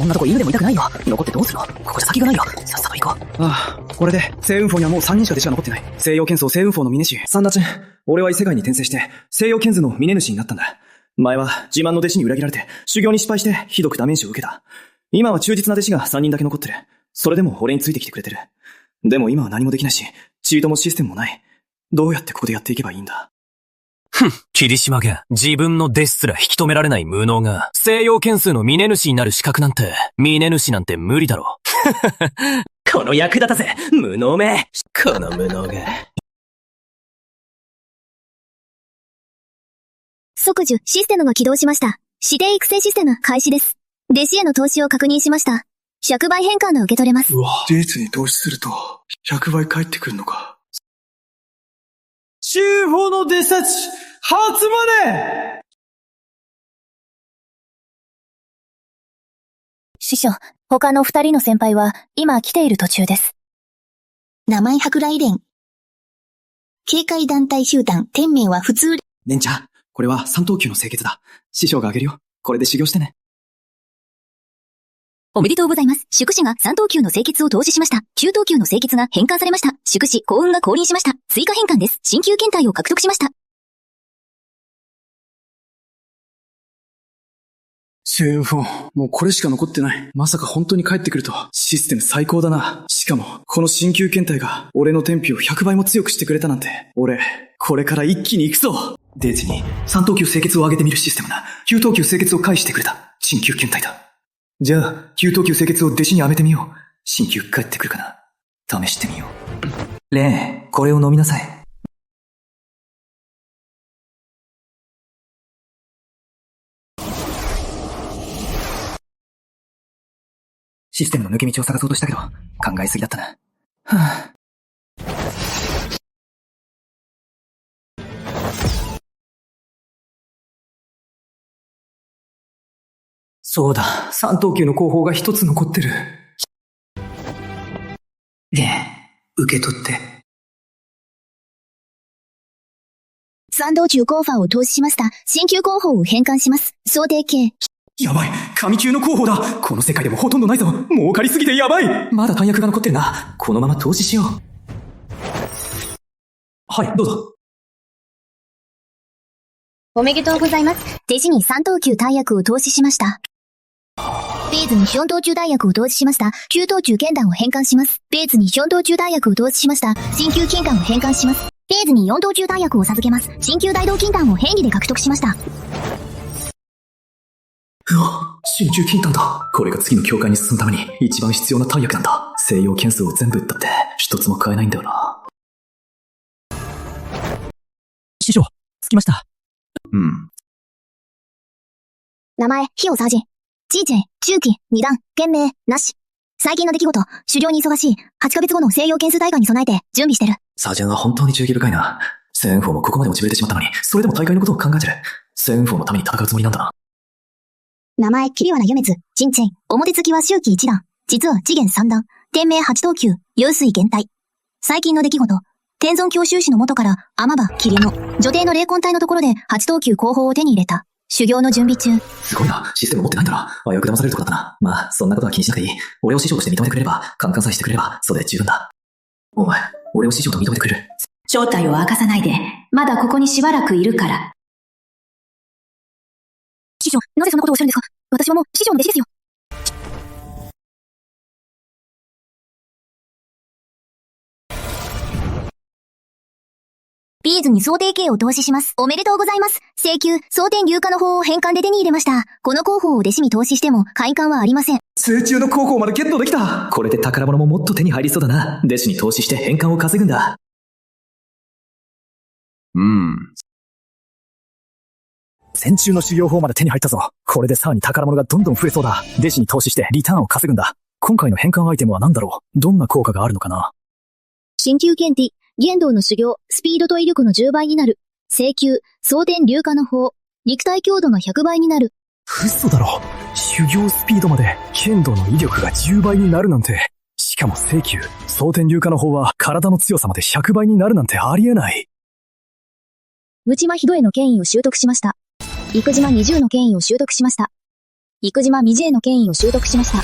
こんなとこ犬でも痛くないよ。残ってどうするの？ここじゃ先がないよ。さっさと行こう。ああ、これで、星雲峰にはもう3人しか弟子が残ってない。西洋剣宗星雲峰の峰主。サンダチン、俺は異世界に転生して、西洋剣図の峰主になったんだ。前は自慢の弟子に裏切られて、修行に失敗してひどくダメージを受けた。今は忠実な弟子が3人だけ残ってる。それでも俺についてきてくれてる。でも今は何もできないし、チートもシステムもない。どうやってここでやっていけばいいんだ？霧島が自分の弟子すら引き止められない無能が西洋剣数の峰主になる資格なんて、峰主なんて無理だろ。この役立たせ、無能め。この無能が。即時システムが起動しました。指定育成システム開始です。弟子への投資を確認しました。100倍変換が受け取れます。うわ、デーツに投資すると100倍返ってくるのか。修法の弟子たち、初まで！師匠、他の2人の先輩は今来ている途中です。名前舶来連。警戒団体集団、天命は普通。レンちゃん、これは三等級の清潔だ。師匠があげるよ。これで修行してね。おめでとうございます。宿主が3等級の清潔を投資しました。9等級の清潔が変換されました。宿主、幸運が降臨しました。追加変換です。新旧検体を獲得しました。星雲峰、もうこれしか残ってない。まさか本当に帰ってくると。システム最高だな。しかも、この新旧検体が俺の天日を100倍も強くしてくれたなんて。俺、これから一気に行くぞ。デーツに3等級清潔を上げてみるシステムだ。9等級清潔を返してくれた。新旧検体だ。じゃあ、9等級清潔を弟子にあげてみよう。新旧帰ってくるかな。試してみよう。レーン、これを飲みなさい。システムの抜け道を探そうとしたけど、考えすぎだったな。はぁ、そうだ、3等級の後方が一つ残ってる。受け取って。3道中候補を投資しました。新旧候補を変換します。想定系。やばい、神級の候補だ。この世界でもほとんどないぞ。儲かりすぎてやばい。まだ弾薬が残ってるな。このまま投資しよう。はい、どうぞ。おめでとうございます。弟子に3等級大薬を投資しました。ベーズに4等級大薬を投資しました。9等級剣弾を変換します。ベーズに4等級大薬を投資しました。新旧金弾を変換します。ベーズに4等級大薬を授けます。新旧大道金弾を変異で獲得しました。うわ、新旧金弾だ。これが次の境界に進むために一番必要な大薬なんだ。西洋剣数を全部打ったって一つも買えないんだよな。師匠、着きました。名前、ヒオサージ。チーチェ、中期、二段、剣名、なし。最近の出来事、修行に忙しい。8ヶ月後の西洋剣数大会に備えて準備してる。サージャンは本当に忠義深いな。星雲峰もここまで落ちぶれてしまったのに、それでも大会のことを考えてる。星雲峰のために戦うつもりなんだな。名前、桐原夢津、陳チェイ、表付きは周期一段。実は次元三段。天命8等級、幽水減退。最近の出来事、天尊教習士の元から、天場、霧の、女帝の霊魂体のところで8等級後方を手に入れた。修行の準備中。すごいな。システム持ってないんだな。危うく騙されるとこだったな。まあ、そんなことは気にしなくていい。俺を師匠として認めてくれれば、カンカンさえしてくれれば、それで十分だ。お前、俺を師匠と認めてくれる？正体を明かさないで、まだここにしばらくいるから。師匠、なぜそんなことをおっしゃるんですか？私はもう師匠の弟子ですよ。ビーズに想定系を投資します。おめでとうございます。請求、蒼天流化の法を変換で手に入れました。この候補を弟子に投資しても、快感はありません。聖中の候補までゲットできた。これで宝物ももっと手に入りそうだな。弟子に投資して変換を稼ぐんだ。戦中の修行法まで手に入ったぞ。これでさらに宝物がどんどん増えそうだ。弟子に投資してリターンを稼ぐんだ。今回の変換アイテムは何だろう？どんな効果があるのかな？新旧剣ティ、剣道の修行、スピードと威力の10倍になる。請求、蒼天流化の法、肉体強度が100倍になる。嘘だろ。修行スピードまで剣道の威力が10倍になるなんて。しかも請求、蒼天流化の法は体の強さまで100倍になるなんてありえない。内間ひどえの権威を習得しました。生島20の権威を習得しました。生島美智への権威を習得しました。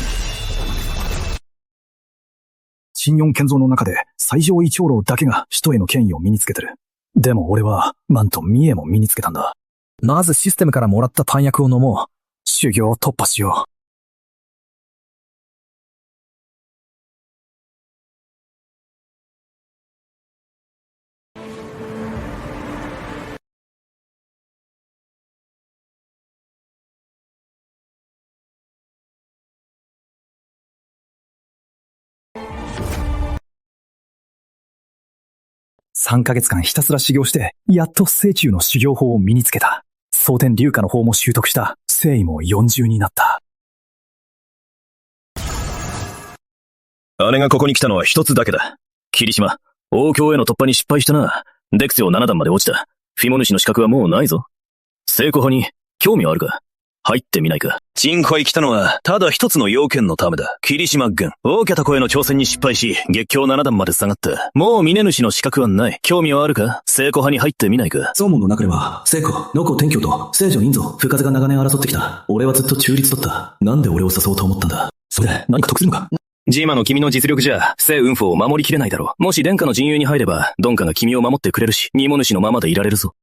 新四建造の中で最上位長老だけが使徒への権威を身につけてる。でも俺は、マンとミエも身につけたんだ。まずシステムからもらった弾薬を飲もう。修行を突破しよう。3ヶ月間ひたすら修行して、やっと聖中の修行法を身につけた。蒼天龍華の法も習得した。誠意も40になった。姉がここに来たのは一つだけだ。霧島、王郷への突破に失敗したな。デクセオ7段まで落ちた。フィモ主の資格はもうないぞ。聖子派に興味はあるか？入ってみないか。チンコへ来たのは、ただ一つの要件のためだ。霧島軍。大きゃた子への挑戦に失敗し、月経7段まで下がった。もう峰主の資格はない。興味はあるか？聖子派に入ってみないか。宗門の中では、聖子、野子天教と聖女院蔵、深風が長年争ってきた。俺はずっと中立だった。なんで俺を誘おうと思ったんだ？それで何か得するのか？ジーマの君の実力じゃ、聖雲峰を守りきれないだろう。もし殿下の陣営に入れば、ドンカが君を守ってくれるし、荷物主のままでいられるぞ。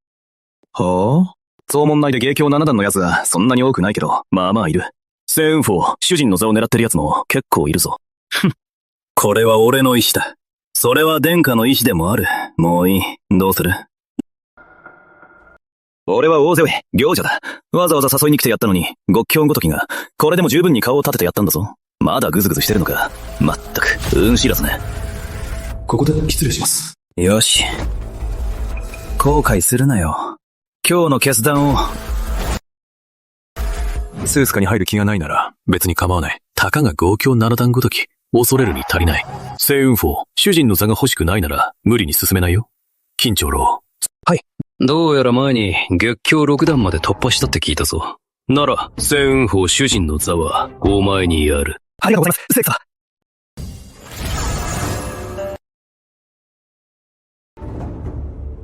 はぁ？総門内で芸教7段の奴はそんなに多くないけど、まあまあいる。聖雲峰、主人の座を狙ってる奴も結構いるぞ。ふん。これは俺の意志だ。それは殿下の意志でもある。もういい。どうする？俺は大勢行者だ。わざわざ誘いに来てやったのに、極境ごときが、これでも十分に顔を立ててやったんだぞ。まだグズグズしてるのか。まったく、運知らずね。ここで失礼します。よし。後悔するなよ。今日の決断を。スースカに入る気がないなら、別に構わない。たかが豪強7段ごとき、恐れるに足りない。聖雲峰、主人の座が欲しくないなら、無理に進めないよ。金長老。はい。どうやら前に、月経6段まで突破したって聞いたぞ。なら、聖雲峰主人の座は、お前にある。ありがとうございます、聖子。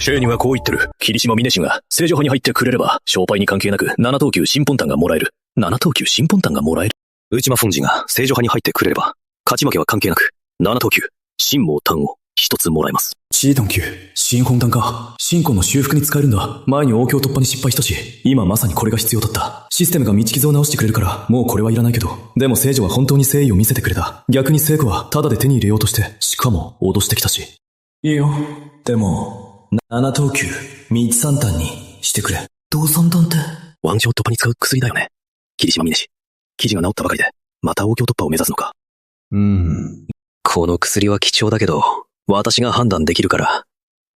シェイにはこう言ってる。霧島峰氏が聖女派に入ってくれれば、勝敗に関係なく7等級新本丹がもらえる。7等級新本丹がもらえる。内間本寺が聖女派に入ってくれれば、勝ち負けは関係なく、7等級新毛丹を一つもらえます。チートン級、新本丹か。新婚の修復に使えるんだ。前に王郷突破に失敗したし、今まさにこれが必要だった。システムが道傷を直してくれるから、もうこれはいらないけど。でも聖女は本当に誠意を見せてくれた。逆に聖子はタダで手に入れようとして、しかも脅してきたし。いいよ。でも、7等級、道三丹にしてくれ。道三丹って？腕状突破に使う薬だよね。霧島峰氏。記事が治ったばかりで、また王郷突破を目指すのか。この薬は貴重だけど、私が判断できるから、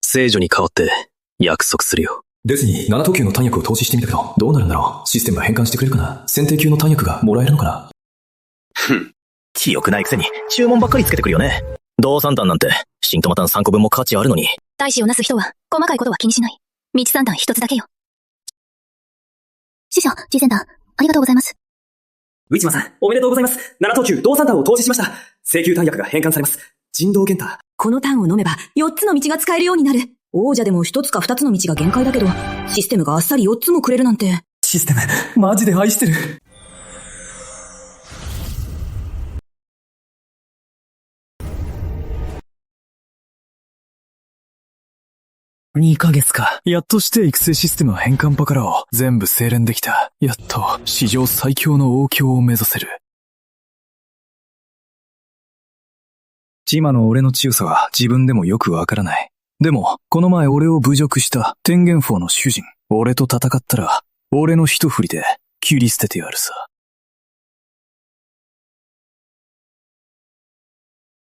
聖女に代わって約束するよ。ですに、7等級の丹薬を投資してみたけど、どうなるんだろう。システムが変換してくれるかな。選定級の丹薬がもらえるのかな。強くないくせに注文ばっかりつけてくるよね。道三丹なんて、新トマタン3個分も価値あるのに。大志をなす人は、細かいことは気にしない。道三段一つだけよ。師匠、次戦団、ありがとうございます。内間さん、おめでとうございます。7等級道三丹を投資しました。請求丹薬が返還されます。人道玄太。この丹を飲めば4つの道が使えるようになる。王者でも1つか2つの道が限界だけど、システムがあっさり4つもくれるなんて。システム、マジで愛してる。2ヶ月か。やっとして育成システムは変換パからを全部精錬できた。やっと史上最強の王郷を目指せる。今の俺の強さは自分でもよくわからない。でも、この前俺を侮辱した天元峰の主人、俺と戦ったら、俺の一振りで切り捨ててやるさ。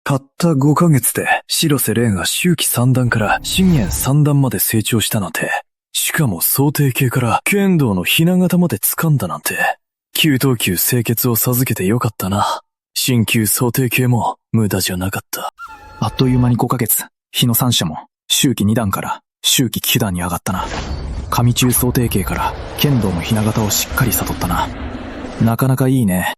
たった5ヶ月で、白瀬霊が周期3段から信玄3段まで成長したなんて、しかも想定系から剣道のひな形まで掴んだなんて、9等級清潔を授けてよかったな。新級想定系も無駄じゃなかった。あっという間に5ヶ月、日の三社も周期2段から周期9段に上がったな。上中想定系から剣道のひな形をしっかり悟ったな。なかなかいいね。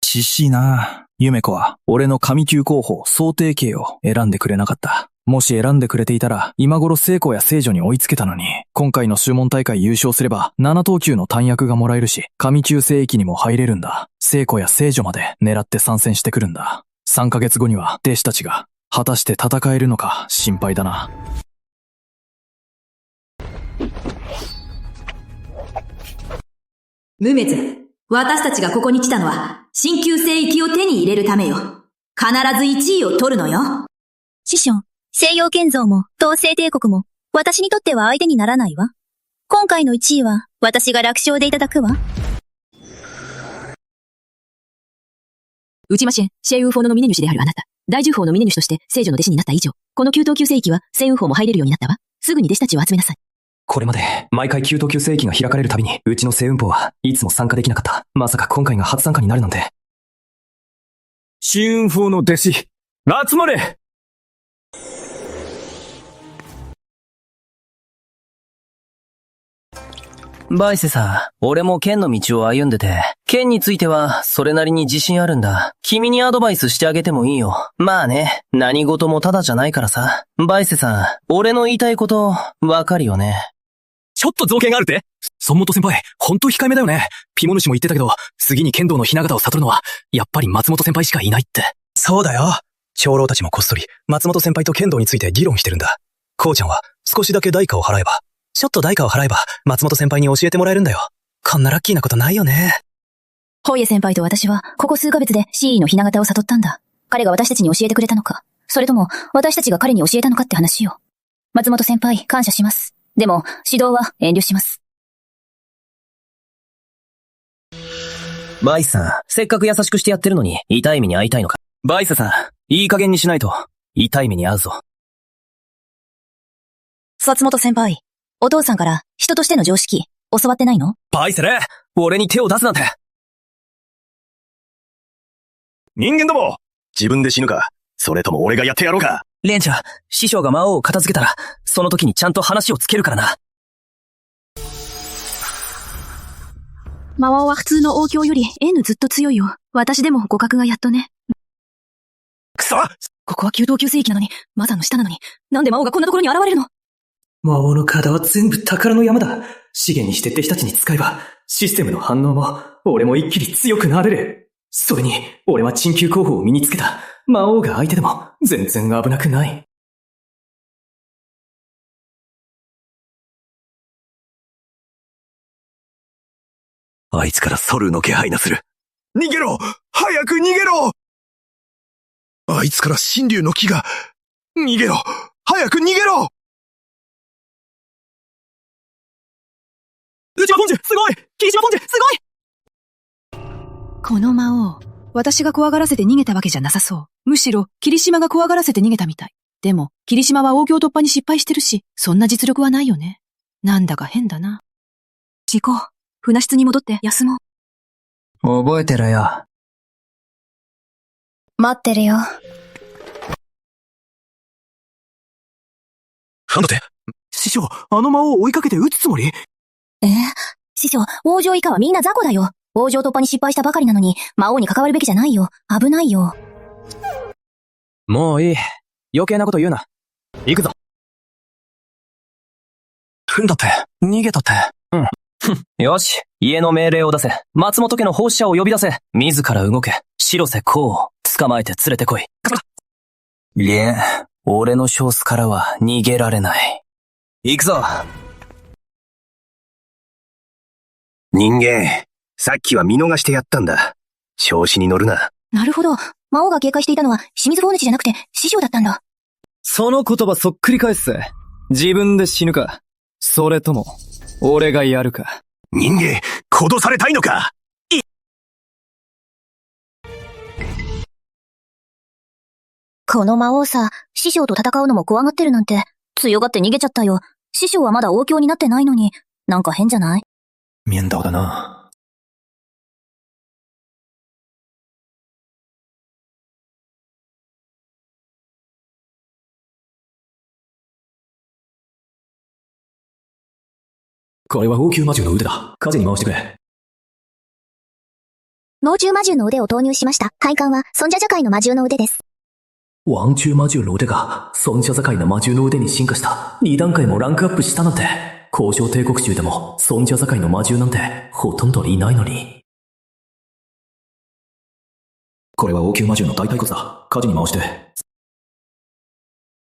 ししいな。ゆめ子は俺の神級候補想定系を選んでくれなかった。もし選んでくれていたら、今頃聖子や聖女に追いつけたのに、今回の宗門大会優勝すれば、7等級の短薬がもらえるし、神級聖域にも入れるんだ。聖子や聖女まで狙って参戦してくるんだ。3ヶ月後には、弟子たちが、果たして戦えるのか心配だな。無滅。私たちがここに来たのは、神級聖域を手に入れるためよ。必ず1位を取るのよ。師匠、西洋建造も、東西帝国も、私にとっては相手にならないわ。今回の1位は、私が楽勝でいただくわ。内間シェン、シェイウーフォーノの峰主であるあなた。大獣法の峰主として聖女の弟子になった以上、この9等級聖域は聖雲法も入れるようになったわ。すぐに弟子たちを集めなさい。これまで、毎回9等級聖域が開かれるたびに、うちの聖雲法はいつも参加できなかった。まさか今回が初参加になるなんて。新雲法の弟子、集まれ！バイセさ、俺も剣の道を歩んでて、剣についてはそれなりに自信あるんだ。君にアドバイスしてあげてもいいよ。まあね、何事もただじゃないからさ。バイセさ、俺の言いたいこと、わかるよね。ちょっと造形があるって？孫本先輩、ほんと控えめだよね。ピモ主も言ってたけど、次に剣道の雛形を悟るのは、やっぱり松本先輩しかいないって。そうだよ。長老たちもこっそり、松本先輩と剣道について議論してるんだ。こうちゃんは、少しだけ代価を払えば、ちょっと代価を払えば、松本先輩に教えてもらえるんだよ。こんなラッキーなことないよね。ホイエ先輩と私は、ここ数ヶ月で CE の雛形を悟ったんだ。彼が私たちに教えてくれたのか、それとも、私たちが彼に教えたのかって話よ。松本先輩、感謝します。でも、指導は遠慮します。バイスさん、せっかく優しくしてやってるのに、痛い目に遭いたいのか。バイスさん、いい加減にしないと、痛い目に遭うぞ。松本先輩、お父さんから人としての常識、教わってないの？バイセル、俺に手を出すなんて。人間ども、自分で死ぬか、それとも俺がやってやろうか。レンチャー、師匠が魔王を片付けたら、その時にちゃんと話をつけるからな。魔王は普通の王教より N ずっと強いよ。私でも互角がやっとね。くそ！ここは9等級聖域なのに、マザーの下なのに、なんで魔王がこんなところに現れるの？魔王の体は全部宝の山だ。資源にして弟子たちに使えば、システムの反応も、俺も一気に強くなれる。それに、俺は鎮級候補を身につけた。魔王が相手でも、全然危なくない。あいつからソルの気配がする。逃げろ！早く逃げろ！あいつから神竜の気が。逃げろ！早く逃げろ！内間ポンジュ、すごい！霧島ポンジュ、すごい！この魔王、私が怖がらせて逃げたわけじゃなさそう。むしろ、霧島が怖がらせて逃げたみたい。でも、霧島は王境突破に失敗してるし、そんな実力はないよね。なんだか変だな。行こう。船室に戻って休もう。覚えてろよ。待ってるよ。なんだって？師匠、あの魔王を追いかけて撃つつもり？師匠、王城以下はみんな雑魚だよ。王城突破に失敗したばかりなのに、魔王に関わるべきじゃないよ。危ないよ。もういい。余計なこと言うな。行くぞ。だって、逃げたって。うん。よし、家の命令を出せ。松本家の奉仕者を呼び出せ。自ら動け。白瀬公を捕まえて連れてこい。いえ、俺の少数からは逃げられない。行くぞ。人間、さっきは見逃してやったんだ。調子に乗るな。なるほど。魔王が警戒していたのは清水坊主じゃなくて師匠だったんだ。その言葉そっくり返す。自分で死ぬか、それとも、俺がやるか。人間、殺されたいのか？この魔王さ、師匠と戦うのも怖がってるなんて、強がって逃げちゃったよ。師匠はまだ王教になってないのに、なんか変じゃない？面倒だな。これは王宮魔獣の腕だ。風に回してくれ。猛獣魔獣の腕を投入しました。配管は、尊者社会の魔獣の腕です。王中魔獣の腕が孫者境の魔獣の腕に進化した。2段階もランクアップしたなんて。交渉帝国中でも孫者境の魔獣なんてほとんどいないのに。これは王宮魔獣の大腿骨だ。火事に回して。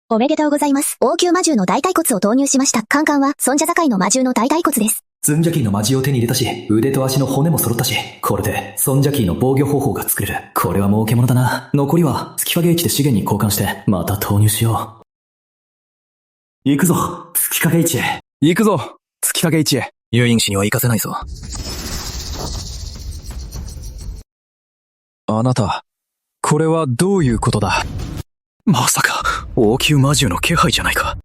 おめでとうございます。王宮魔獣の大腿骨を投入しました。カンカンは孫者境の魔獣の大腿骨です。ズンジャキーの魔獣を手に入れたし、腕と足の骨も揃ったし、これで孫ジャキーの防御方法が作れる。これは儲けものだな。残りは月影市で資源に交換してまた投入しよう。行くぞ、月影市へ。行くぞ、月影市へ。ユイン氏には行かせないぞ。あなた、これはどういうことだ？まさか、王宮魔獣の気配じゃないか。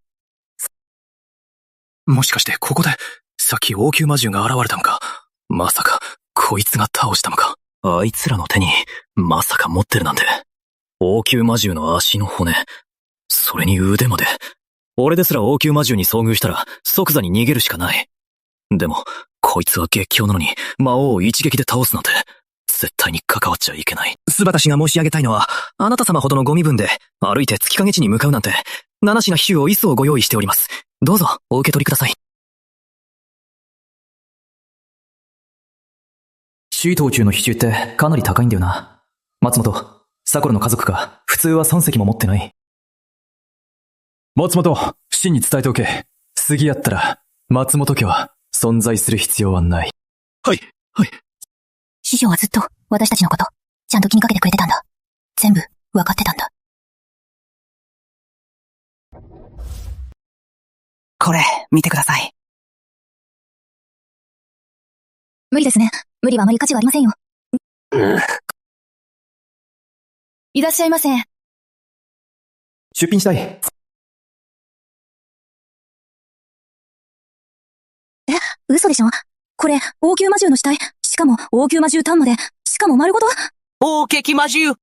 もしかしてここで、さっき王宮魔獣が現れたのか。まさか、こいつが倒したのか。あいつらの手に、まさか持ってるなんて。王宮魔獣の足の骨。それに腕まで。俺ですら王宮魔獣に遭遇したら、即座に逃げるしかない。でも、こいつは激強なのに、魔王を一撃で倒すなんて、絶対に関わっちゃいけない。スバタ氏が申し上げたいのは、あなた様ほどのご身分で、歩いて月影地に向かうなんて、七品比喩を一層ご用意しております。どうぞ、お受け取りください。首位東中の比重ってかなり高いんだよな。松本、サコルの家族が普通は3隻も持ってない。松本、真に伝えておけ。次やったら、松本家は存在する必要はない。はい、はい。師匠はずっと私たちのこと、ちゃんと気にかけてくれてたんだ。全部、わかってたんだ。これ、見てください。無理ですね。無理はあまり価値はありませんよ。いらっしゃいませ。出品したい。嘘でしょ？これ、王宮魔獣の死体。しかも、王宮魔獣丹まで。しかも丸ごと。王撃魔獣！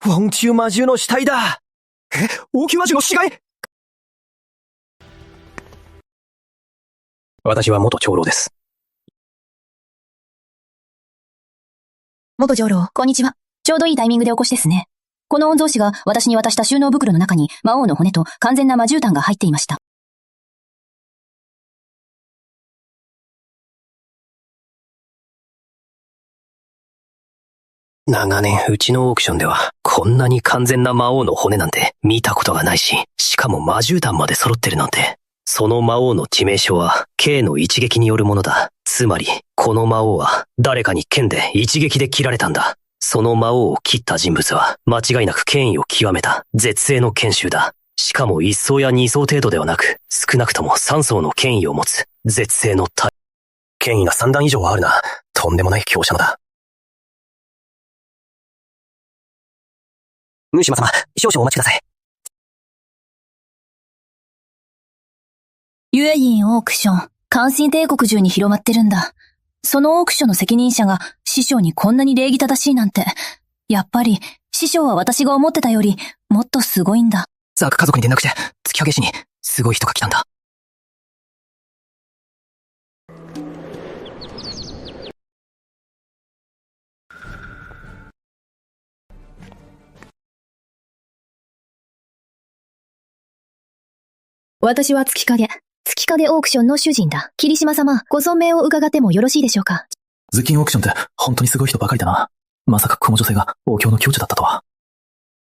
王宮魔獣の死体だ！王宮魔獣の死骸！私は元長老です。元長老、こんにちは。ちょうどいいタイミングでお越しですね。この御曹司が私に渡した収納袋の中に魔王の骨と完全な魔獣炭が入っていました。長年うちのオークションではこんなに完全な魔王の骨なんて見たことがないし、しかも魔獣炭まで揃ってるなんて。その魔王の致命傷は K の一撃によるものだ。つまりこの魔王は誰かに剣で一撃で切られたんだ。その魔王を切った人物は間違いなく権威を極めた絶世の剣衆だ。しかも1層や2層程度ではなく、少なくとも3層の権威を持つ絶世の権威が3段以上はあるな。とんでもない強者のだ。ムシマ様、少々お待ちください。ユエインオークション、関心帝国中に広まってるんだ。そのオークションの責任者が師匠にこんなに礼儀正しいなんて。やっぱり、師匠は私が思ってたより、もっとすごいんだ。ザーク家族に連絡して、月影市に、すごい人が来たんだ。私は月影オークションの主人だ。霧島様、ご存命を伺ってもよろしいでしょうか。ズキンオークションって本当にすごい人ばかりだな。まさかこの女性が王宮の教授だったとは。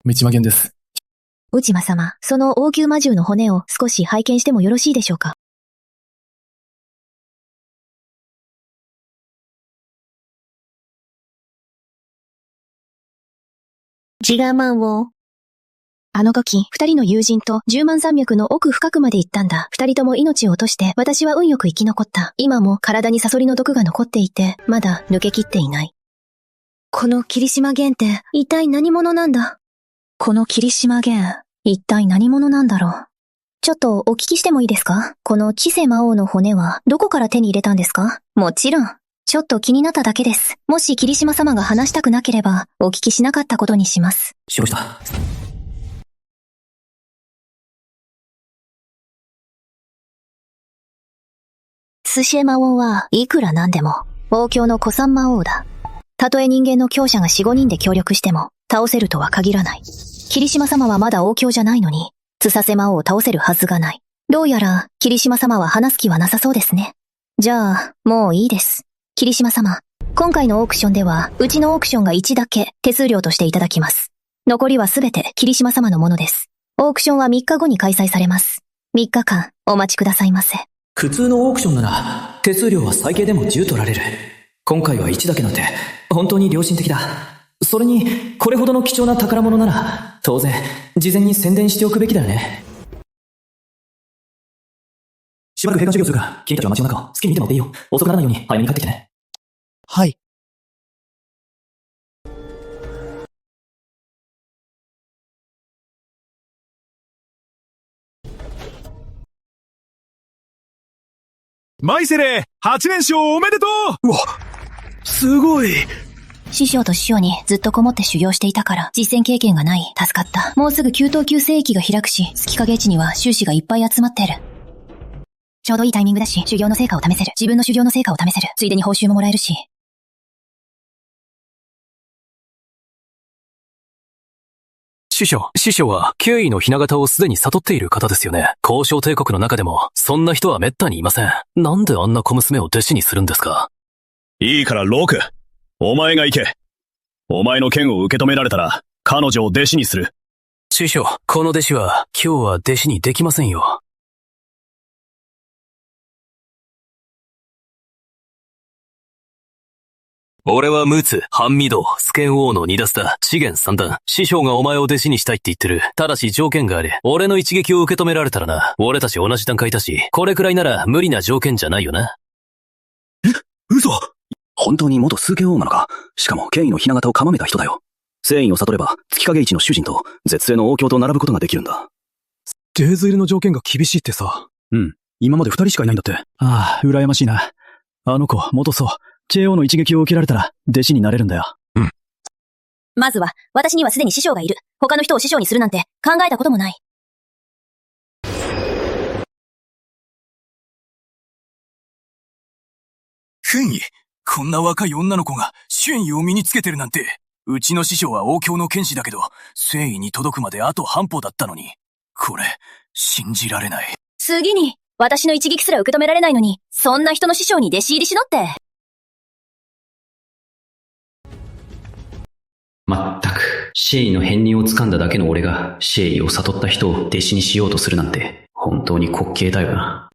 道間源です。内間様、その王宮魔獣の骨を少し拝見してもよろしいでしょうか。ジガーマンを。あの時、二人の友人と10万山脈の奥深くまで行ったんだ。二人とも命を落として、私は運よく生き残った。今も体にサソリの毒が残っていて、まだ抜けきっていない。この霧島源って、一体何者なんだ？この霧島源、一体何者なんだろう。ちょっとお聞きしてもいいですか？この知性魔王の骨は、どこから手に入れたんですか？もちろん。ちょっと気になっただけです。もし霧島様が話したくなければ、お聞きしなかったことにします。承知だ。スシエ魔王はいくらなんでも、王教の古参魔王だ。たとえ人間の強者が4、5人で協力しても、倒せるとは限らない。霧島様はまだ王卿じゃないのに、つさせ魔王を倒せるはずがない。どうやら、霧島様は話す気はなさそうですね。じゃあ、もういいです。霧島様、今回のオークションでは、うちのオークションが1だけ手数料としていただきます。残りはすべて霧島様のものです。オークションは3日後に開催されます。3日間、お待ちくださいませ。普通のオークションなら、手数料は最低でも10取られる。今回は1だけなんて、本当に良心的だ。それに、これほどの貴重な宝物なら、当然、事前に宣伝しておくべきだよね。しばらく閉館授業するから、君たちは街の中を好きに見てもらっていいよ。遅くならないように早めに帰ってきてね。はい。マイセレ8連勝おめでとう。うわ、すごい。師匠と師匠にずっとこもって修行していたから実戦経験がない。助かった。もうすぐ9等級聖域が開くし、月影地には修士がいっぱい集まってる。ちょうどいいタイミングだし、修行の成果を試せる。自分の修行の成果を試せる。ついでに報酬ももらえるし。師匠は、敬意の雛形をすでに悟っている方ですよね。交渉帝国の中でも、そんな人は滅多にいません。なんであんな小娘を弟子にするんですか？いいからローク、お前が行け。お前の剣を受け止められたら、彼女を弟子にする。師匠、この弟子は、今日は弟子にできませんよ。俺は陸奥、半御堂、スケン王の二ダスだ。資源三段。師匠がお前を弟子にしたいって言ってる。ただし条件がある。俺の一撃を受け止められたらな。俺たち同じ段階だし、これくらいなら無理な条件じゃないよな。嘘。本当に元数剣王なのか。しかも権威の雛形をかまめた人だよ。聖意を悟れば、月影一の主人と絶世の王卿と並ぶことができるんだ。デーズ入りの条件が厳しいってさ。うん。今まで2人しかいないんだって。ああ、羨ましいな。あの子、元そう。JO の一撃を受けられたら、弟子になれるんだよ。うん。まずは、私にはすでに師匠がいる。他の人を師匠にするなんて、考えたこともない。変異。こんな若い女の子が、権威を身につけてるなんて。うちの師匠は王卿の剣士だけど、戦意に届くまであと半歩だったのに。これ、信じられない。次に、私の一撃すら受け止められないのに、そんな人の師匠に弟子入りしろって。まったく、シェイの片鱗を掴んだだけの俺が、シェイを悟った人を弟子にしようとするなんて、本当に滑稽だよな。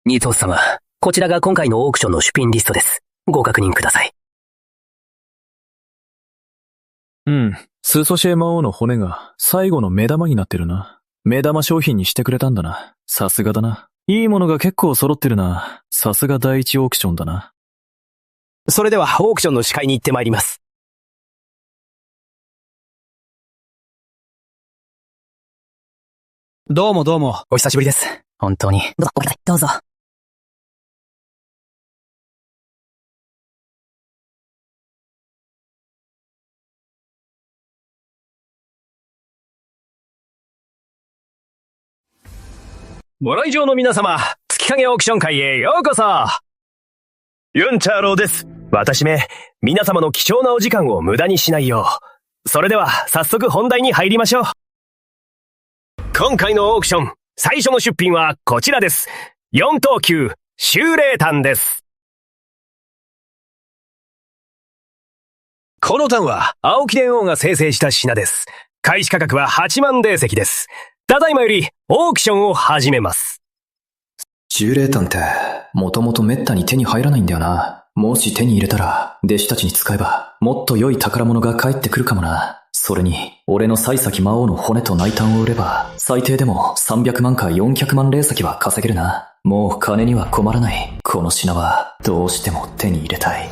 ニトス様、こちらが今回のオークションの出品リストです。ご確認ください。スーソシェ魔王の骨が最後の目玉になってるな。目玉商品にしてくれたんだな。さすがだな。いいものが結構揃ってるな。さすが第一オークションだな。それではオークションの司会に行ってまいります。どうもどうも。お久しぶりです。本当に。どうぞ。ご来場の皆様、月影オークション会へようこそ。ユンチャーローです。私め、皆様の貴重なお時間を無駄にしないよう。それでは、早速本題に入りましょう。今回のオークション、最初の出品はこちらです。4等級、修霊炭です。この炭は、青木伝王が生成した品です。開始価格は8万霊石です。ただいまより、オークションを始めます。修霊炭って、もともと滅多に手に入らないんだよな。もし手に入れたら、弟子たちに使えば、もっと良い宝物が返ってくるかもな。それに、俺の幸先魔王の骨と内炭を売れば、最低でも300万か400万霊石は稼げるな。もう金には困らない。この品は、どうしても手に入れたい。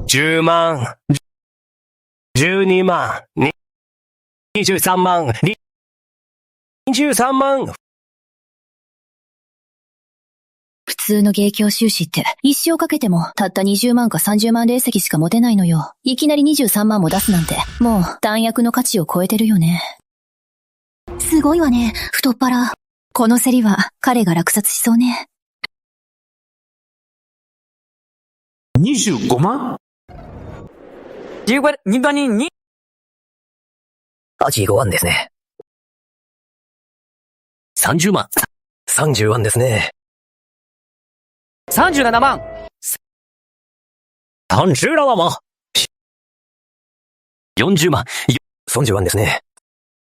10万、12万、23万、23万。普通の芸協収支って一生かけてもたった20万か30万霊石しか持てないのよ。いきなり23万も出すなんてもう弾薬の価値を超えてるよね。すごいわね、太っ腹。この競りは彼が落札しそうね。25万15人に85万ですね。30万。30万ですね。37万。37万。40万。30万ですね。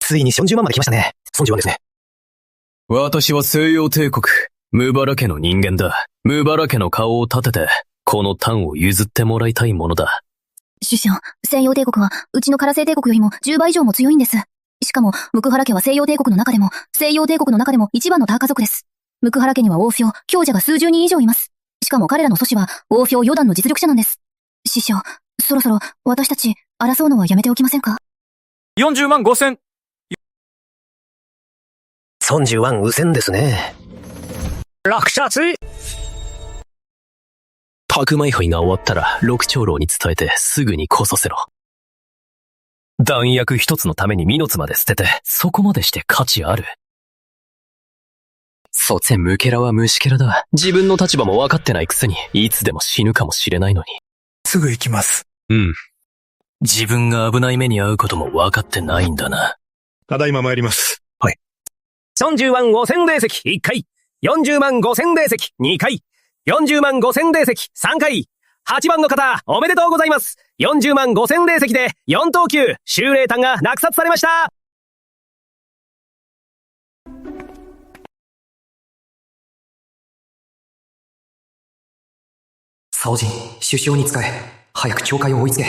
ついに40万まで来ましたね。30万ですね。私は西洋帝国、ムバラ家の人間だ。ムバラ家の顔を立てて、この単を譲ってもらいたいものだ。師匠、西洋帝国は、うちのカラセイ帝国よりも10倍以上も強いんです。しかも、ムクハラ家は西洋帝国の中でも、西洋帝国の中でも一番のターカ族です。ムクハラ家には王妃、強者が数十人以上います。しかも彼らの祖師は、王妃四段の実力者なんです。師匠、そろそろ、私たち、争うのはやめておきませんか？ 40万5千。30万右遷ですね。落札。白米杯が終わったら、六長老に伝えてすぐにこそせろ。弾薬一つのために命まで捨てて、そこまでして価値ある。そつえムケラは虫ケラだ。自分の立場も分かってないくせに、いつでも死ぬかもしれないのに。すぐ行きます。うん。自分が危ない目に遭うことも分かってないんだな。ただいま参ります。はい。30万5千霊石1回。40万5千霊石2回。40万5千霊石3回。8番の方、おめでとうございます。40万5千霊石で4等級、修霊炭が落札されました。サオジン、首相に仕え、早く教会を追いつけ。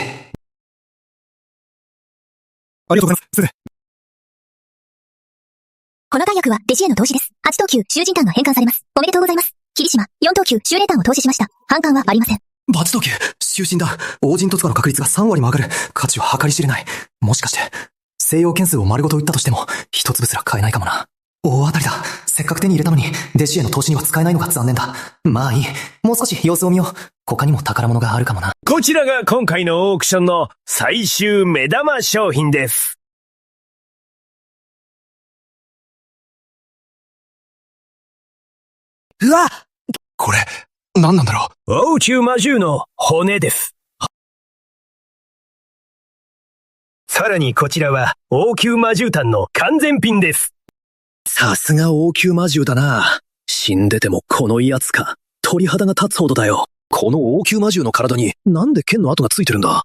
ありがとうございます。すぐ。この弾薬は弟子への投資です。8等級、囚人炭が返還されます。おめでとうございます。霧島、4等級、修霊炭を投資しました。反感はありません。バチ等級、囚人だ。王人突破の確率が3割も上がる。価値は計り知れない。もしかして、西洋剣数を丸ごと売ったとしても、一粒すら買えないかもな。大当たりだ。せっかく手に入れたのに、弟子への投資には使えないのが残念だ。まあいい。もう少し様子を見よう。他にも宝物があるかもな。こちらが今回のオークションの最終目玉商品です。うわ！これ、何なんだろう。王宮魔獣の骨です。さらにこちらは王宮魔獣炭の完全品です。さすが王宮魔獣だな。死んでてもこの威圧か。鳥肌が立つほどだよ。この王宮魔獣の体になんで剣の跡がついてるんだ？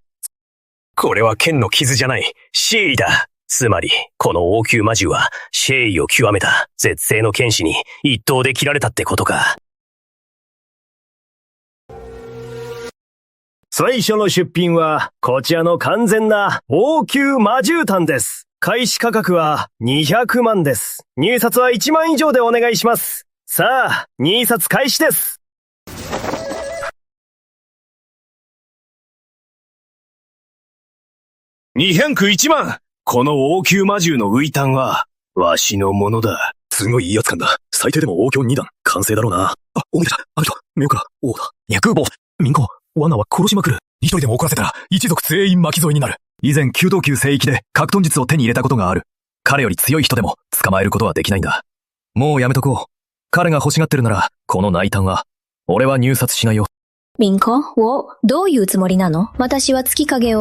これは剣の傷じゃない、シェイだ。つまり、この王宮魔獣は、シェイを極めた絶世の剣士に一刀で切られたってことか。最初の出品は、こちらの完全な王宮魔獣炭です。開始価格は200万です。入札は1万以上でお願いします。さあ、入札開始です。201万。この王宮魔獣のウイタンは、わしのものだ。すごい威圧感だ。最低でも王宮2段、完成だろうな。あ、おめでた。あの人、目から王だ。脈棒。民子、罠は殺しまくる。一人でも怒らせたら、一族全員巻き添えになる。以前9等級聖域で格闘術を手に入れたことがある。彼より強い人でも捕まえることはできないんだ。もうやめとこう。彼が欲しがってるなら、この内炭は、俺は入札しないよ。民子をどういうつもりなの？私は月影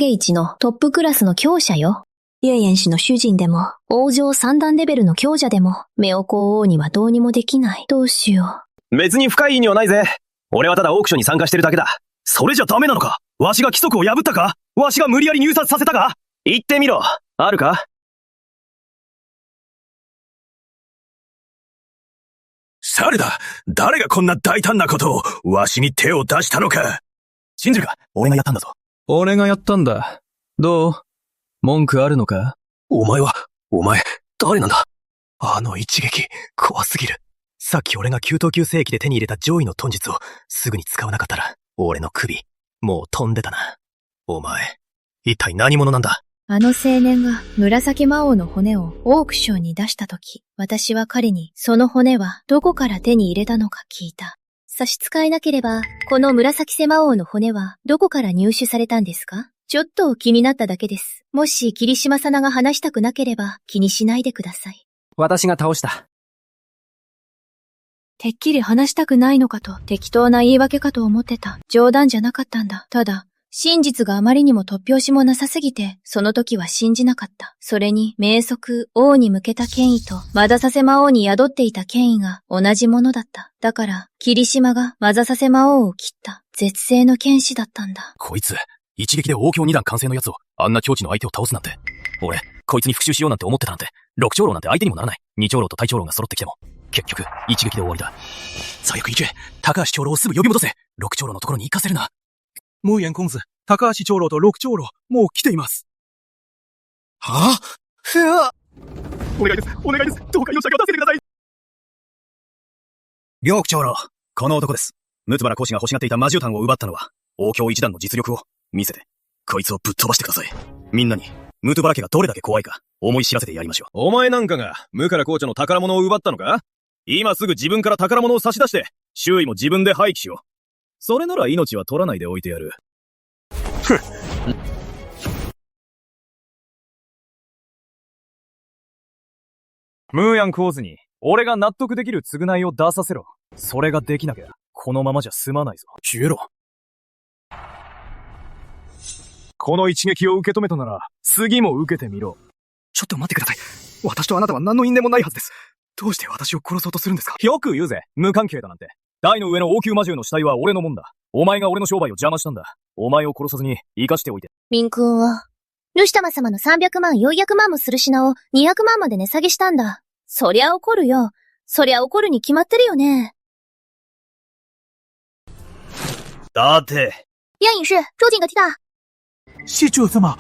一のトップクラスの強者よ。月燕氏の主人でも、王城三段レベルの強者でも、冥王王にはどうにもできない。どうしよう。別に深い意味はないぜ。俺はただオークションに参加してるだけだ。それじゃダメなのか？わしが規則を破ったか？わしが無理やり入札させたか？言ってみろ。あるか？誰だ？誰がこんな大胆なことを、わしに手を出したのか？信じるか？俺がやったんだぞ。俺がやったんだ。どう？文句あるのか？お前、誰なんだ？あの一撃、怖すぎる。さっき俺が9等級聖域で手に入れた上位の遁術をすぐに使わなかったら、俺の首、もう飛んでたな。お前、一体何者なんだ？あの青年が紫魔王の骨をオークションに出したとき、私は彼にその骨はどこから手に入れたのか聞いた。差し支えなければ、この紫瀬魔王の骨はどこから入手されたんですか？ちょっと気になっただけです。もし霧島さなが話したくなければ気にしないでください。私が倒した。てっきり話したくないのかと適当な言い訳かと思ってた。冗談じゃなかったんだ。ただ、真実があまりにも突拍子もなさすぎて、その時は信じなかった。それに、明則、王に向けた権威と、マザサセ魔王に宿っていた権威が同じものだった。だから、霧島がマザサセ魔王を切った、絶世の剣士だったんだ。こいつ、一撃で王強二段完成のやつを、あんな境地の相手を倒すなんて。俺、こいつに復讐しようなんて思ってたなんて、六長老なんて相手にもならない。二長老と大長老が揃ってきても、結局、一撃で終わりだ。最悪行け。高橋長老をすぐ呼び戻せ。六長老のところに行かせるな。無縁公子、高橋長老と六長老、もう来ています。はぁ、お願いです。お願いです。どうか吉明を助けてください。六長老、この男です。六原講師が欲しがっていた魔獣炭を奪ったのは、王教一段の実力を見せて、こいつをぶっ飛ばしてください。みんなに、ムトバラ家がどれだけ怖いか、思い知らせてやりましょう。お前なんかが、無から紅茶の宝物を奪ったのか？今すぐ自分から宝物を差し出して、周囲も自分で廃棄しよう。それなら命は取らないでおいてやる。ふっ。ムーヤンコーズに、俺が納得できる償いを出させろ。それができなきゃ、このままじゃ済まないぞ。消えろ。この一撃を受け止めたなら、次も受けてみろ。ちょっと待ってください。私とあなたは何の因縁もないはずです。どうして私を殺そうとするんですか？よく言うぜ。無関係だなんて。台の上の王宮魔獣の死体は俺のもんだ。お前が俺の商売を邪魔したんだ。お前を殺さずに生かしておいて。民君は、ルシタマ様の300万400万もする品を200万まで値下げしたんだ。そりゃ怒るよ。そりゃ怒るに決まってるよね。だって。杨隐士、周景が来た。市長様。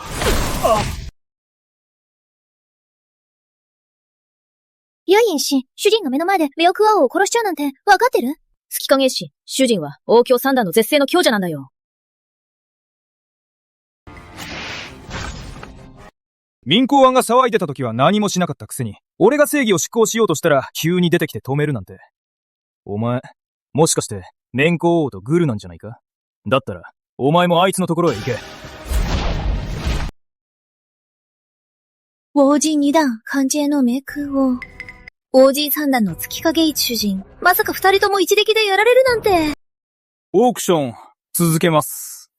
楊隐士、主人が目の前でメオクワ王を殺しちゃうなんて、わかってる？月影氏、主人は王教三段の絶世の強者なんだよ。民公安が騒いでた時は何もしなかったくせに、俺が正義を執行しようとしたら急に出てきて止めるなんて。お前、もしかして、面公王とグルなんじゃないか？だったら、お前もあいつのところへ行け。王子二段、漢字のメク王。王子三段の月影一主人。まさか二人とも一撃でやられるなんて。オークション、続けます。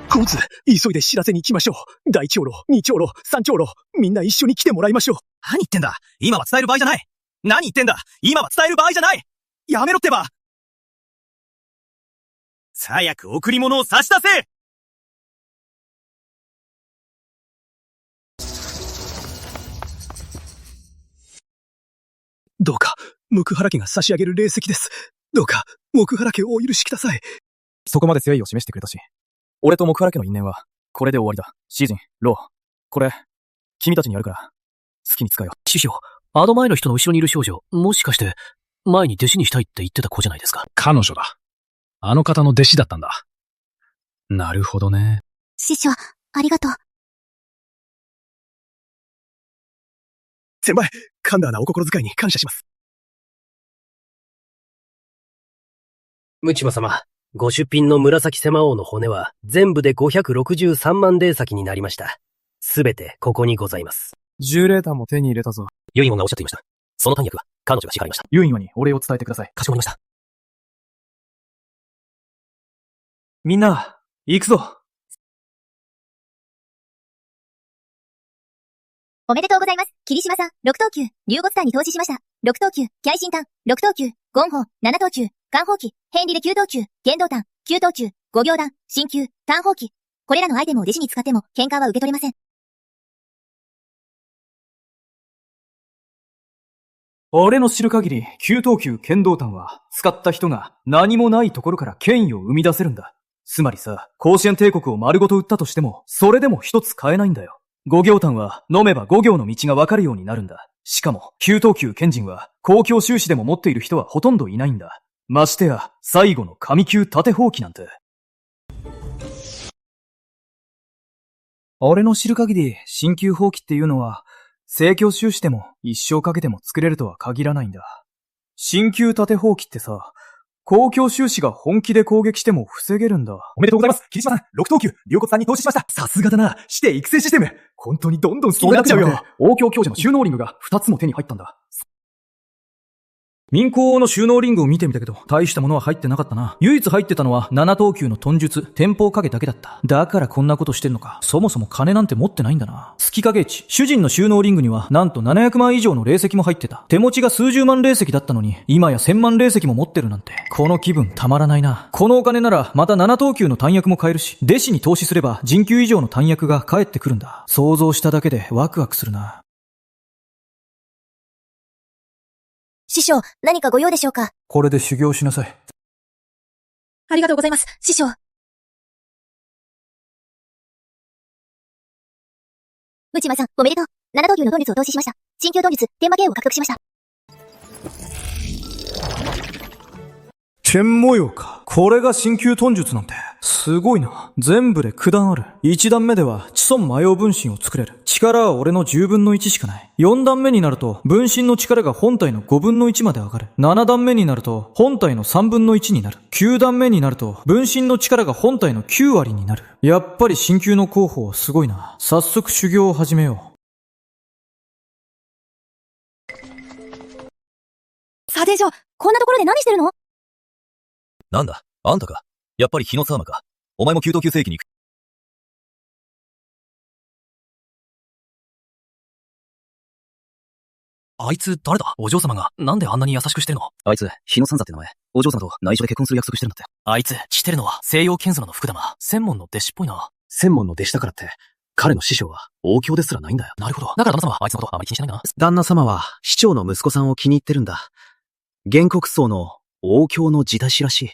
コーズ、急いで知らせに行きましょう。大長老、二長老、三長老、みんな一緒に来てもらいましょう。何言ってんだ？今は伝える場合じゃない。何言ってんだ？今は伝える場合じゃない。やめろってば。早く贈り物を差し出せ。どうか、木原家が差し上げる霊石です。どうか、木原家をお許しください。そこまで誠意を示してくれたし、俺と木原家の因縁は、これで終わりだ。シージン、ロー。これ、君たちにやるから、好きに使えよ。師匠、あの前の人の後ろにいる少女、もしかして、前に弟子にしたいって言ってた子じゃないですか。彼女だ。あの方の弟子だったんだ。なるほどね。師匠、ありがとう。先輩、カンダーなお心遣いに感謝します。ムチマ様、ご出品の紫瀬魔王の骨は全部で563万霊石になりました。すべてここにございます。10レーターも手に入れたぞ。ユインゴがおっしゃっていました。その短訳は彼女が叱りました。ユインゴにお礼を伝えてください。かしこまりました。みんな、行くぞ。おめでとうございます。霧島さん、6等級、竜骨炭に投資しました。6等級、キャイシン炭、6等級、ゴンホウ、7等級、漢方器、変理で9等級、剣道炭、9等級、五行弾、鍼灸、炭宝器。これらのアイテムを弟子に使っても、喧嘩は受け取れません。俺の知る限り、9等級剣道炭は、使った人が何もないところから権威を生み出せるんだ。つまりさ、甲子園帝国を丸ごと売ったとしても、それでも一つ買えないんだよ。五行炭は飲めば五行の道がわかるようになるんだ。しかも、9等級剣人は、公共収支でも持っている人はほとんどいないんだ。ましてや、最後の神級盾砲器なんて。俺の知る限り、鍼灸砲器っていうのは、政教収支でも一生かけても作れるとは限らないんだ。鍼灸盾砲器ってさ、公共収支が本気で攻撃しても防げるんだ。おめでとうございます。霧島さん、6等級、竜骨さんに投資しました。さすがだな。して育成システム。本当にどんどん好きになっちゃうよ。王教強者の収納リングが2つも手に入ったんだ。民工の収納リングを見てみたけど、大したものは入ってなかったな。唯一入ってたのは7等級の遁術、天保影だけだった。だからこんなことしてんのか。そもそも金なんて持ってないんだな。月影市、主人の収納リングにはなんと700万以上の霊石も入ってた。手持ちが数十万霊石だったのに、今や1000万霊石も持ってるなんて。この気分たまらないな。このお金ならまた7等級の弾薬も買えるし、弟子に投資すれば人級以上の弾薬が返ってくるんだ。想像しただけでワクワクするな。師匠、何かご用でしょうか？これで修行しなさい。ありがとうございます、師匠。ムチマさん、おめでとう。7等級の遁術を投資しました。新級遁術、天魔系を獲得しました。剣模様か。これが新級遁術なんて。すごいな。全部で9段ある。1段目では、地尊魔様分身を作れる。力は俺の10分の1しかない。4段目になると、分身の力が本体の5分の1まで上がる。7段目になると、本体の3分の1になる。9段目になると、分身の力が本体の9割になる。やっぱり新級の候補はすごいな。早速修行を始めよう。さてじゃ、こんなところで何してるの？なんだ、あんたか。やっぱり日の沢間か。お前も9等級聖域に行く。あいつ誰だ？お嬢様がなんであんなに優しくしてるの？あいつ、日野三座って名前。お嬢様と内緒で結婚する約束してるんだって。あいつ、知ってるのは西洋剣術の福玉。専門の弟子っぽいな。専門の弟子だからって、彼の師匠は王卿ですらないんだよ。なるほど。だから旦那様はあいつのことあまり気にしないな。旦那様は市長の息子さんを気に入ってるんだ。原国僧の王卿の地出しらしい。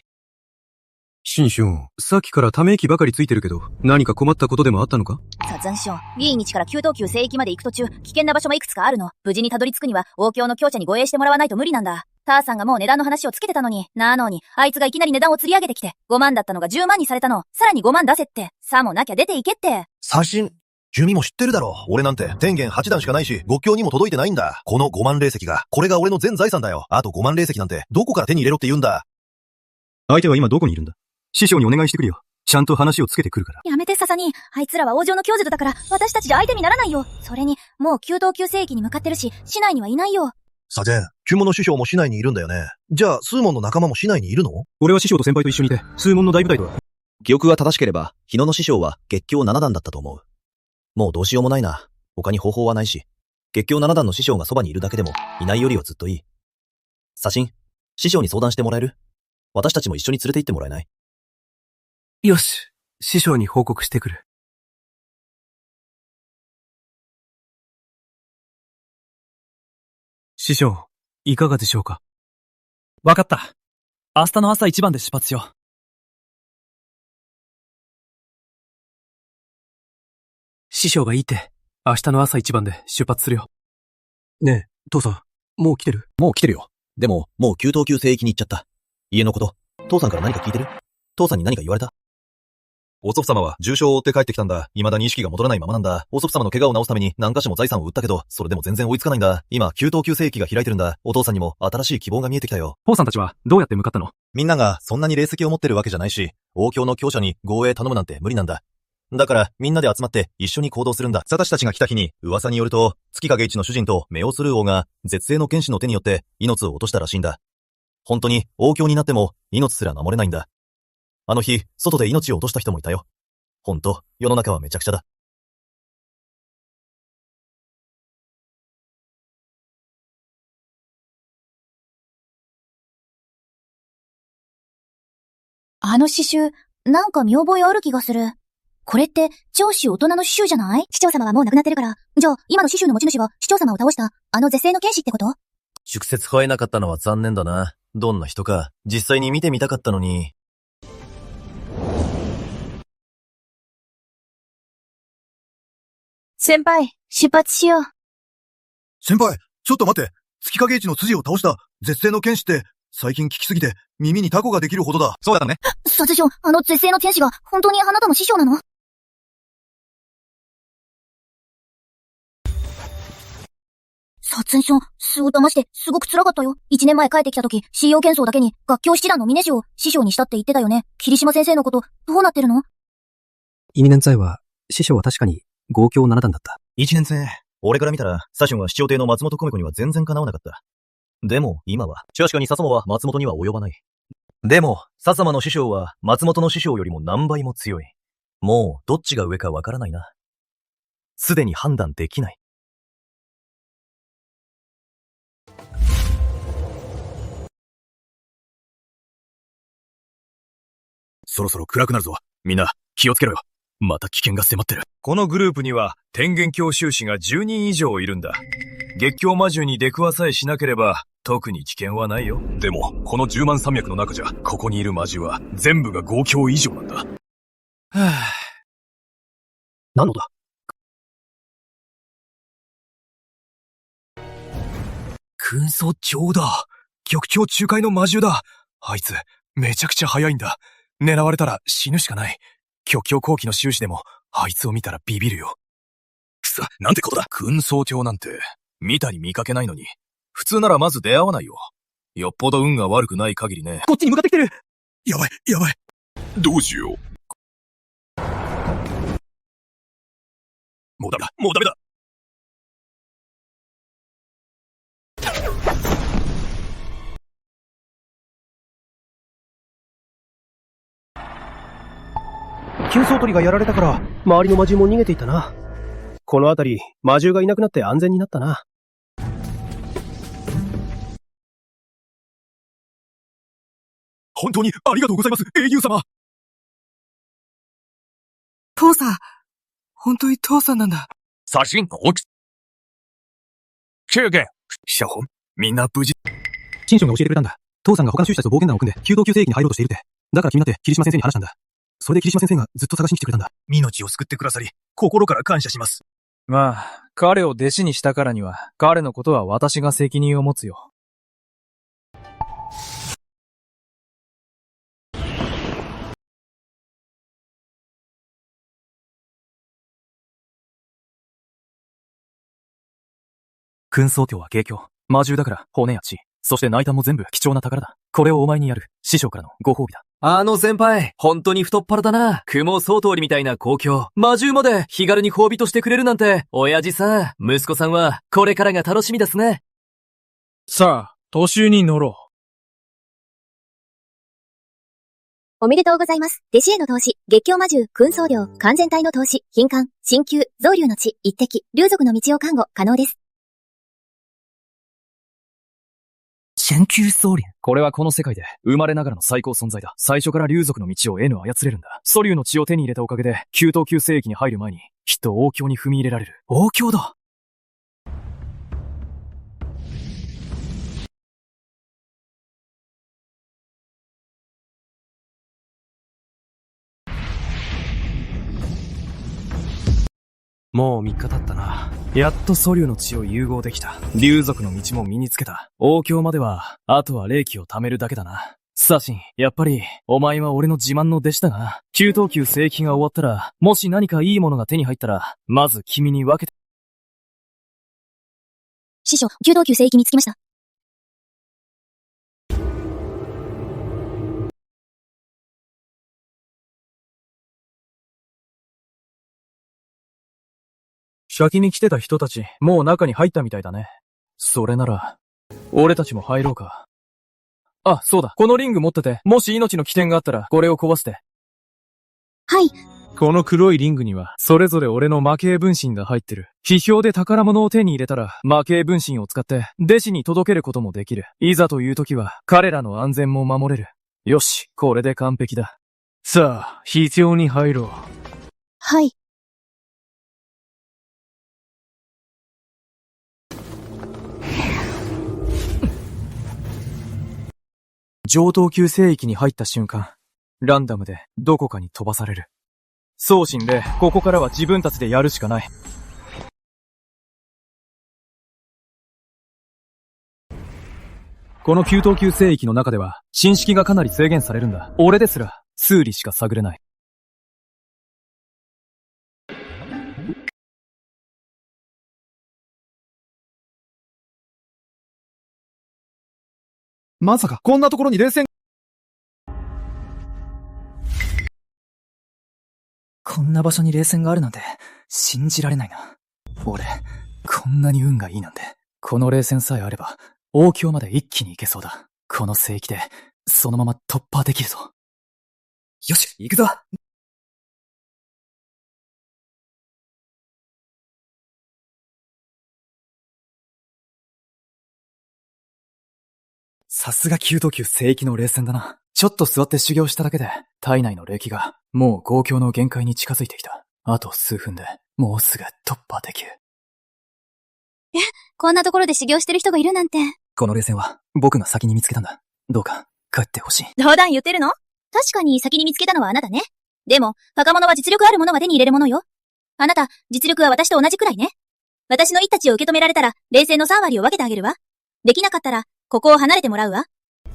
新春、さっきからため息ばかりついてるけど、何か困ったことでもあったのか？殺案師匠、議員日から9等級聖域まで行く途中、危険な場所もいくつかあるの。無事にたどり着くには、王卿の強者に護衛してもらわないと無理なんだ。ターさんがもう値段の話をつけてたのに、なのに、あいつがいきなり値段を釣り上げてきて、5万だったのが10万にされたの。さらに5万出せって。さもなきゃ出ていけって。写真、君も知ってるだろ。俺なんて天元8段しかないし、極境にも届いてないんだ。この5万霊石が、これが俺の全財産だよ。あと5万霊石なんて、どこから手に入れろって言うんだ。相手は今どこにいるんだ？師匠にお願いしてくるよ。ちゃんと話をつけてくるから。やめてササニー。あいつらは王城の教授だから、私たちじゃ相手にならないよ。それに、もう9等級聖域に向かってるし、市内にはいないよ。サゼン、注文の師匠も市内にいるんだよね。じゃあ、数門の仲間も市内にいるの？俺は師匠と先輩と一緒にいて、数門の大部隊とは。記憶が正しければ、日野の師匠は月境7段だったと思う。もうどうしようもないな。他に方法はないし。月境7段の師匠がそばにいるだけでも、いないよりはずっといい。サシン、師匠に相談してもらえる？私たちも一緒に連れて行ってもらえない？よし、師匠に報告してくる。師匠、いかがでしょうか？わかった。明日の朝一番で出発しよう。師匠がいいって、明日の朝一番で出発するよ。ねえ、父さん、もう来てる？もう来てるよ。でも、もう9等級聖域に行っちゃった。家のこと、父さんから何か聞いてる？父さんに何か言われた？お祖父様は重傷を負って帰ってきたんだ。未だに意識が戻らないままなんだ。お祖父様の怪我を治すために何箇所も財産を売ったけど、それでも全然追いつかないんだ。今、9等級聖域が開いてるんだ。お父さんにも新しい希望が見えてきたよ。父さんたちはどうやって向かったの？みんながそんなに霊石を持ってるわけじゃないし、王卿の強者に護衛頼むなんて無理なんだ。だからみんなで集まって一緒に行動するんだ。私たちが来た日に噂によると、月影一の主人とメオスルー王が絶世の剣士の手によって命を落としたらしいんだ。本当に王卿になっても命すら守れないんだ。あの日、外で命を落とした人もいたよ。ほんと、世の中はめちゃくちゃだ。あの刺繍、なんか見覚えある気がする。これって、長州大人の刺繍じゃない？市長様はもう亡くなってるから。じゃあ、今の刺繍の持ち主は市長様を倒した、あの絶世の剣士ってこと？直接会えなかったのは残念だな。どんな人か、実際に見てみたかったのに。先輩、出発しよう。先輩、ちょっと待って。月影一の筋を倒した絶世の剣士って、最近聞きすぎて耳にタコができるほどだ。そうだね。殺生、あの絶世の剣士が本当にあなたの師匠なの？殺生、すご騙してすごく辛かったよ。1年前帰ってきた時、信用剣争だけに学教七段の峰氏を師匠にしたって言ってたよね。霧島先生のこと、どうなってるの？一年前は、師匠は確かに合教7段だった。一年生。俺から見たら、サションは七王帝の松本久美子には全然かなわなかった。でも、今は、確かに笹間は松本には及ばない。でも、笹間の師匠は松本の師匠よりも何倍も強い。もう、どっちが上かわからないな。すでに判断できない。そろそろ暗くなるぞ。みんな、気をつけろよ。また危険が迫ってる。このグループには、天元教修士が10人以上いるんだ。月教魔獣に出くわさえしなければ、特に危険はないよ。でも、この10万山脈の中じゃ、ここにいる魔獣は、全部が5教以上なんだ。はぁ。何のだ？空想教だ。玉教仲介の魔獣だ。あいつ、めちゃくちゃ速いんだ。狙われたら死ぬしかない。玉教後期の修士でも、あいつを見たらビビるよ。くそ、なんてことだ。空想教なんて、見たり見かけないのに、普通ならまず出会わないよ。よっぽど運が悪くない限りね。こっちに向かってきてる。やばい、やばい。どうしよう。もうダメだ、もうダメだ。急走鳥がやられたから、周りの魔獣も逃げていったな。この辺り、魔獣がいなくなって安全になったな。本当にありがとうございます、英雄様。父さん。本当に父さんなんだ。写真を中元シャホン、みんな無事。新章が教えてくれたんだ。父さんが他の修士たちと冒険団を組んで、弓道級聖域に入ろうとしているって。だから気になって霧島先生に話したんだ。それで霧島先生がずっと探しに来てくれたんだ。命を救ってくださり、心から感謝します。まあ、彼を弟子にしたからには、彼のことは私が責任を持つよ。空想教は芸教。魔獣だから骨や血、そして内胆も全部貴重な宝だ。これをお前にやる。師匠からのご褒美だ。あの先輩、本当に太っ腹だな。雲総通りみたいな公共。魔獣まで気軽に褒美としてくれるなんて、親父さん、息子さんは、これからが楽しみですね。さあ、途中に乗ろう。おめでとうございます。弟子への投資、月教魔獣、空想領、完全体の投資、頻環、鍼灸、増竜の地、一滴、竜族の道を看護、可能です。鍼灸僧侶。これはこの世界で生まれながらの最高存在だ。最初から竜族の道を操れるんだ。祖竜の血を手に入れたおかげで、弓道級聖域に入る前に、きっと王境に踏み入れられる。王境だ。もう3日経ったな。やっと祖竜の血を融合できた。竜族の道も身につけた。王境までは、あとは霊気を貯めるだけだな。サシン、やっぱり、お前は俺の自慢の弟子だが、弓道級聖域が終わったら、もし何かいいものが手に入ったら、まず君に分けて。師匠、弓道級聖域に着きました。先に来てた人たち、もう中に入ったみたいだね。それなら、俺たちも入ろうか。あ、そうだ。このリング持ってて、もし命の危険があったら、これを壊して。はい。この黒いリングには、それぞれ俺の魔系分身が入ってる。批評で宝物を手に入れたら、魔系分身を使って、弟子に届けることもできる。いざという時は、彼らの安全も守れる。よし、これで完璧だ。さあ、秘境に入ろう。はい。上等級聖域に入った瞬間、ランダムでどこかに飛ばされる。送信で、ここからは自分たちでやるしかない。この弓道級聖域の中では、神識がかなり制限されるんだ。俺ですら、数理しか探れない。まさか、こんなところに冷戦。こんな場所に冷戦があるなんて、信じられないな。俺、こんなに運がいいなんて。この冷戦さえあれば、王郷まで一気に行けそうだ。この聖域で、そのまま突破できるぞ。よし、行くぞ。さすが9等級聖域の冷戦だな。ちょっと座って修行しただけで、体内の霊気が、もう豪郷の限界に近づいてきた。あと数分で、もうすぐ突破できる。こんなところで修行してる人がいるなんて。この霊戦は、僕が先に見つけたんだ。どうか、帰ってほしい。冗談言ってるの？確かに先に見つけたのはあなたね。でも、若者は実力あるものが手に入れるものよ。あなた、実力は私と同じくらいね。私の一太刀を受け止められたら、霊戦の3割を分けてあげるわ。できなかったら、ここを離れてもらうわ。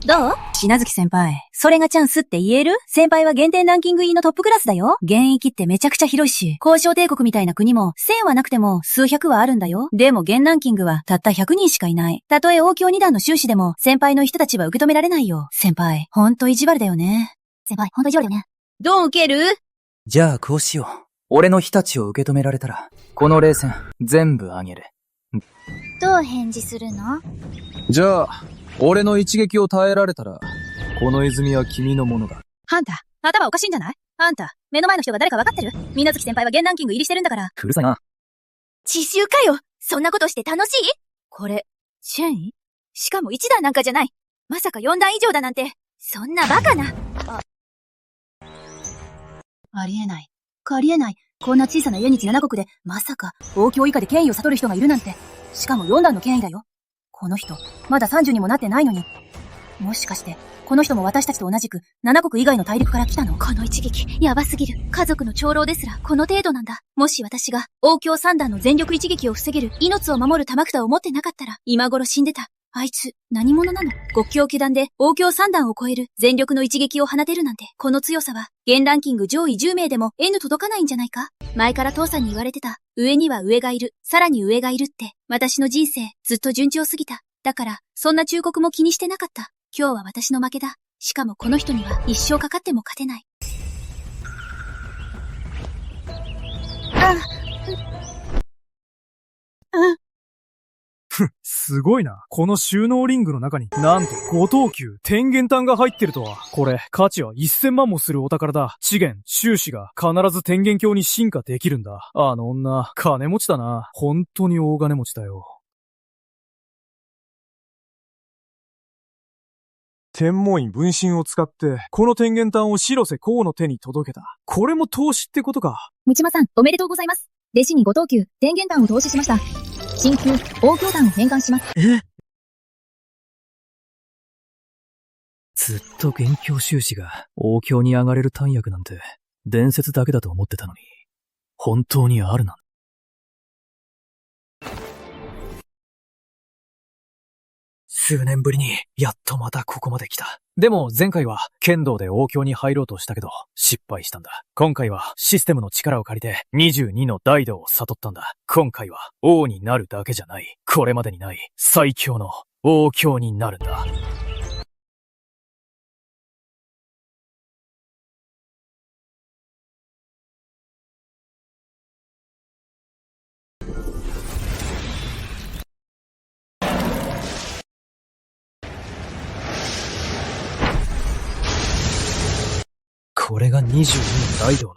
どう？篠月先輩、それがチャンスって言える？先輩は限定ランキング E のトップクラスだよ。現役ってめちゃくちゃ広いし、交渉帝国みたいな国も1000はなくても数百はあるんだよ。でも現ランキングはたった100人しかいない。たとえ王郷2段の修士でも先輩の人たちは受け止められないよ。先輩、ほんと意地悪だよね。先輩、ほんと意地悪だよね。どう受ける？じゃあこうしよう。俺の日立を受け止められたら、この霊戦、全部あげる。どう返事するの？じゃあ、俺の一撃を耐えられたら、この泉は君のものだ。あんた、頭おかしいんじゃない？あんた、目の前の人が誰か分かってる？水月先輩は現ランキング入りしてるんだから。うるさいな。自習かよ。そんなことして楽しい？これ、順位？しかも1段なんかじゃない。まさか4段以上だなんて。そんなバカな。ありえない。ありえない。こんな小さな縁日7国で、まさか、王郷以下で権威を悟る人がいるなんて。しかも4段の権威だよ。この人、まだ30にもなってないのに。もしかして、この人も私たちと同じく、7国以外の大陸から来たの？この一撃、やばすぎる。家族の長老ですら、この程度なんだ。もし私が、王郷3段の全力一撃を防げる、命を守る玉札を持ってなかったら、今頃死んでた。あいつ、何者なの？極境九段で王郷3段を超える全力の一撃を放てるなんて、この強さは、現ランキング上位10名でも N 届かないんじゃないか？前から父さんに言われてた。上には上がいる、さらに上がいるって。私の人生、ずっと順調すぎた。だから、そんな忠告も気にしてなかった。今日は私の負けだ。しかもこの人には一生かかっても勝てない。すごいな。この収納リングの中に、なんと5等級天元丹が入ってるとは。これ、価値は1000万もするお宝だ。資源、収支が必ず天元鏡に進化できるんだ。あの女、金持ちだな。本当に大金持ちだよ。天文院分身を使って、この天元丹を白瀬公の手に届けた。これも投資ってことか。ムチマさん、おめでとうございます。弟子に5等級天元丹を投資しました。新級、王郷丹を返還します。ずっと元凶収支が王郷に上がれる丹薬なんて、伝説だけだと思ってたのに、本当にあるなん。数年ぶりに、やっとまたここまで来た。でも前回は剣道で王郷に入ろうとしたけど失敗したんだ。今回はシステムの力を借りて22の大道を悟ったんだ。今回は王になるだけじゃない。これまでにない最強の王郷になるんだ。これが22の大道の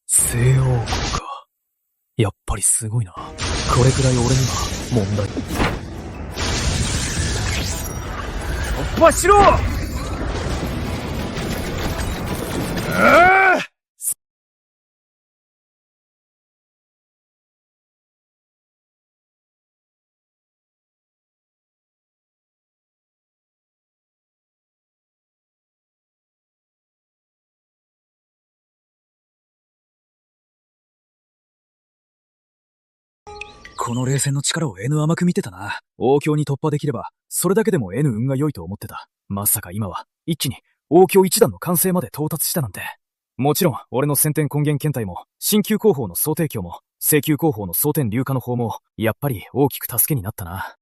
西欧国か。やっぱりすごいな。これくらい俺には問題。突破しろ！この霊戦の力を N 甘く見てたな。王郷に突破できれば、それだけでも N 運が良いと思ってた。まさか今は、一気に王郷一段の完成まで到達したなんて。もちろん、俺の先天根源検体も、新旧広報の総提供も、正旧広報の総天流化の方も、やっぱり大きく助けになったな。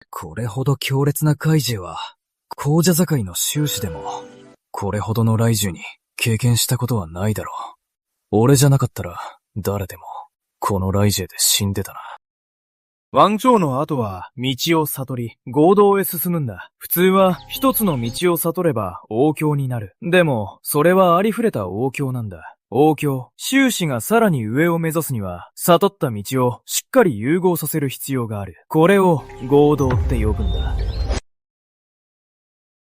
これほど強烈な怪獣は、紅茶境の収支でも、これほどの雷獣に経験したことはないだろう。俺じゃなかったら、誰でも、このライジェで死んでたな。王朝の後は、道を悟り、合道へ進むんだ。普通は、一つの道を悟れば、王教になる。でも、それはありふれた王教なんだ。王教、修士がさらに上を目指すには、悟った道をしっかり融合させる必要がある。これを、合道って呼ぶんだ。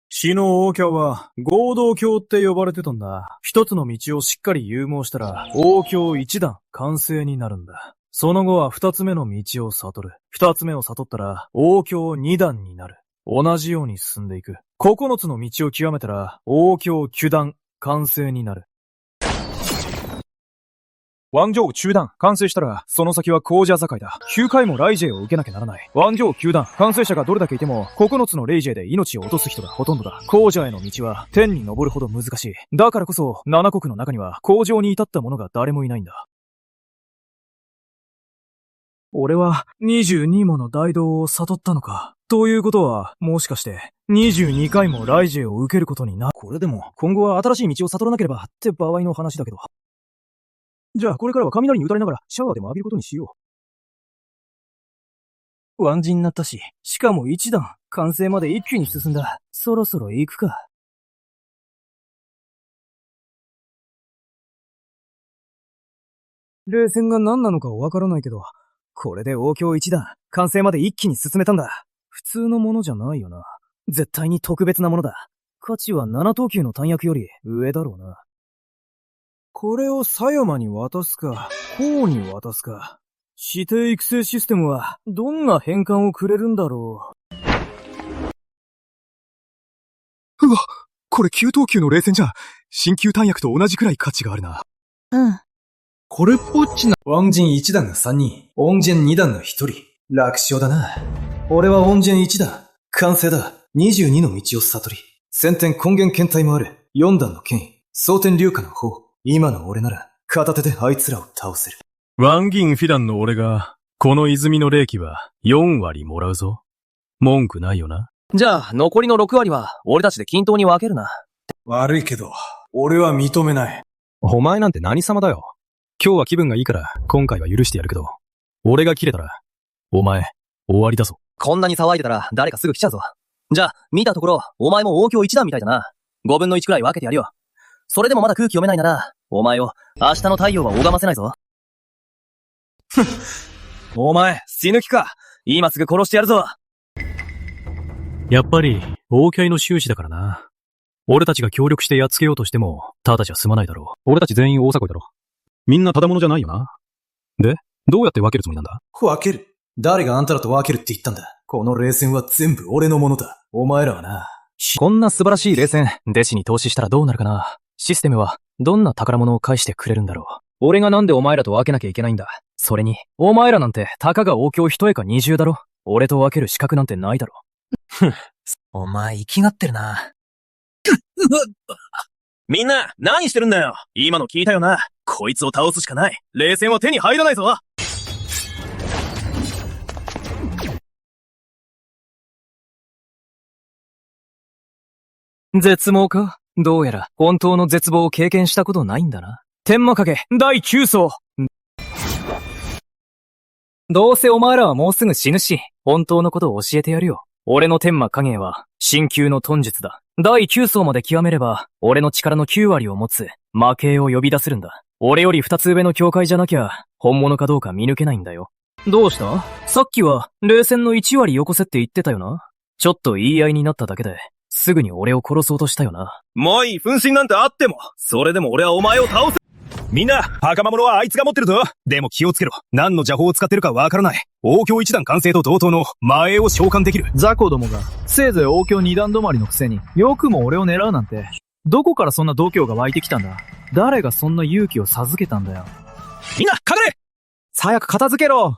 死の王教は、合同教って呼ばれてたんだ。一つの道をしっかり融合したら、王教一段、完成になるんだ。その後は二つ目の道を悟る。二つ目を悟ったら、王教二段になる。同じように進んでいく。九つの道を極めたら、王教九段、完成になる。王城中段、完成したら、その先は皇者境だ。9回もライジェを受けなきゃならない。王城9段、完成者がどれだけいても、9つのレイジェで命を落とす人がほとんどだ。皇者への道は、天に昇るほど難しい。だからこそ、7国の中には、皇城に至った者が誰もいないんだ。俺は、22もの大道を悟ったのか。ということは、もしかして、22回もライジェを受けることにな。これでも、今後は新しい道を悟らなければ、って場合の話だけど。じゃあ、これからは雷に打たれながら、シャワーでも浴びることにしよう。ワンジになったし、しかも一段、完成まで一気に進んだ。そろそろ行くか。冷戦が何なのかわからないけど、これで王教一段、完成まで一気に進めたんだ。普通のものじゃないよな。絶対に特別なものだ。価値は7等級の弾薬より上だろうな。これを狭山に渡すか、王に渡すか。指定育成システムは、どんな変換をくれるんだろう。うわ、これ9等級の冷戦じゃ、新旧弾薬と同じくらい価値があるな。うん。これっぽっちな。王人1段が3人、王人2段が1人。楽勝だな。俺は王人1段、完成だ。22の道を悟り、先天根源検体もある。4段の権威、蒼天竜下の方。今の俺なら、片手であいつらを倒せる。ワンギンフィダンの俺が、この泉の霊気は4割もらうぞ。文句ないよな。じゃあ、残りの6割は、俺たちで均等に分けるな。悪いけど、俺は認めない。お前なんて何様だよ。今日は気分がいいから、今回は許してやるけど、俺が切れたら、お前、終わりだぞ。こんなに騒いでたら、誰かすぐ来ちゃうぞ。じゃあ、見たところ、お前も王教一段みたいだな。5分の1くらい分けてやるよ。それでもまだ空気読めないなら、お前を、明日の太陽は拝ませないぞ。お前、死ぬ気か。今すぐ殺してやるぞ。やっぱり、王家の修士だからな。俺たちが協力してやっつけようとしても、ただじゃ済まないだろう。俺たち全員大阪だろ。みんなただものじゃないよな。で、どうやって分けるつもりなんだ？分ける？誰があんたらと分けるって言ったんだ？この冷戦は全部俺のものだ。お前らはな。こんな素晴らしい冷戦、弟子に投資したらどうなるかな。システムは、どんな宝物を返してくれるんだろう。俺がなんでお前らと分けなきゃいけないんだ。それに、お前らなんて、たかが王教一重か20だろ。俺と分ける資格なんてないだろ。ふん。お前、生きがってるな。みんな、何してるんだよ。今の聞いたよな。こいつを倒すしかない。冷戦は手に入らないぞ。絶望か？どうやら、本当の絶望を経験したことないんだな。天魔影、第9層。どうせお前らはもうすぐ死ぬし、本当のことを教えてやるよ。俺の天魔影は、神級の遁術だ。第9層まで極めれば、俺の力の9割を持つ、魔系を呼び出せるんだ。俺より2つ上の境界じゃなきゃ、本物かどうか見抜けないんだよ。どうした？さっきは、冷戦の1割よこせって言ってたよな。ちょっと言い合いになっただけで、すぐに俺を殺そうとしたよな。もういい、分身なんてあっても、それでも俺はお前を倒す。みんな、袴物はあいつが持ってるぞ。でも気をつけろ。何の邪法を使ってるかわからない。王教一段完成と同等の魔栄を召喚できる。雑魚どもが、せいぜい王教二段止まりのくせに、よくも俺を狙うなんて、どこからそんな度胸が湧いてきたんだ？誰がそんな勇気を授けたんだよ。みんな、かかれ！早く片付けろ！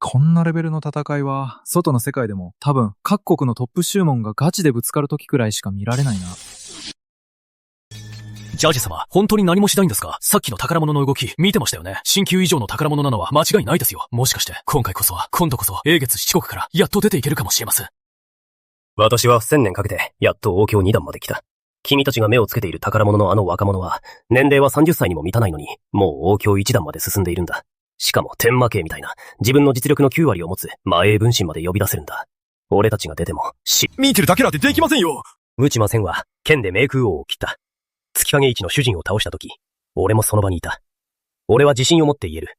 こんなレベルの戦いは、外の世界でも多分各国のトップ宗門がガチでぶつかる時くらいしか見られないな。ジャージ様、本当に何もしないんですか？さっきの宝物の動き、見てましたよね。神級以上の宝物なのは間違いないですよ。もしかして、今度こそ、英月七国から、やっと出ていけるかもしれません。私は1000年かけて、やっと王郷2段まで来た。君たちが目をつけている宝物のあの若者は、年齢は30歳にも満たないのに、もう王郷1段まで進んでいるんだ。しかも天魔系みたいな、自分の実力の9割を持つ魔英分身まで呼び出せるんだ。俺たちが出ても、見てるだけなんてできませんよ。無知魔戦は、剣で冥空王を切った。月影一の主人を倒した時、俺もその場にいた。俺は自信を持って言える。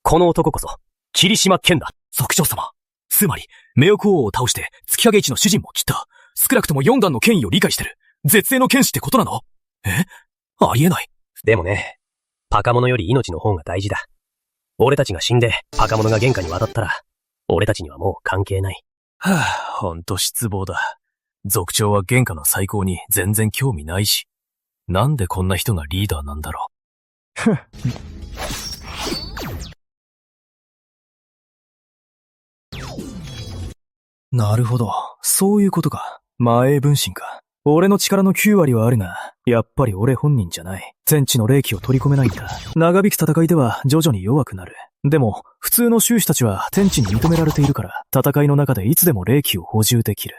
この男こそ、霧島剣だ。族長様。つまり、冥王王を倒して、月影一の主人も切った。少なくとも4段の権威を理解してる。絶世の剣士ってことなの？ありえない。でもね、パカモノより命の方が大事だ。俺たちが死んで、パカモノが原価に渡ったら、俺たちにはもう関係ない。ほんと失望だ。族長は原価の最高に全然興味ないし。なんでこんな人がリーダーなんだろう。なるほど。そういうことか。魔英分身か。俺の力の9割はあるが、やっぱり俺本人じゃない。天地の霊気を取り込めないんだ。長引く戦いでは徐々に弱くなる。でも、普通の修士たちは天地に認められているから、戦いの中でいつでも霊気を補充できる。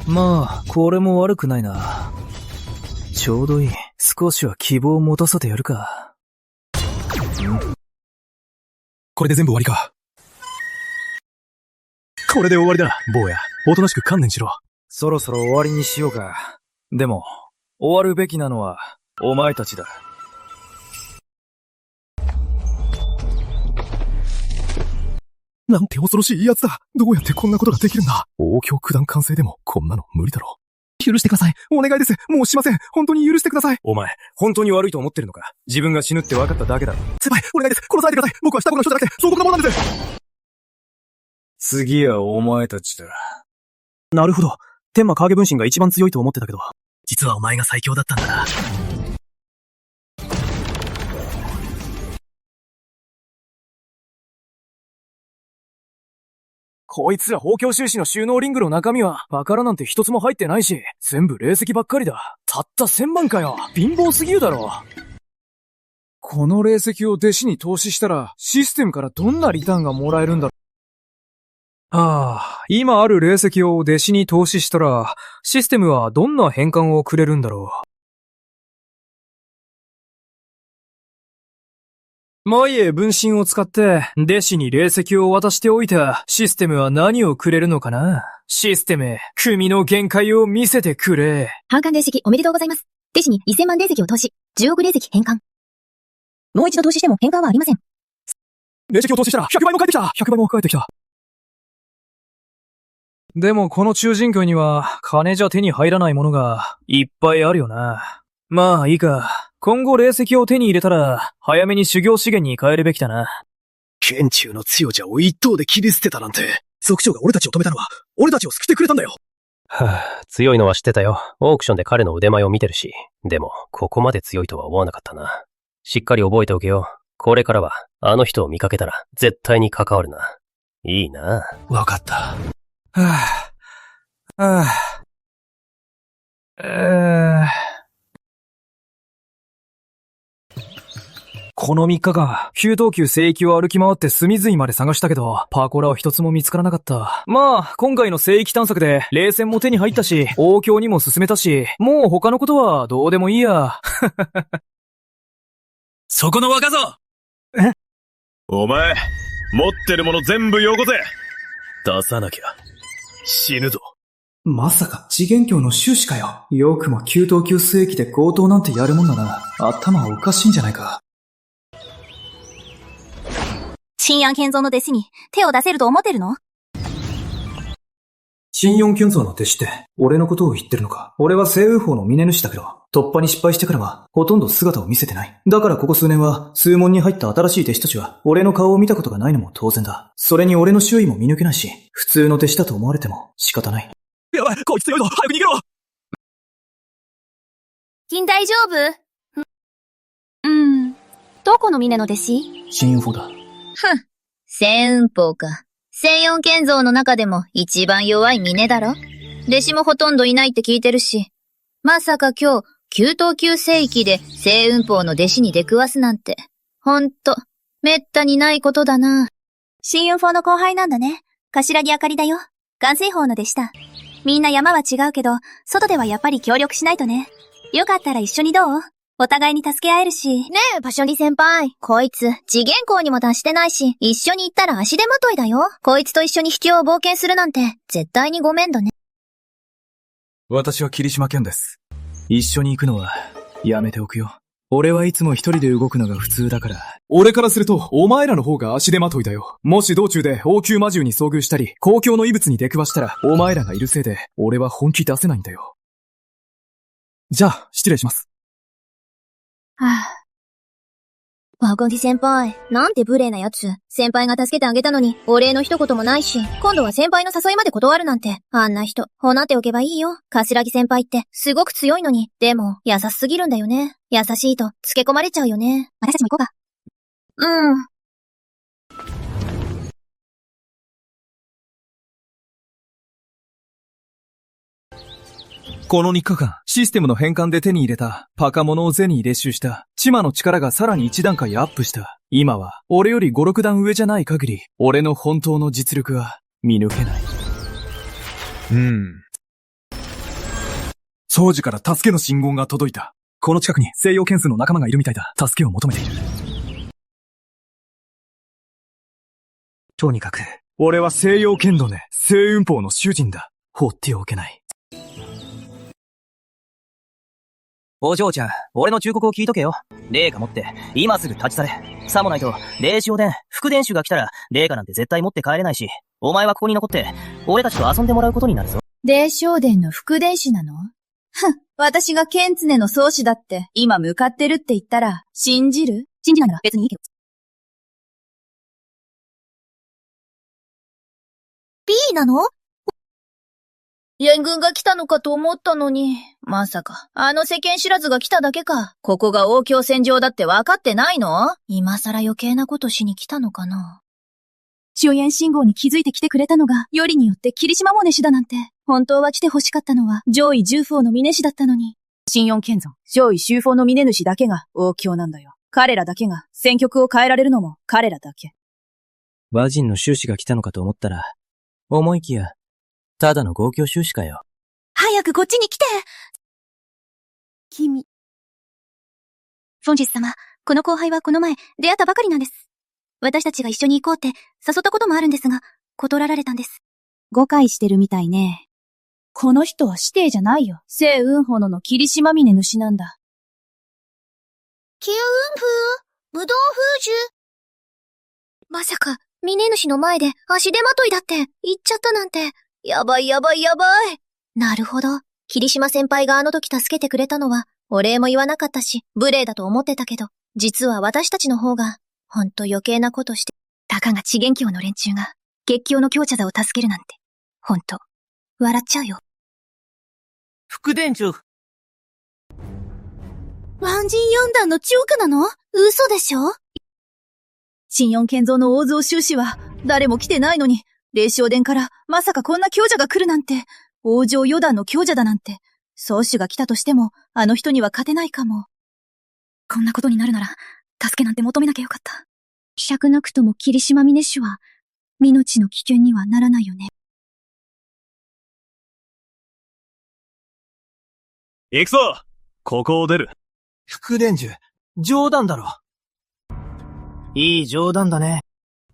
まあ、これも悪くないな。ちょうどいい。少しは希望を持たせてやるか。これで全部終わりか。これで終わりだ、坊や。おとなしく観念しろ。そろそろ終わりにしようか。でも、終わるべきなのは、お前たちだ。なんて恐ろしい奴だ。どうやってこんなことができるんだ。王郷九段完成でも、こんなの無理だろ。許してください。お願いです。もうしません。本当に許してください。お前、本当に悪いと思ってるのか？自分が死ぬって分かっただけだろ。先輩、お願いです。殺さないでください。僕は下子の人じゃなくて、総国のものなんです。次はお前たちだ。なるほど。天魔影分身が一番強いと思ってたけど、実はお前が最強だったんだな。こいつら宝鏡収支の収納リングの中身は、宝なんて一つも入ってないし、全部霊石ばっかりだ。たった1000万かよ。貧乏すぎるだろ。この霊石を弟子に投資したら、システムからどんなリターンがもらえるんだろう。今ある霊石を弟子に投資したら、システムはどんな変換をくれるんだろう。マイエ分身を使って、弟子に霊石を渡しておいたシステムは何をくれるのかな？システム、組の限界を見せてくれ。半換霊石おめでとうございます。弟子に1000万霊石を投資、10億霊石返還。もう一度投資しても返還はありません。霊石を投資したら100倍も返ってきた！ 100倍も返ってきた。でもこの中人界には金じゃ手に入らないものがいっぱいあるよな。まあいいか。今後霊石を手に入れたら早めに修行資源に変えるべきだな。剣中の強者を一刀で切り捨てたなんて、族長が俺たちを止めたのは俺たちを救ってくれたんだよ。強いのは知ってたよ。オークションで彼の腕前を見てるし。でもここまで強いとは思わなかったな。しっかり覚えておけよ。これからはあの人を見かけたら絶対に関わるな。いいな。わかった。この3日間、9等級聖域を歩き回って隅々まで探したけど、パコラは一つも見つからなかった。まあ、今回の聖域探索で、霊戦も手に入ったし、王郷にも進めたし、もう他のことはどうでもいいや。そこの若造！お前、持ってるもの全部よこせ！出さなきゃ、死ぬぞ。まさか次元境の修士かよ。よくも9等級聖域で強盗なんてやるもんだな。頭おかしいんじゃないか。新安建造の弟子に手を出せると思ってるの？新四建造の弟子って、俺のことを言ってるのか？俺は聖雲峰の峰主だけど、突破に失敗してからは、ほとんど姿を見せてない。だからここ数年は、数門に入った新しい弟子たちは、俺の顔を見たことがないのも当然だ。それに俺の周囲も見抜けないし、普通の弟子だと思われても仕方ない。やばい、こいつ強いぞ！早く逃げろ！金大丈夫？どこの峰の弟子？新雲峰だ。聖雲峰か。聖四建造の中でも一番弱い峰だろ？弟子もほとんどいないって聞いてるし。まさか今日、9等級聖域で聖雲峰の弟子に出くわすなんて、ほんと、めったにないことだな。新雲峰の後輩なんだね。頭木あかりだよ。管制法のでした。みんな山は違うけど、外ではやっぱり協力しないとね。よかったら一緒にどう？お互いに助け合えるし。ねえ、パショリ先輩。こいつ、次元校にも達してないし、一緒に行ったら足手まといだよ。こいつと一緒に秘境を冒険するなんて、絶対にごめんだね。私は霧島健です。一緒に行くのは、やめておくよ。俺はいつも一人で動くのが普通だから。俺からすると、お前らの方が足手まといだよ。もし道中で王宮魔獣に遭遇したり、公共の異物に出くわしたら、お前らがいるせいで、俺は本気出せないんだよ。じゃあ、失礼します。はぁ。ワゴンディ先輩、なんて無礼なやつ。先輩が助けてあげたのに、お礼の一言もないし、今度は先輩の誘いまで断るなんて、あんな人、ほなっておけばいいよ。柏木先輩って、すごく強いのに、でも、優しすぎるんだよね。優しいと、つけ込まれちゃうよね。私たちも行こうか。うん。この3日間、システムの変換で手に入れた、パカモノをゼに列収した、チマの力がさらに一段階アップした。今は、俺より5、6段上じゃない限り、俺の本当の実力は、見抜けない。長寿から助けの信号が届いた。この近くに西洋剣数の仲間がいるみたいだ。助けを求めている。とにかく、俺は西洋剣道で、西雲峰の主人だ。放っておけない。お嬢ちゃん、俺の忠告を聞いとけよ。霊下持って、今すぐ立ち去れ。さもないと、霊視おでん、副伝手が来たら、霊下なんて絶対持って帰れないし、お前はここに残って、俺たちと遊んでもらうことになるぞ。霊視おでんの副伝手なの？私が剣常の宗師だって、今向かってるって言ったら、信じる？信じないなら別にいいけど。B なの？援軍が来たのかと思ったのに、まさか、あの世間知らずが来ただけか。ここが王郷戦場だって分かってないの？今更余計なことしに来たのかな。終焉信号に気づいて来てくれたのが、よりによって霧島もねしだなんて。本当は来て欲しかったのは、上位10峰の峰氏だったのに。新四剣尊、上位修峰の峰主だけが王郷なんだよ。彼らだけが戦局を変えられるのも彼らだけ。和人の修士が来たのかと思ったら、思いきや、ただの豪強修士かよ。早くこっちに来て！君。孫実様、この後輩はこの前出会ったばかりなんです。私たちが一緒に行こうって誘ったこともあるんですが、断られたんです。誤解してるみたいね。この人は師弟じゃないよ。聖雲炎の霧島峰主なんだ。九雲風、武道風樹。まさか、峰主の前で足手まといだって言っちゃったなんて。やばいやばいやばい。なるほど。霧島先輩があの時助けてくれたのは、お礼も言わなかったし、無礼だと思ってたけど、実は私たちの方が、ほんと余計なことして、たかが次元教の連中が、月教の強者座を助けるなんて、ほんと、笑っちゃうよ。副伝中。万人四段の中華なの？嘘でしょ？新四剣蔵の大蔵修士は、誰も来てないのに、霊視おでんからまさかこんな強者が来るなんて、王城四段の強者だなんて、宗主が来たとしても、あの人には勝てないかも。こんなことになるなら、助けなんて求めなきゃよかった。尺なくとも霧島峰主は、命の危険にはならないよね。行くぞ！ここを出る。副伝授、冗談だろ。いい冗談だね。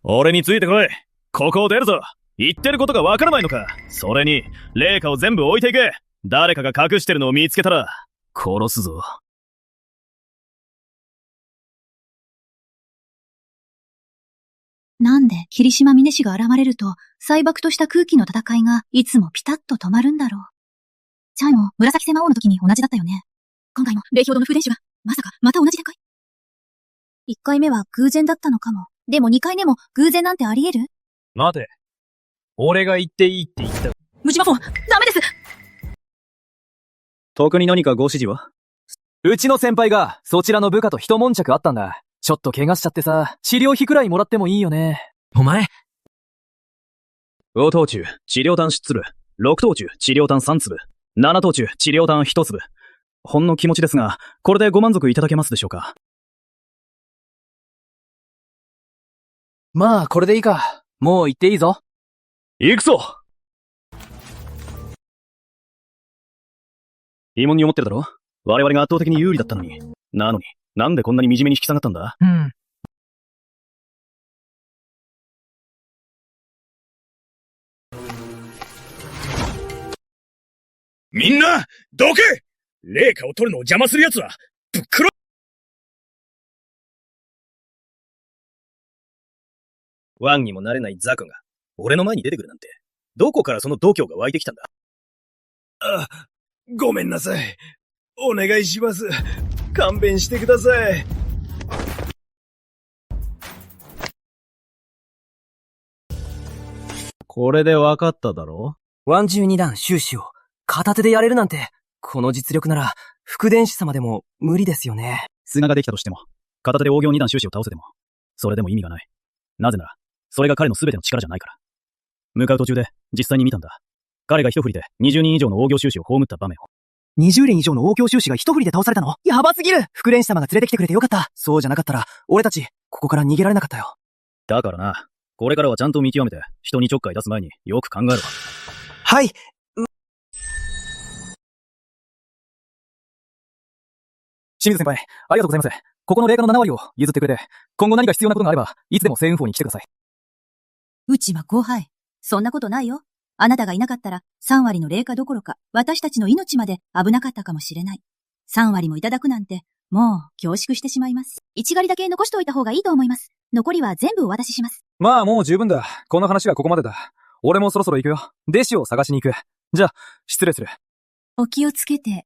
俺についてこい。ここを出るぞ。言ってることがわからないのか。それに、霊下を全部置いていけ。誰かが隠してるのを見つけたら、殺すぞ。なんで、霧島峰氏が現れると、砕爆とした空気の戦いが、いつもピタッと止まるんだろう。チャイも、紫瀬魔王の時に同じだったよね。今回も、霊氷殿の風伝手が、まさか、また同じ展開。1回目は偶然だったのかも。でも2回目も、偶然なんてあり得る？待て。俺が言っていいって言った。ムジマフォン、ダメです！特に何かご指示は？うちの先輩が、そちらの部下と一悶着あったんだ。ちょっと怪我しちゃってさ、治療費くらいもらってもいいよね。お前5等中、治療弾1粒。6等中、治療弾3粒。7等中、治療弾1粒。ほんの気持ちですが、これでご満足いただけますでしょうか？まあ、これでいいか。もう行っていいぞ。行くぞ！疑問に思ってるだろ？我々が圧倒的に有利だったのに。なのに、なんでこんなに惨めに引き下がったんだ？うん。みんな、どけ！霊下を取るのを邪魔する奴は、ぶっ殺！ワンにもなれないザコが、俺の前に出てくるなんて、どこからその度胸が湧いてきたんだ？あ、ごめんなさい。お願いします。勘弁してください。これで分かっただろ？ワン12段終始を片手でやれるなんて、この実力なら、副電子様でも無理ですよね。菅ができたとしても、片手で大行2段終始を倒せても、それでも意味がない。なぜなら、それが彼の全ての力じゃないから。向かう途中で、実際に見たんだ。彼が一振りで20人以上の大行終始を葬った場面を。20連以上の大強終始が一振りで倒されたの？やばすぎる！副電子様が連れてきてくれてよかった。そうじゃなかったら、俺たち、ここから逃げられなかったよ。だからな、これからはちゃんと見極めて、人にちょっかい出す前によく考えろ。はい。清水先輩、ありがとうございます。ここの霊下の7割を譲ってくれて、今後何か必要なことがあれば、いつでも星雲峰に来てください。うちは後輩。そんなことないよ。あなたがいなかったら、3割の霊下どころか、私たちの命まで危なかったかもしれない。3割もいただくなんて、もう恐縮してしまいます。1狩りだけ残しておいた方がいいと思います。残りは全部お渡しします。まあもう十分だ。この話はここまでだ。俺もそろそろ行くよ。弟子を探しに行く。じゃあ、失礼する。お気をつけて。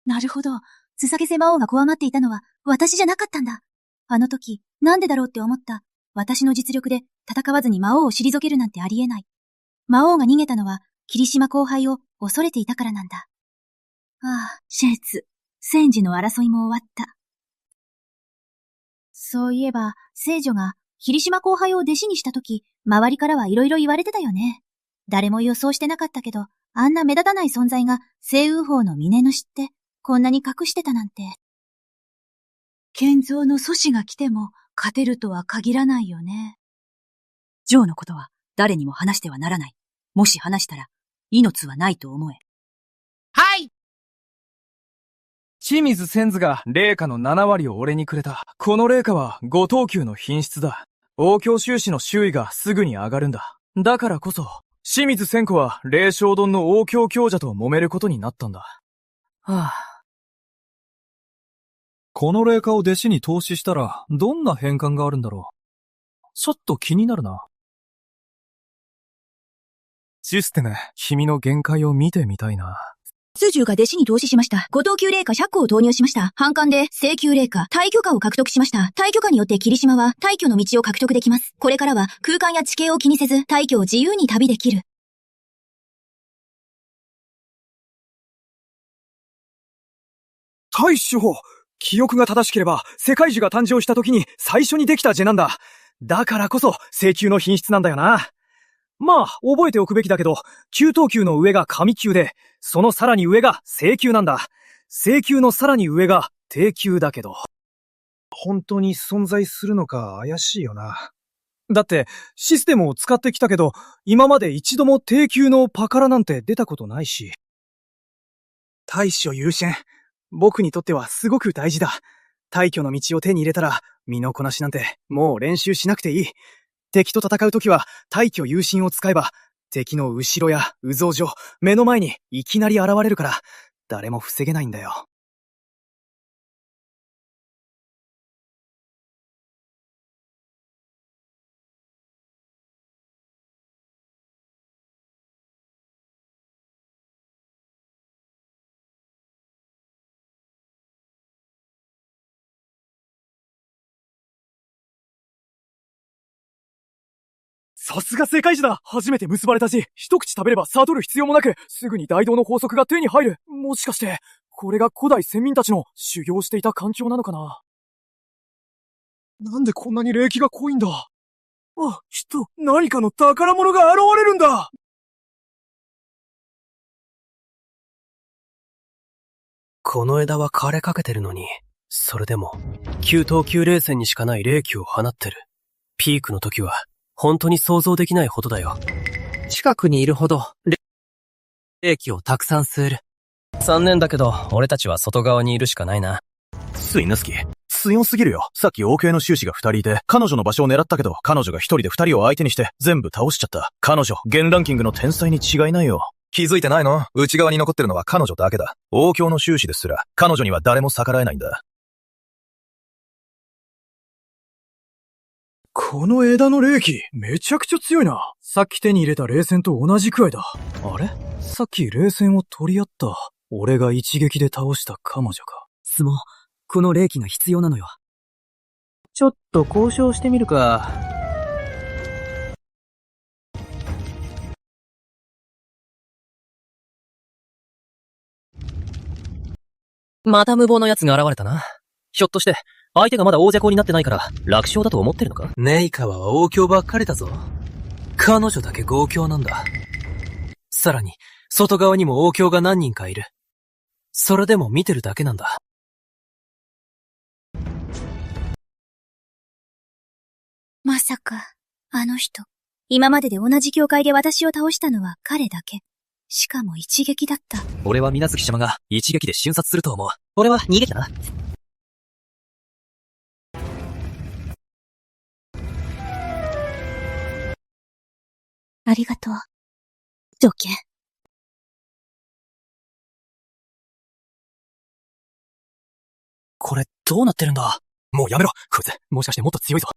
なるほど。須崎瀬魔王が怖まっていたのは私じゃなかったんだ。あの時、なんでだろうって思った。私の実力で戦わずに魔王を退けるなんてありえない。魔王が逃げたのは霧島後輩を恐れていたからなんだ。ああ、シェーツ。戦時の争いも終わった。そういえば、聖女が霧島後輩を弟子にした時、周りからはいろいろ言われてたよね。誰も予想してなかったけど、あんな目立たない存在が聖雲峰の峰主ってこんなに隠してたなんて。建造の阻止が来ても勝てるとは限らないよね。ジョーのことは誰にも話してはならない。もし話したら、命はないと思え。はい！清水千鶴が霊下の7割を俺にくれた。この霊下は五等級の品質だ。王郷収支の周囲がすぐに上がるんだ。だからこそ、清水千子は霊障丼の王郷強者と揉めることになったんだ。はあ。この霊下を弟子に投資したら、どんな変換があるんだろう。ちょっと気になるな。システム、君の限界を見てみたいな。数十が弟子に投資しました。5等級霊下100個を投入しました。反感で、聖級霊下、退去下を獲得しました。退去下によって霧島は退去の道を獲得できます。これからは空間や地形を気にせず、退去を自由に旅できる。大将、記憶が正しければ、世界樹が誕生した時に最初にできたジェなんだ。だからこそ、聖級の品質なんだよな。まあ、覚えておくべきだけど、9等級の上が神級で、そのさらに上が聖級なんだ。聖級のさらに上が低級だけど。本当に存在するのか怪しいよな。だって、システムを使ってきたけど、今まで一度も低級のパカラなんて出たことないし。大将優先。僕にとってはすごく大事だ。退去の道を手に入れたら、身のこなしなんてもう練習しなくていい。敵と戦うときは、退去優先を使えば、敵の後ろや右増上、目の前にいきなり現れるから、誰も防げないんだよ。さすが世界樹だ！初めて結ばれた字。一口食べれば悟る必要もなく、すぐに大道の法則が手に入る。もしかして、これが古代先民たちの修行していた環境なのかな？なんでこんなに霊気が濃いんだ？あ、何かの宝物が現れるんだ！この枝は枯れかけてるのに、それでも、9等級霊線にしかない霊気を放ってる。ピークの時は、本当に想像できないほどだよ。近くにいるほど、兵器をたくさん吸える。残念だけど、俺たちは外側にいるしかないな。スイナスキ、強すぎるよ。さっき王系の修士が2人いて、彼女の場所を狙ったけど、彼女が1人で2人を相手にして全部倒しちゃった。彼女、現ランキングの天才に違いないよ。気づいてないの？内側に残ってるのは彼女だけだ。王教の修士ですら、彼女には誰も逆らえないんだ。この枝の霊気、めちゃくちゃ強いな。さっき手に入れた霊線と同じくらいだ。あれ？さっき霊線を取り合った。俺が一撃で倒した彼女か。相撲、この霊気が必要なのよ。ちょっと交渉してみるか。また無謀な奴が現れたな。ひょっとして、相手がまだ王者校になってないから、楽勝だと思ってるのか？ネイカワは王教ばっかりだぞ。彼女だけ豪教なんだ。さらに、外側にも王教が何人かいる。それでも見てるだけなんだ。まさか、あの人。今までで同じ教会で私を倒したのは彼だけ。しかも一撃だった。俺は水無月様が一撃で瞬殺すると思う。俺は逃げたな。ありがとう。どけ。これどうなってるんだ？もうやめろ。こいつ、もしかしてもっと強いぞ。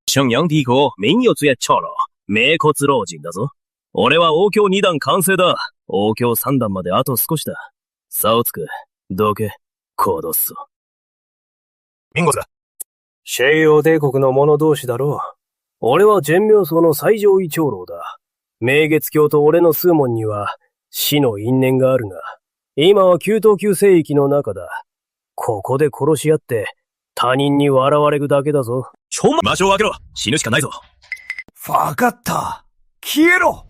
圣阳帝国没有最長老、冥骨老人だぞ。俺は王教2段完成だ。王教3段まであと少しだ。差をつく。どけ。行動っそ。ミンゴスだ。西洋帝国の者同士だろう。俺は全明僧の最上位長老だ。明月教と俺の数門には死の因縁があるが、今は9等級聖域の中だ。ここで殺し合って他人に笑われるだけだぞ。場所を開けろ。死ぬしかないぞ。わかった。消えろ。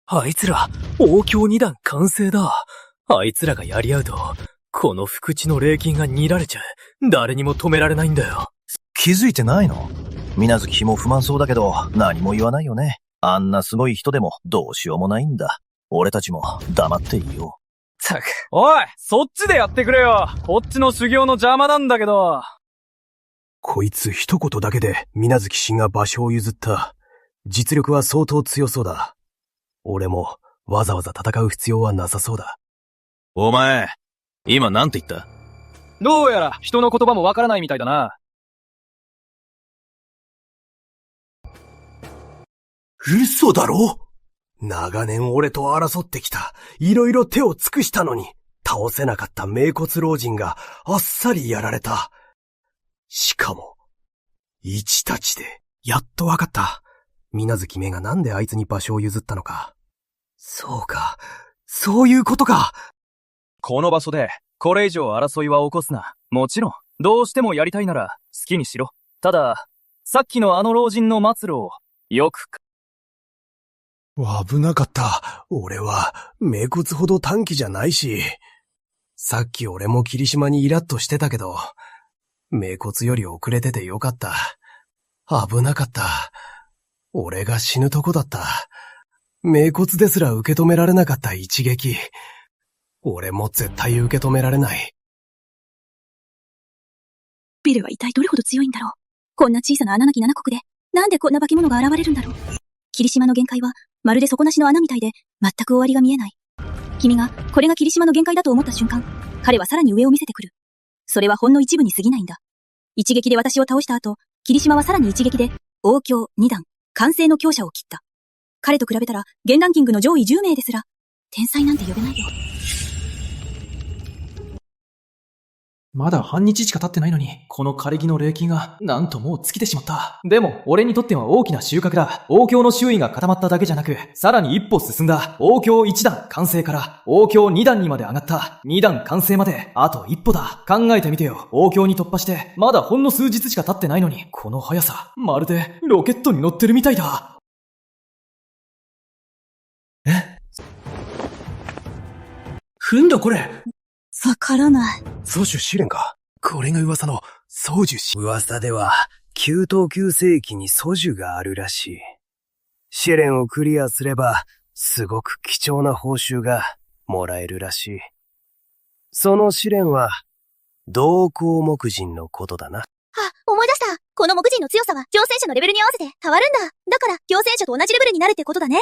あいつら、王教2段完成だ。あいつらがやり合うと、この福地の霊金が煮られちゃう。誰にも止められないんだよ。気づいてないの？水無月も不満そうだけど、何も言わないよね。あんなすごい人でもどうしようもないんだ。俺たちも黙っていよう。たく、おい、そっちでやってくれよ。こっちの修行の邪魔なんだけど。こいつ一言だけで水無月氏が場所を譲った。実力は相当強そうだ。俺もわざわざ戦う必要はなさそうだ。お前、今なんて言った？どうやら人の言葉もわからないみたいだな。嘘だろ？長年俺と争ってきた。いろいろ手を尽くしたのに、倒せなかった冥骨老人があっさりやられた。しかも、一太刀で。やっとわかった。水無月めがなんであいつに場所を譲ったのか。そうか。そういうことか。この場所で、これ以上争いは起こすな。もちろん、どうしてもやりたいなら、好きにしろ。ただ、さっきのあの老人の末路を、よく。危なかった。俺は、冥骨ほど短気じゃないし。さっき俺も霧島にイラッとしてたけど、冥骨より遅れててよかった。危なかった。俺が死ぬとこだった。冥骨ですら受け止められなかった一撃。俺も絶対受け止められない。ビルは一体どれほど強いんだろう。こんな小さな穴なき七国で、なんでこんな化け物が現れるんだろう。霧島の限界は、まるで底なしの穴みたいで、全く終わりが見えない。君が、これが霧島の限界だと思った瞬間、彼はさらに上を見せてくる。それはほんの一部に過ぎないんだ。一撃で私を倒した後、霧島はさらに一撃で、王教2段、完成の強者を切った。彼と比べたら、現ランキングの上位10名ですら、天才なんて呼べないよ。まだ半日しか経ってないのに、この枯れ木の霊気が、なんともう尽きてしまった。でも、俺にとっては大きな収穫だ。王教の周囲が固まっただけじゃなく、さらに一歩進んだ。王教1段完成から、王教2段にまで上がった。2段完成まで、あと一歩だ。考えてみてよ。王教に突破して、まだほんの数日しか経ってないのに、この速さ、まるで、ロケットに乗ってるみたいだ。なんだこれ。わからない。宗主試練か。これが噂の、宗主試練。噂では、9等級世紀に祖樹があるらしい。試練をクリアすれば、すごく貴重な報酬がもらえるらしい。その試練は、同行木人のことだな。あ、思い出した。この木人の強さは挑戦者のレベルに合わせて変わるんだ。だから、挑戦者と同じレベルになるってことだね。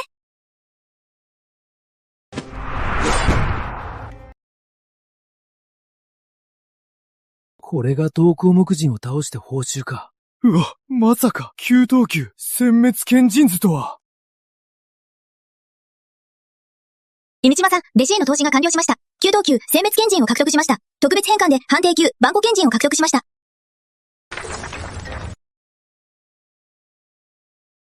これが同行木人を倒して報酬か。うわ、まさか、9等級、殲滅剣人図とは。イミチマさん、弟子への投資が完了しました。9等級、殲滅剣人を獲得しました。特別変換で判定級、万古剣人を獲得しました。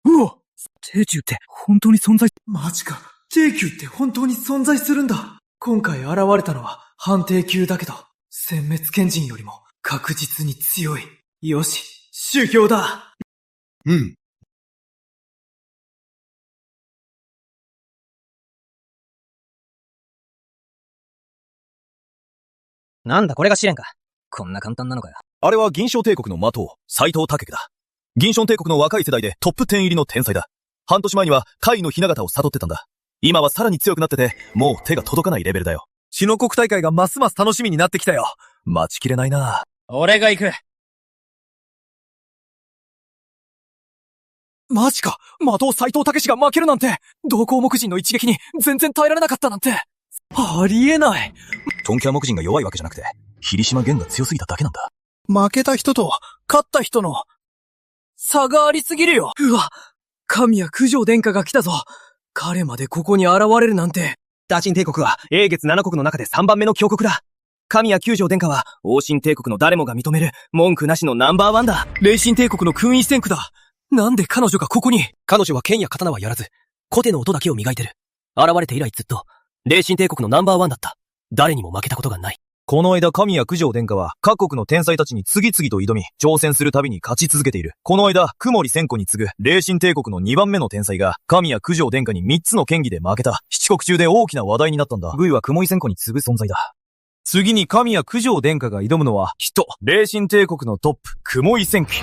うわ！J級って本当に存在…マジか。J級って本当に存在するんだ。今回現れたのは判定級だけど、殲滅剣人よりも確実に強い。よし、修行だ。うん。なんだこれが試練か。こんな簡単なのかよ。あれは銀賞帝国の魔頭、斎藤武だ。銀賞帝国の若い世代でトップ10入りの天才だ。半年前には甲斐の雛形を悟ってたんだ。今はさらに強くなってて、もう手が届かないレベルだよ。死の国大会がますます楽しみになってきたよ。待ちきれないな。俺が行く。マジか。魔導斎藤武が負けるなんて。同行木人の一撃に全然耐えられなかったなんて。ありえない。トンキャ木人が弱いわけじゃなくて、霧島源が強すぎただけなんだ。負けた人と勝った人の差がありすぎるよ。うわ、神谷九条殿下が来たぞ。彼までここに現れるなんて。大秦帝国は英月7国の中で3番目の強国だ。神谷九条殿下は王神帝国の誰もが認める文句なしのナンバーワンだ。霊神帝国の勲位戦区だ。なんで彼女がここに？彼女は剣や刀はやらず、コテの音だけを磨いてる。現れて以来ずっと、霊神帝国のナンバーワンだった。誰にも負けたことがない。この間神谷九条殿下は各国の天才たちに次々と挑み、挑戦するたびに勝ち続けている。この間、雲森千子に次ぐ霊神帝国の2番目の天才が神谷九条殿下に3つの剣技で負けた。七国中で大きな話題になったんだ。グイは雲森千子に次ぐ存在だ。次に神谷九条殿下が挑むのは、霊神帝国のトップ、雲森千騎。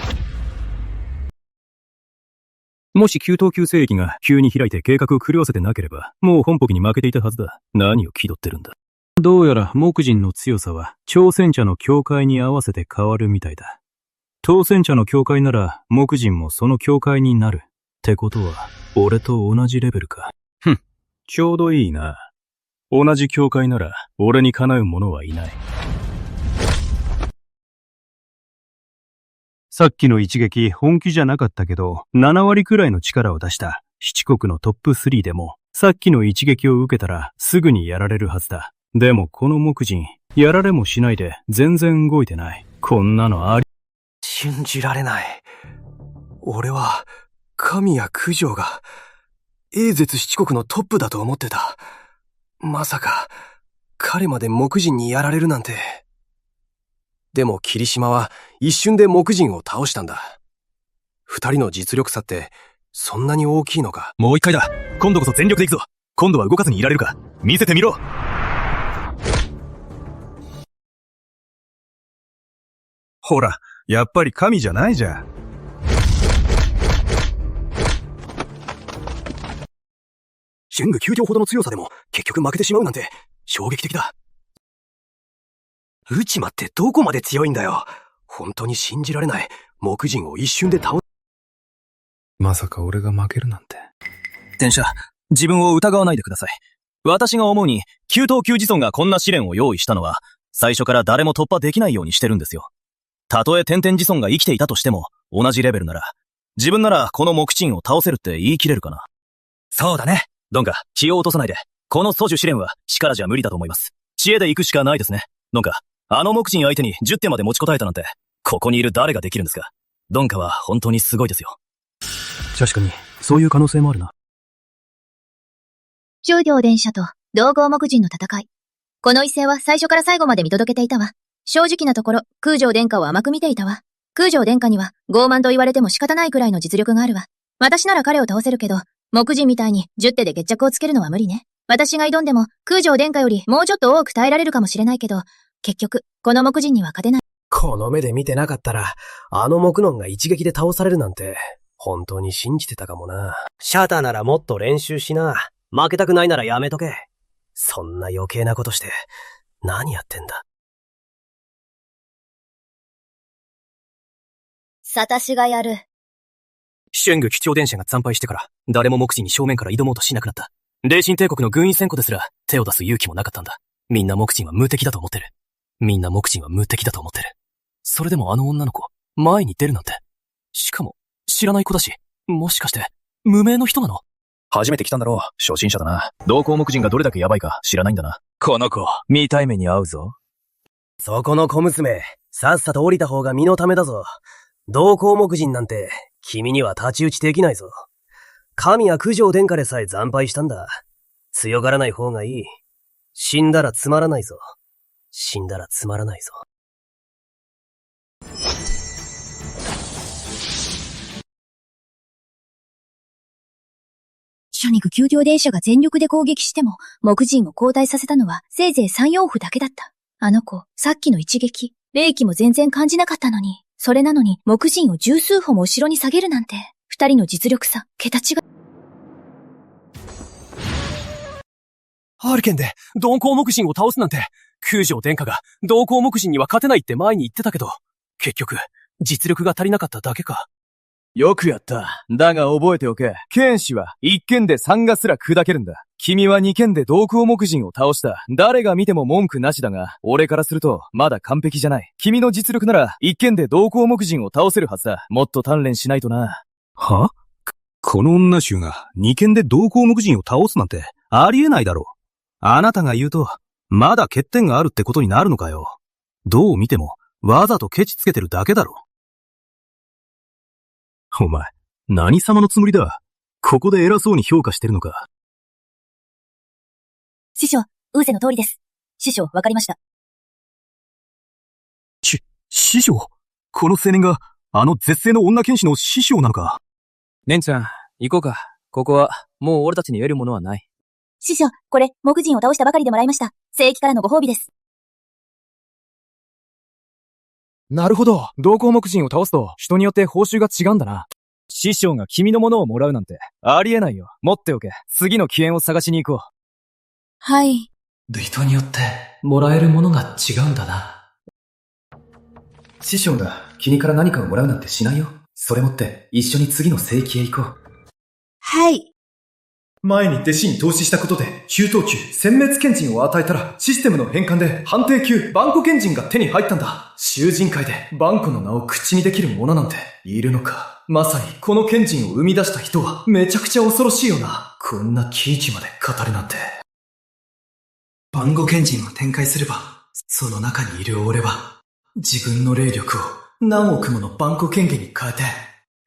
もし9等級聖域が急に開いて計画を狂わせてなければ、もう本国に負けていたはずだ。何を気取ってるんだ。どうやら木人の強さは挑戦者の境界に合わせて変わるみたいだ。当選者の境界なら木人もその境界になる。ってことは、俺と同じレベルか。ちょうどいいな。同じ境界なら俺にかなう者はいない。さっきの一撃本気じゃなかったけど、7割くらいの力を出した七国のトップ3でも、さっきの一撃を受けたらすぐにやられるはずだ。でもこの木人、やられもしないで全然動いてない。こんなのあり…信じられない。俺は、神谷九条が、英絶七国のトップだと思ってた。まさか、彼まで木人にやられるなんて。でも霧島は一瞬で木人を倒したんだ。二人の実力差って、そんなに大きいのか。もう一回だ。今度こそ全力で行くぞ。今度は動かずにいられるか。見せてみろ。ほら、やっぱり神じゃないじゃん。春具9条ほどの強さでも結局負けてしまうなんて衝撃的だ。内間ってどこまで強いんだよ。本当に信じられない。木人を一瞬で倒す。まさか俺が負けるなんて。天使、自分を疑わないでください。私が思うに、9等級自尊がこんな試練を用意したのは、最初から誰も突破できないようにしてるんですよ。たとえ天天自尊が生きていたとしても、同じレベルなら、自分ならこの木人を倒せるって言い切れるかな。そうだね。ドンカ、気を落とさないで。この祖樹試練は力じゃ無理だと思います。知恵で行くしかないですね。ドンカ、あの木人相手に10点まで持ちこたえたなんて、ここにいる誰ができるんですか。ドンカは本当にすごいですよ。確かに、そういう可能性もあるな。中領電車と同合木人の戦い。この一戦は最初から最後まで見届けていたわ。正直なところ、空城殿下を甘く見ていたわ。空城殿下には傲慢と言われても仕方ないくらいの実力があるわ。私なら彼を倒せるけど、木人みたいに10手で決着をつけるのは無理ね。私が挑んでも空城殿下よりもうちょっと多く耐えられるかもしれないけど、結局、この木人には勝てない。この目で見てなかったら、あの木のんが一撃で倒されるなんて、本当に信じてたかもな。シャタならもっと練習しな。負けたくないならやめとけ。そんな余計なことして、何やってんだ。私がやる。シュング貴重電車が惨敗してから、誰も目視に正面から挑もうとしなくなった。霊神帝国の軍員戦庫ですら、手を出す勇気もなかったんだ。みんな目視は無敵だと思ってる。みんな目視は無敵だと思ってる。それでもあの女の子、前に出るなんて。しかも、知らない子だし、もしかして、無名の人なの？初めて来たんだろう。初心者だな。同行目人がどれだけヤバいか知らないんだな。この子、見たい目に合うぞ。そこの小娘、さっさと降りた方が身のためだぞ。同行目人なんて、君には太刀打ちできないぞ。神は九条殿下でさえ惨敗したんだ。強がらない方がいい。死んだらつまらないぞ。死んだらつまらないぞ。シャニグ丘陵電車が全力で攻撃しても、木人を交代させたのはせいぜい3、4歩だけだった。あの子、さっきの一撃、霊気も全然感じなかったのに、それなのに木人を十数歩も後ろに下げるなんて、二人の実力差、桁違い。ハールケンで同行目人を倒すなんて、空城殿下が同行目人には勝てないって前に言ってたけど、結局、実力が足りなかっただけか。よくやった。だが覚えておけ。剣士は一剣で三ガすら砕けるんだ。君は二剣で同行目人を倒した。誰が見ても文句なしだが、俺からするとまだ完璧じゃない。君の実力なら一剣で同行目人を倒せるはずだ。もっと鍛錬しないとな。は？この女衆が二剣で同行目人を倒すなんてありえないだろう。あなたが言うと、まだ欠点があるってことになるのかよ。どう見てもわざとケチつけてるだけだろ。お前、何様のつもりだ？ここで偉そうに評価してるのか。師匠、ウーセの通りです。師匠、わかりました。師匠？この青年が、あの絶世の女剣士の師匠なのか。姉ちゃん、行こうか。ここは、もう俺たちに得るものはない。師匠、これ、木人を倒したばかりでもらいました。聖域からのご褒美です。なるほど。同行目人を倒すと、人によって報酬が違うんだな。師匠が君のものをもらうなんて、ありえないよ。持っておけ。次の機縁を探しに行こう。はい。人によって、もらえるものが違うんだな。師匠が君から何かをもらうなんてしないよ。それ持って一緒に次の聖域へ行こう。はい。前に弟子に投資したことで、中等級、殲滅賢人を与えたら、システムの変換で判定級、バンコ賢人が手に入ったんだ。囚人界で、バンコの名を口にできる者なんて、いるのか。まさに、この賢人を生み出した人は、めちゃくちゃ恐ろしいよな。こんな喜劇まで語るなんて。バンコ賢人を展開すれば、その中にいる俺は、自分の霊力を何億ものバンコ権限に変えて、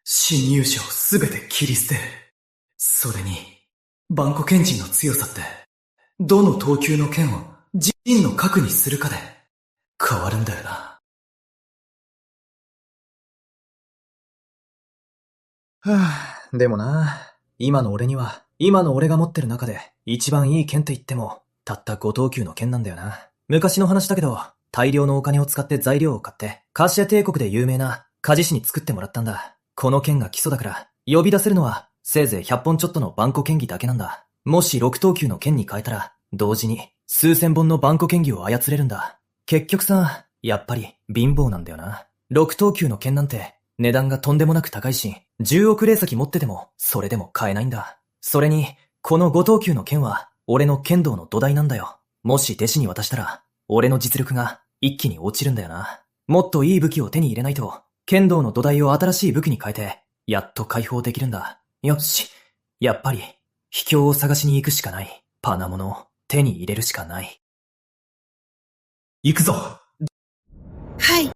侵入者をすべて切り捨てる。それに、バンコ賢人の強さって、どの等級の剣を自身の核にするかで変わるんだよな。でもな、今の俺には、今の俺が持ってる中で一番いい剣って言っても、たった5等級の剣なんだよな。昔の話だけど、大量のお金を使って材料を買って、カシア帝国で有名な鍛冶師に作ってもらったんだ。この剣が基礎だから、呼び出せるのは、せいぜい100本ちょっとのバンコ剣技だけなんだ。もし6等級の剣に変えたら、同時に数千本のバンコ剣技を操れるんだ。結局さ、やっぱり貧乏なんだよな。6等級の剣なんて値段がとんでもなく高いし、10億霊石持っててもそれでも買えないんだ。それに、この5等級の剣は俺の剣道の土台なんだよ。もし弟子に渡したら、俺の実力が一気に落ちるんだよな。もっといい武器を手に入れないと、剣道の土台を新しい武器に変えて、やっと解放できるんだ。よし。やっぱり、秘境を探しに行くしかない。パナモノを手に入れるしかない。行くぞ。はい。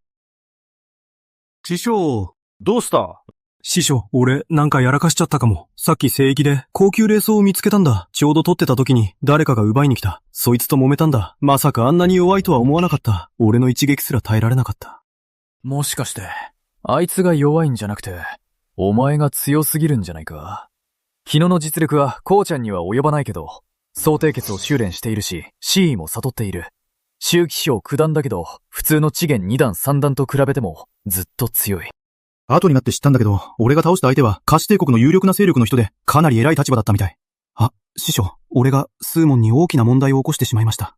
師匠、どうした？師匠、俺、なんかやらかしちゃったかも。さっき聖域で高級レースを見つけたんだ。ちょうど取ってた時に誰かが奪いに来た。そいつと揉めたんだ。まさかあんなに弱いとは思わなかった。俺の一撃すら耐えられなかった。もしかして、あいつが弱いんじゃなくて、お前が強すぎるんじゃないか。昨日の実力はこうちゃんには及ばないけど、総定決を修練しているし、真意も悟っている。周期章九段だけど、普通の次元2段3段と比べても、ずっと強い。後になって知ったんだけど、俺が倒した相手は、カシ帝国の有力な勢力の人で、かなり偉い立場だったみたい。あ、師匠、俺が、スーモンに大きな問題を起こしてしまいました。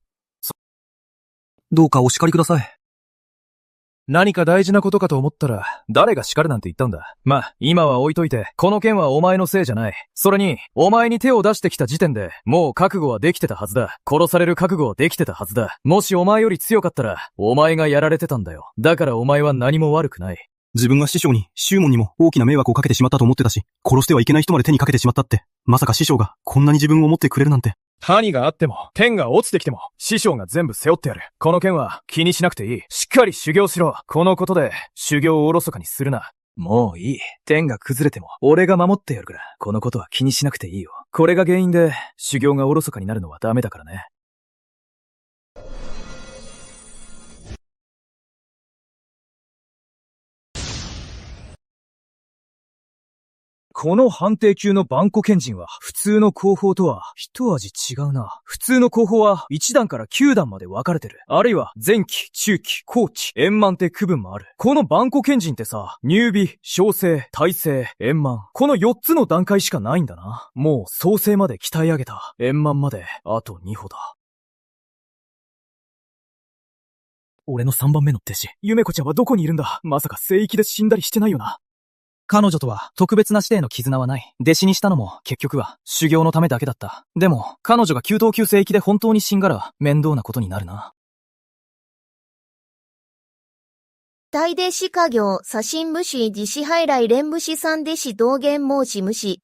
どうかお叱りください。何か大事なことかと思ったら、誰が叱るなんて言ったんだ。まあ、今は置いといて、この件はお前のせいじゃない。それに、お前に手を出してきた時点で、もう覚悟はできてたはずだ。殺される覚悟はできてたはずだ。もしお前より強かったら、お前がやられてたんだよ。だからお前は何も悪くない。自分が師匠に、シューモンにも大きな迷惑をかけてしまったと思ってたし、殺してはいけない人まで手にかけてしまったって、まさか師匠がこんなに自分を持ってくれるなんて。何があっても、天が落ちてきても、師匠が全部背負ってやる。この件は気にしなくていい。しっかり修行しろ。このことで、修行をおろそかにするな。もういい。天が崩れても、俺が守ってやるから、このことは気にしなくていいよ。これが原因で、修行がおろそかになるのはダメだからね。この判定級の万古賢人は普通の工法とは一味違うな。普通の工法は1段から9段まで分かれてる。あるいは前期、中期、後期、円満って区分もある。この万古賢人ってさ、入美、小生、大成、円満。この4つの段階しかないんだな。もう創生まで鍛え上げた。円満まであと2歩だ。俺の3番目の弟子、ゆめこちゃんはどこにいるんだ？まさか聖域で死んだりしてないよな。彼女とは特別な師弟の絆はない。弟子にしたのも結局は修行のためだけだった。でも彼女が9等級聖域で本当に死んだら面倒なことになるな。大弟子家業、左心無視、自死拝来連無視三弟子道元申し無視。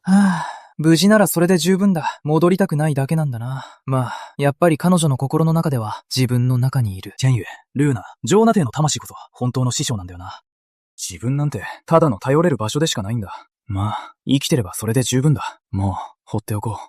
はぁ、無事ならそれで十分だ。戻りたくないだけなんだな。まあ、やっぱり彼女の心の中では自分の中にいる。天佑、ルーナ、ジョーナ帝の魂こそ本当の師匠なんだよな。自分なんて、ただの頼れる場所でしかないんだ。まあ、生きてればそれで十分だ。もう、放っておこう。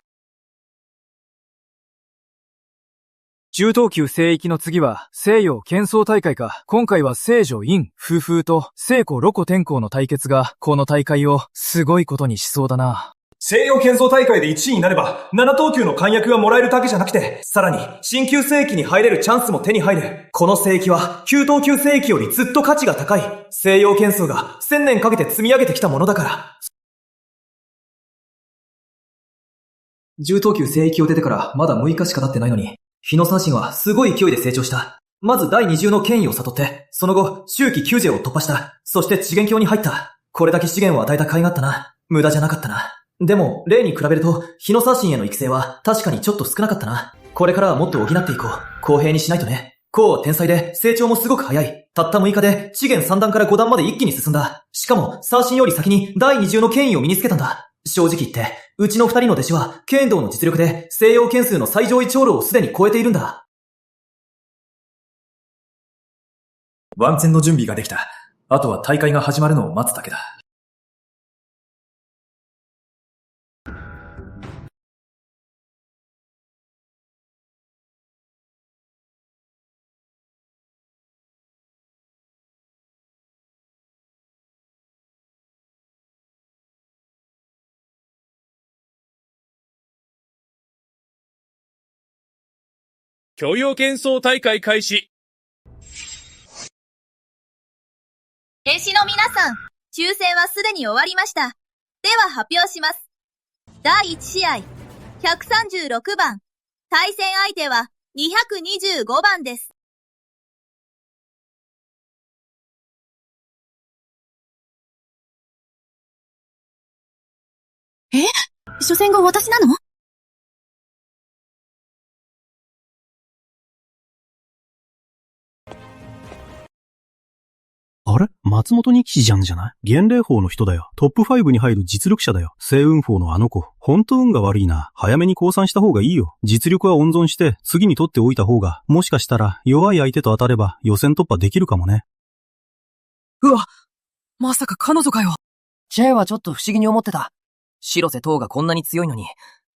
中等級聖域の次は、西洋剣争大会か。今回は聖女陰、風風と聖子ロコ天候の対決が、この大会を、すごいことにしそうだな。西洋剣争大会で1位になれば、7等級の貫薬がもらえるだけじゃなくて、さらに、新旧聖域に入れるチャンスも手に入る。この聖域は、9等級聖域よりずっと価値が高い。西洋剣争が1000年かけて積み上げてきたものだから。10等級聖域を出てからまだ6日しか経ってないのに、日野三神はすごい勢いで成長した。まず第20の権威を悟って、その後、周期9世を突破した。そして次元境に入った。これだけ資源を与えた甲斐があったな。無駄じゃなかったな。でも、例に比べると、日野三神への育成は確かにちょっと少なかったな。これからはもっと補っていこう。公平にしないとね。こうは天才で、成長もすごく早い。たった6日で、資源3段から5段まで一気に進んだ。しかも、三神より先に第20の権威を身につけたんだ。正直言って、うちの2人の弟子は、剣道の実力で、西洋剣数の最上位長老をすでに超えているんだ。万全の準備ができた。あとは大会が始まるのを待つだけだ。教養剣争大会開始。弟子の皆さん、抽選はすでに終わりました。では発表します。第1試合、136番。対戦相手は225番です。え？初戦が私なの？あれ松本二騎士じゃんじゃない？元霊峰の人だよ。トップ5に入る実力者だよ。星雲峰のあの子。ほんと運が悪いな。早めに降参した方がいいよ。実力は温存して次に取っておいた方が、もしかしたら弱い相手と当たれば予選突破できるかもね。うわ！まさか彼女かよ。J はちょっと不思議に思ってた。白瀬東がこんなに強いのに、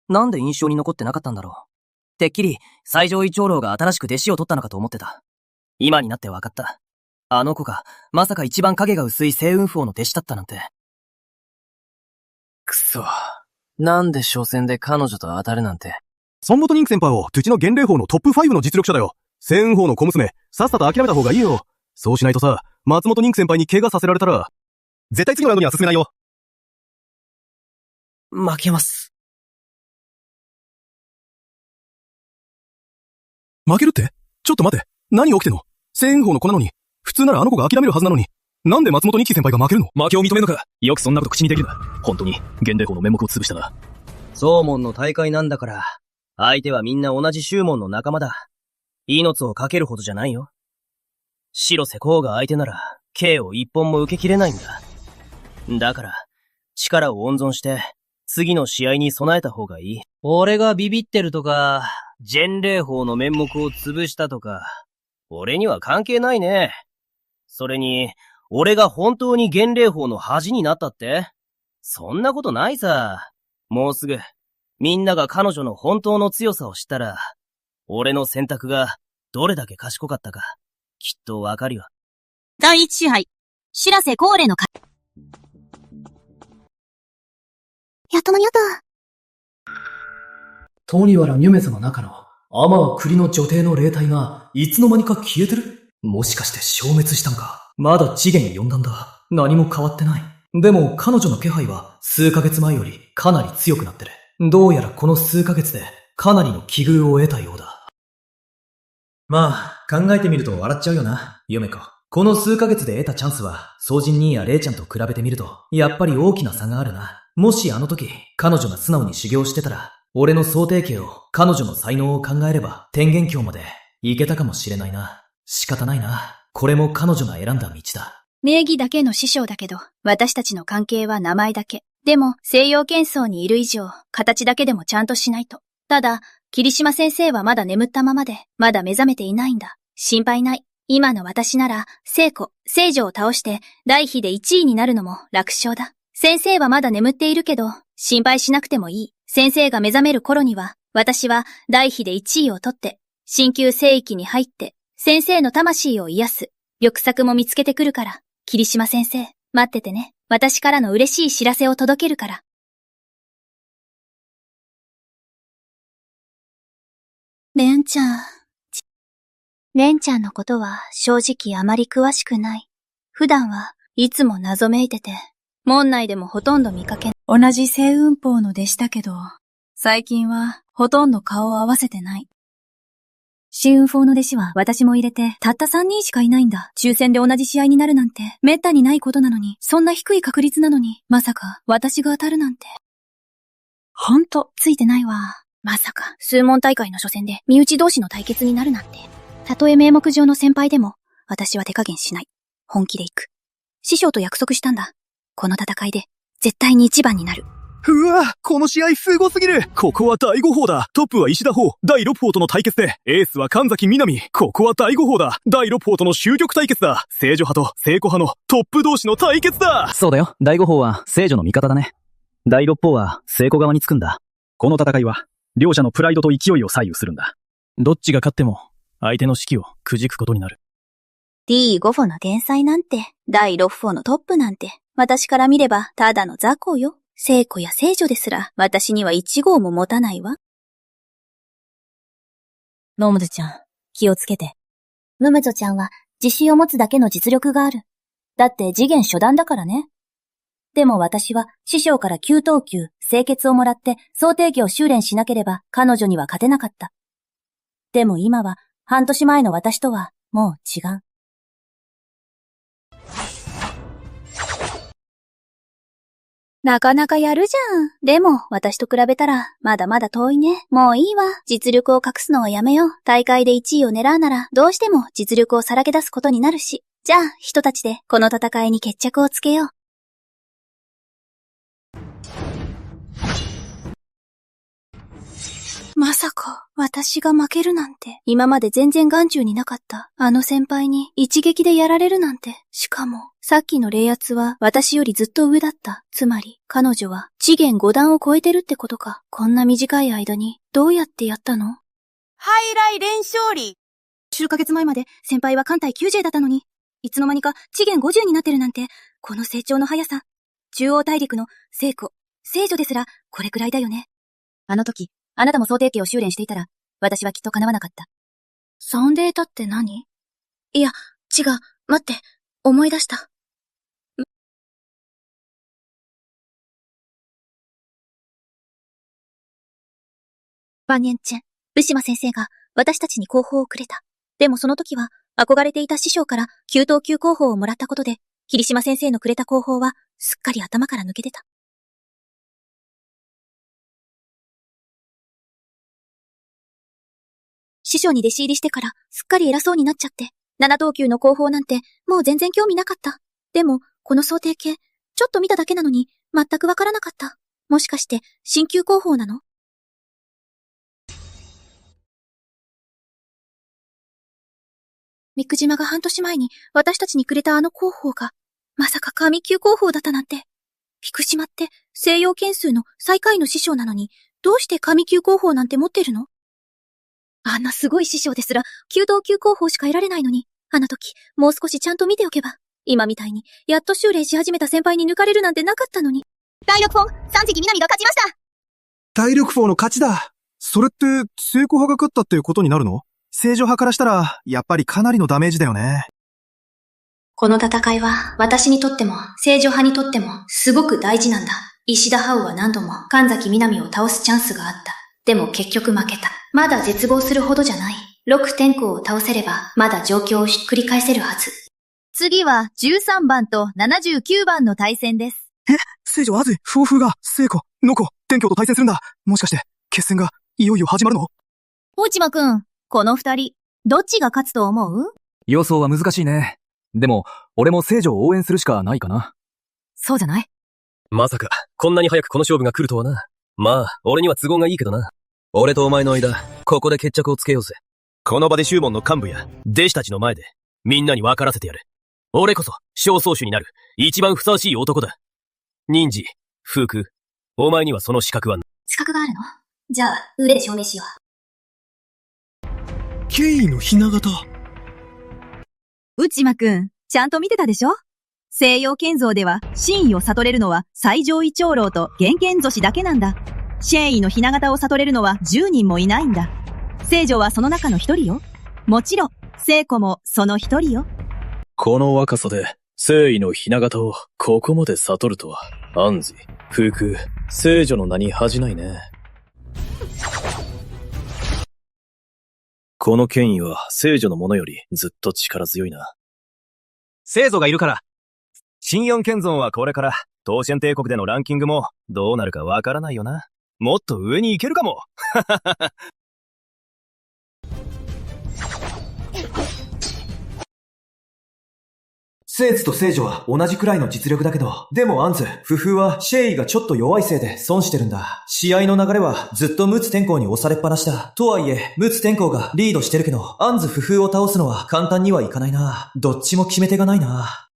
なんで印象に残ってなかったんだろう。てっきり最上位長老が新しく弟子を取ったのかと思ってた。今になって分かった。あの子が、まさか一番影が薄い星雲峰の弟子だったなんて。くそ。なんで初戦で彼女と当たるなんて。孫本人先輩を、うちの元霊法のトップ5の実力者だよ。仙雲法の小娘、さっさと諦めた方がいいよ。そうしないとさ、松本人先輩に怪我させられたら、絶対次のラウンドには進めないよ。負けます。負けるって？ちょっと待って。何が起きてんの？仙雲法の子なのに。普通ならあの子が諦めるはずなのに。なんで松本人先輩が負けるの？負けを認めるのか。よくそんなこと口にできるな。本当に、元霊法の面目を潰したな。宗門の大会なんだから、相手はみんな同じ宗門の仲間だ。命をかけるほどじゃないよ。白瀬光が相手なら、刑を一本も受けきれないんだ。だから、力を温存して、次の試合に備えた方がいい。俺がビビってるとか、元霊法の面目を潰したとか、俺には関係ないね。それに、俺が本当に元霊法の恥になったって？そんなことないさ。もうすぐ、みんなが彼女の本当の強さを知ったら、俺の選択がどれだけ賢かったか、きっとわかるよ。第一支配、白瀬光霊のやっと間に合った。トニワラミュメズの中の天は栗の女帝の霊体がいつの間にか消えてる？もしかして消滅したのか？まだ次元4段だ。何も変わってない。でも彼女の気配は数ヶ月前よりかなり強くなってる。どうやらこの数ヶ月でかなりの奇遇を得たようだ。まあ、考えてみると笑っちゃうよな、ゆめこ。この数ヶ月で得たチャンスは、ソジン兄やレイちゃんと比べてみると、やっぱり大きな差があるな。もしあの時、彼女が素直に修行してたら、俺の想定形を、彼女の才能を考えれば、天元境まで行けたかもしれないな。仕方ないな。これも彼女が選んだ道だ。名義だけの師匠だけど、私たちの関係は名前だけ。でも、西洋剣僧にいる以上、形だけでもちゃんとしないと。ただ、霧島先生はまだ眠ったままで、まだ目覚めていないんだ。心配ない。今の私なら、聖女を倒して、大妃で1位になるのも楽勝だ。先生はまだ眠っているけど、心配しなくてもいい。先生が目覚める頃には、私は大妃で1位を取って、神級聖域に入って、先生の魂を癒す、玉策も見つけてくるから、霧島先生、待っててね。私からの嬉しい知らせを届けるから。レンちゃん。レンちゃんのことは正直あまり詳しくない。普段はいつも謎めいてて、門内でもほとんど見かけない。同じ星雲法の弟子だけど、最近はほとんど顔を合わせてない。星雲法の弟子は私も入れてたった3人しかいないんだ。抽選で同じ試合になるなんて滅多にないことなのに、そんな低い確率なのに、まさか私が当たるなんて。ほんと、ついてないわ。まさか、数問大会の初戦で身内同士の対決になるなんて。たとえ名目上の先輩でも、私は手加減しない。本気で行く。師匠と約束したんだ。この戦いで、絶対に一番になる。うわ、この試合すごすぎる。ここは第5砲だ。トップは石田砲、第6砲との対決で、エースは神崎みなみ。ここは第5砲だ。第6砲との終局対決だ。聖女派と聖子派のトップ同士の対決だ。そうだよ。第5砲は聖女の味方だね。第6砲は聖子側につくんだ。この戦いは、両者のプライドと勢いを左右するんだ。どっちが勝っても、相手の士気をくじくことになる。第5歩の天才なんて、第6歩のトップなんて、私から見ればただの雑魚よ。聖子や聖女ですら、私には1号も持たないわ。ロムズちゃん、気をつけて。ムムゾちゃんは自信を持つだけの実力がある。だって次元初段だからね。でも私は師匠から9等級、清潔をもらって想定技を修練しなければ彼女には勝てなかった。でも今は半年前の私とはもう違う。なかなかやるじゃん。でも、私と比べたら、まだまだ遠いね。もういいわ。実力を隠すのはやめよう。大会で1位を狙うなら、どうしても実力をさらけ出すことになるし。じゃあ、人たちで、この戦いに決着をつけよう。まさか、私が負けるなんて。今まで全然眼中になかった。あの先輩に一撃でやられるなんて。しかも、さっきの霊圧は私よりずっと上だった。つまり、彼女は次元5段を超えてるってことか。こんな短い間に、どうやってやったの？ハイライ連勝利。数ヶ月前まで先輩は艦隊 9J だったのに、いつの間にか次元50になってるなんて、この成長の速さ。中央大陸の聖子、聖女ですら、これくらいだよね。あの時、あなたも想定計を修練していたら、私はきっと叶わなかった。サンデータって何？いや、違う、待って、思い出した。万年チェン、ルシマ先生が私たちに広報をくれた。でもその時は、憧れていた師匠から9等級広報をもらったことで、霧島先生のくれた広報は、すっかり頭から抜けてた。師匠に弟子入りしてから、すっかり偉そうになっちゃって、7等級の広報なんて、もう全然興味なかった。でも、この想定系、ちょっと見ただけなのに、全くわからなかった。もしかして、新級広報なの？三久島が半年前に私たちにくれたあの広報が、まさか神級広報だったなんて。菊島って西洋剣数の最下位の師匠なのに、どうして神級広報なんて持ってるの？あんなすごい師匠ですら、9等級広報しか得られないのに、あの時、もう少しちゃんと見ておけば、今みたいに、やっと修練し始めた先輩に抜かれるなんてなかったのに。体力フォン、三次南が勝ちました。体力4の勝ちだ。それって、聖子派が勝ったっていうことになるの？聖女派からしたら、やっぱりかなりのダメージだよね。この戦いは、私にとっても、聖女派にとっても、すごく大事なんだ。石田ハウは何度も、神崎南を倒すチャンスがあった。でも結局負けた。まだ絶望するほどじゃない。6天候を倒せれば、まだ状況をひっくり返せるはず。次は13番と79番の対戦です。聖女アズ、フォーフーが、聖子、ノコ、天京と対戦するんだ。もしかして、決戦が、いよいよ始まるの？落間くん、この二人、どっちが勝つと思う？予想は難しいね。でも、俺も聖女を応援するしかないかな。そうじゃない？まさか、こんなに早くこの勝負が来るとはな。まあ、俺には都合がいいけどな。俺とお前の間、ここで決着をつけようぜ。この場で宗門の幹部や、弟子たちの前で、みんなに分からせてやる。俺こそ、小宗主になる、一番ふさわしい男だ。忍寺、風空、お前にはその資格はない。資格があるの？じゃあ、腕で証明しよう。敬意のひな形。内間くん、ちゃんと見てたでしょ？西洋剣像では、真意を悟れるのは最上位長老と玄剣祖師だけなんだ。真意のひな形を悟れるのは10人もいないんだ。聖女はその中の一人よ。もちろん、聖子もその一人よ。この若さで、聖意のひな形をここまで悟るとは、暗示、風空、聖女の名に恥じないね。この権威は聖女のものよりずっと力強いな。聖女がいるから。新四剣尊はこれから、東シェン帝国でのランキングもどうなるかわからないよな。もっと上に行けるかも。聖ツと聖女は同じくらいの実力だけど、でもアンズ、フフはシェイがちょっと弱いせいで損してるんだ。試合の流れはずっとムツ天候に押されっぱなしだ。とはいえ、ムツ天候がリードしてるけど、アンズフフを倒すのは簡単にはいかないな。どっちも決め手がないな。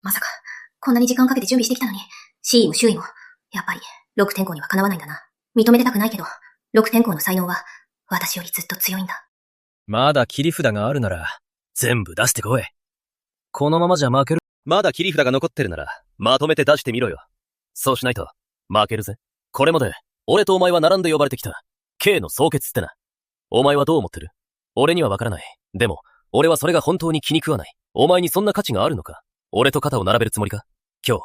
まさか、こんなに時間をかけて準備してきたのに、シーも周囲も、やっぱり、6天候にはかなわないんだな。認めてたくないけど、6天候の才能は、私よりずっと強いんだ。まだ切り札があるなら、全部出してこい。このままじゃ負ける。まだ切り札が残ってるなら、まとめて出してみろよ。そうしないと、負けるぜ。これまで、俺とお前は並んで呼ばれてきた、K の総決ってな。お前はどう思ってる？俺にはわからない。でも、俺はそれが本当に気に食わない。お前にそんな価値があるのか？俺と肩を並べるつもりか？今日、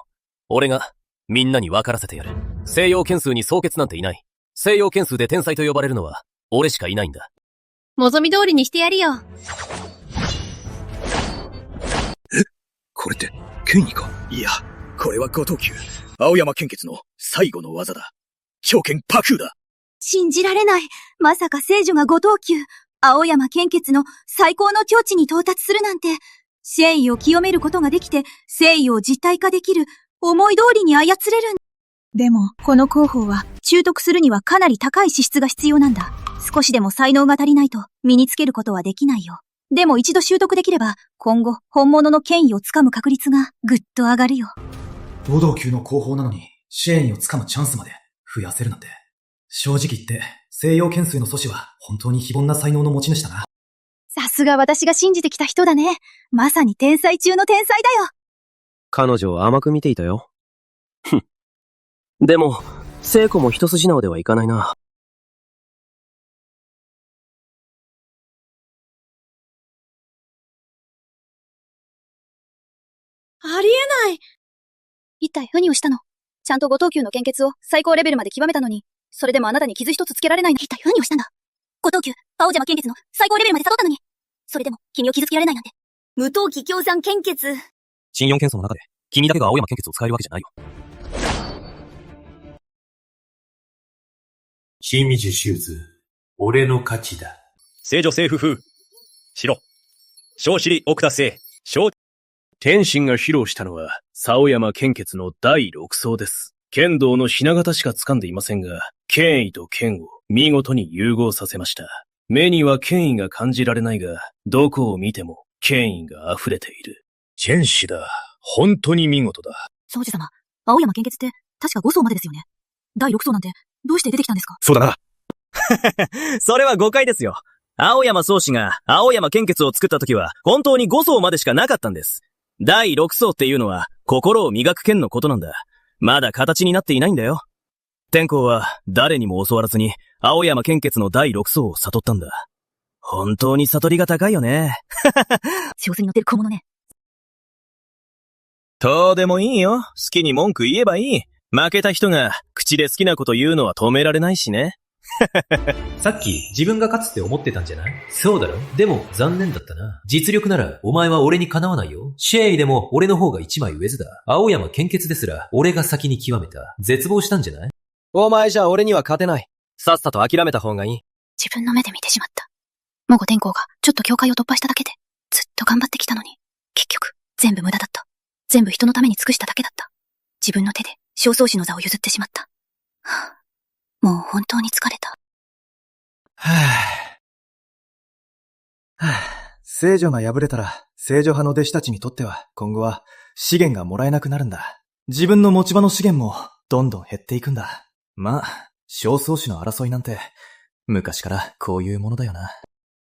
俺が、みんなに分からせてやる。西洋剣数に総決なんていない。西洋剣数で天才と呼ばれるのは、俺しかいないんだ。望み通りにしてやるよ。これって、剣意か？いや、これは5等級、青山剣傑の最後の技だ。超剣パクーだ。信じられない。まさか聖女が5等級、青山剣傑の最高の境地に到達するなんて、誠意を清めることができて、誠意を実体化できる、思い通りに操れる。でも、この候補は、習得するにはかなり高い資質が必要なんだ。少しでも才能が足りないと、身につけることはできないよ。でも一度習得できれば、今後、本物の権威をつかむ確率が、ぐっと上がるよ。5等級の後方なのに、権威をつかむチャンスまで、増やせるなんて。正直言って、西洋剣数の祖師は、本当に非凡な才能の持ち主だな。さすが私が信じてきた人だね。まさに天才中の天才だよ。彼女を甘く見ていたよ。でも、聖子も一筋縄ではいかないな。ありえない。一体何をしたの？ちゃんと5等級の献血を最高レベルまで極めたのに、それでもあなたに傷一つつけられないの。一体何をしたんだ？5等級、青山献血の最高レベルまで悟ったのに、それでも君を傷つけられないなんて。無等級強酸献血。新4検査の中で、君だけが青山献血を使えるわけじゃないよ。清水シューズ、俺の勝ちだ。聖女聖夫婦、白。小尻奥田聖、小。天心が披露したのは、青山献血の第6層です。剣道のひな形しか掴んでいませんが、権威と剣を見事に融合させました。目には権威が感じられないが、どこを見ても権威が溢れている。剣士だ。本当に見事だ。庄司様、青山献血って確か5層までですよね。第6層なんてどうして出てきたんですか？そうだな。それは誤解ですよ。青山宗氏が青山献血を作った時は本当に5層までしかなかったんです。第6層っていうのは心を磨く剣のことなんだ。まだ形になっていないんだよ。天功は誰にも教わらずに青山献血の第6層を悟ったんだ。本当に悟りが高いよね。調子に乗ってる小物ね。どうでもいいよ。好きに文句言えばいい。負けた人が口で好きなこと言うのは止められないしね。さっき自分が勝つって思ってたんじゃない？そうだろ？でも残念だったな。実力ならお前は俺にかなわないよ。シェイでも俺の方が一枚上図だ。青山献血ですら俺が先に極めた。絶望したんじゃない？お前じゃ俺には勝てない。さっさと諦めた方がいい。自分の目で見てしまった。もご天功がちょっと境界を突破しただけでずっと頑張ってきたのに、結局全部無駄だった。全部人のために尽くしただけだった。自分の手で正宗師の座を譲ってしまった。はぁ、もう本当に疲れた。聖女が敗れたら、聖女派の弟子たちにとっては、今後は資源がもらえなくなるんだ。自分の持ち場の資源も、どんどん減っていくんだ。まあ、正宗師の争いなんて、昔からこういうものだよな。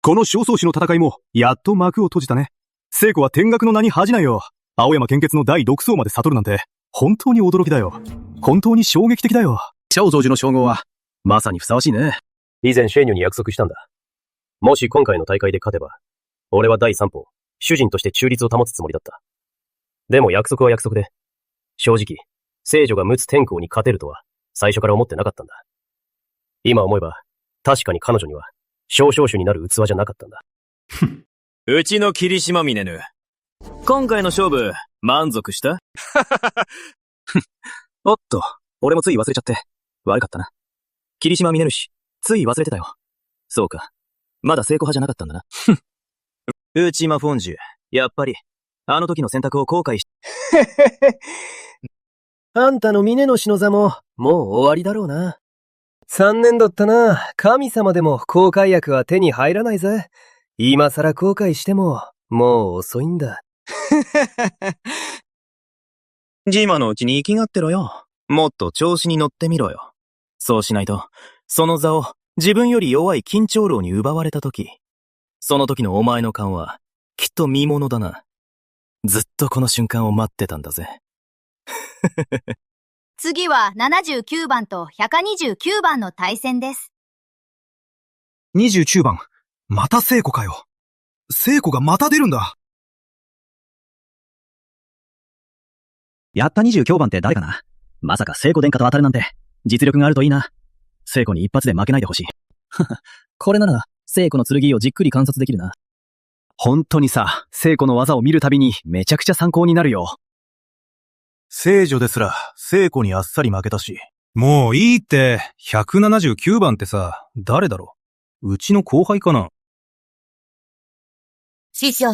この正宗師の戦いも、やっと幕を閉じたね。聖子は天学の名に恥じないよ。青山献血の第6層まで悟るなんて、本当に驚きだよ。本当に衝撃的だよ。超増寺の称号は、まさにふさわしいね。以前シェーニュに約束したんだ。もし今回の大会で勝てば、俺は第3歩、主人として中立を保つつもりだった。でも約束は約束で、正直、聖女が陸奥天功に勝てるとは、最初から思ってなかったんだ。今思えば、確かに彼女には、少々種になる器じゃなかったんだ。うちの霧島峰ぬ。今回の勝負、満足した？おっと、俺もつい忘れちゃって。悪かったな。霧島峰主、つい忘れてたよ。そうか。まだ聖子派じゃなかったんだな。内間フォンジュ、やっぱり、あの時の選択を後悔し、あんたの峰主の座も、もう終わりだろうな。残念だったな。神様でも後悔薬は手に入らないぜ。今更後悔しても、もう遅いんだ。今のうちに生きがってろよ。もっと調子に乗ってみろよ。そうしないと、その座を自分より弱い緊張老に奪われた時、その時のお前の勘は、きっと見ものだな。ずっとこの瞬間を待ってたんだぜ。次は79番と129番の対戦です。29番。また聖子かよ。聖子がまた出るんだ。やった29番って誰かな？まさか聖子殿下と当たるなんて、実力があるといいな。聖子に一発で負けないでほしい。これなら、聖子の剣をじっくり観察できるな。本当にさ、聖子の技を見るたびにめちゃくちゃ参考になるよ。聖女ですら、聖子にあっさり負けたし。もういいって、179番ってさ、誰だろう？うちの後輩かな？師匠、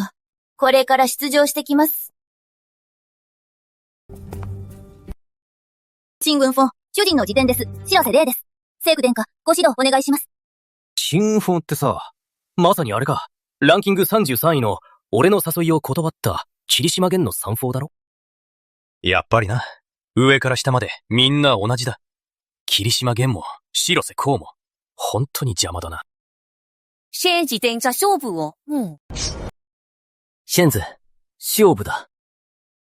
これから出場してきます。陳軍フォン、主人の辞典です。白瀬玲です。聖句殿下、ご指導お願いします。新フォンってさ、まさにあれか。ランキング33位の、俺の誘いを断った、霧島源の三フォーだろ？やっぱりな。上から下まで、みんな同じだ。霧島源も、白瀬光も、本当に邪魔だな。シェンジ殿下勝負を。シェンズ、勝負だ。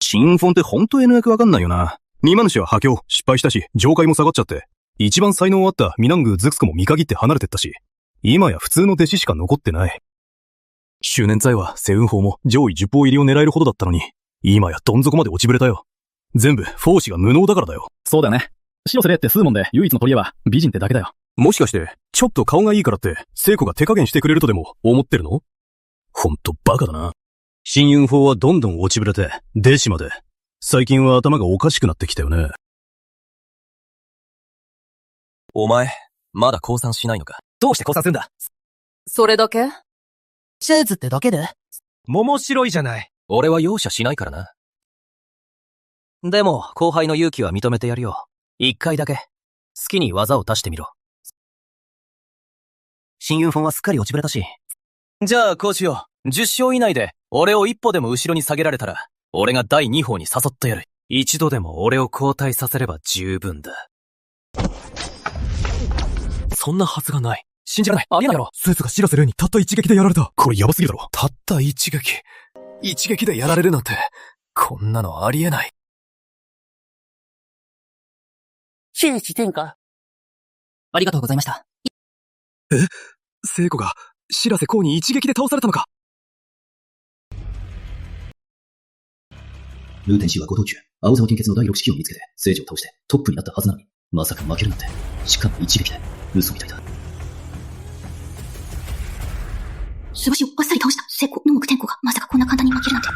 新フォンってほんと N 役わかんないよな。ニマヌシは破境、失敗したし、上階も下がっちゃって、一番才能あったミナングーズクスコも見限って離れてったし、今や普通の弟子しか残ってない。周年祭はセウン法も上位10法入りを狙えるほどだったのに、今やどん底まで落ちぶれたよ。全部、フォーシが無能だからだよ。そうだよね。白瀬レって数問で唯一の取り柄は美人ってだけだよ。もしかして、ちょっと顔がいいからって、聖子が手加減してくれるとでも思ってるの？ほんとバカだな。新雲法はどんどん落ちぶれて、弟子まで。最近は頭がおかしくなってきたよね。お前、まだ降参しないのか？どうして降参するんだ？それだけ？手術ってだけで？面白いじゃない。俺は容赦しないからな。でも、後輩の勇気は認めてやるよ。一回だけ。好きに技を出してみろ。新雲フォンはすっかり落ちぶれたし。じゃあ、こうしよう。10勝以内で、俺を一歩でも後ろに下げられたら、俺が第2砲に誘ってやる。一度でも俺を交代させれば十分だ。そんなはずがない。信じられない。ありえないだろ。スーツが白瀬レイにたった一撃でやられた。これやばすぎだろ。たった一撃。一撃でやられるなんて、こんなのありえない。真摯天下。ありがとうございました。聖子が、白瀬公に一撃で倒されたのか？ルーテン氏はご当中、青沢献血の第6式を見つけて、聖女を倒してトップになったはずなのに、まさか負けるなんて。しかも一撃で、嘘みたいだ。素橋をあっさり倒した聖子、野木天子がまさかこんな簡単に負けるなんて。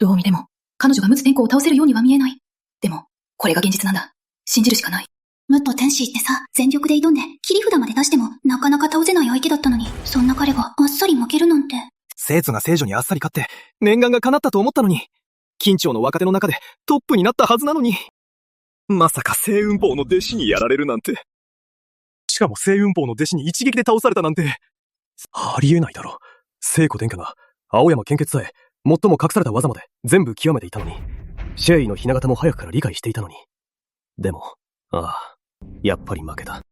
どう見ても、彼女が陸奥天子を倒せるようには見えない。でも、これが現実なんだ。信じるしかない。ムッと天使ってさ、全力で挑んで、切り札まで出しても、なかなか倒せない相手だったのに、そんな彼があっさり負けるなんて。聖女が聖女にあっさり勝って、念願が叶ったと思ったのに、緊張の若手の中でトップになったはずなのに、まさか聖雲法の弟子にやられるなんて。しかも聖雲法の弟子に一撃で倒されたなんて、ありえないだろ。聖子殿下が、青山献血さえ、最も隠された技まで全部極めていたのに、シェイの雛形も早くから理解していたのに。でも、やっぱり負けた。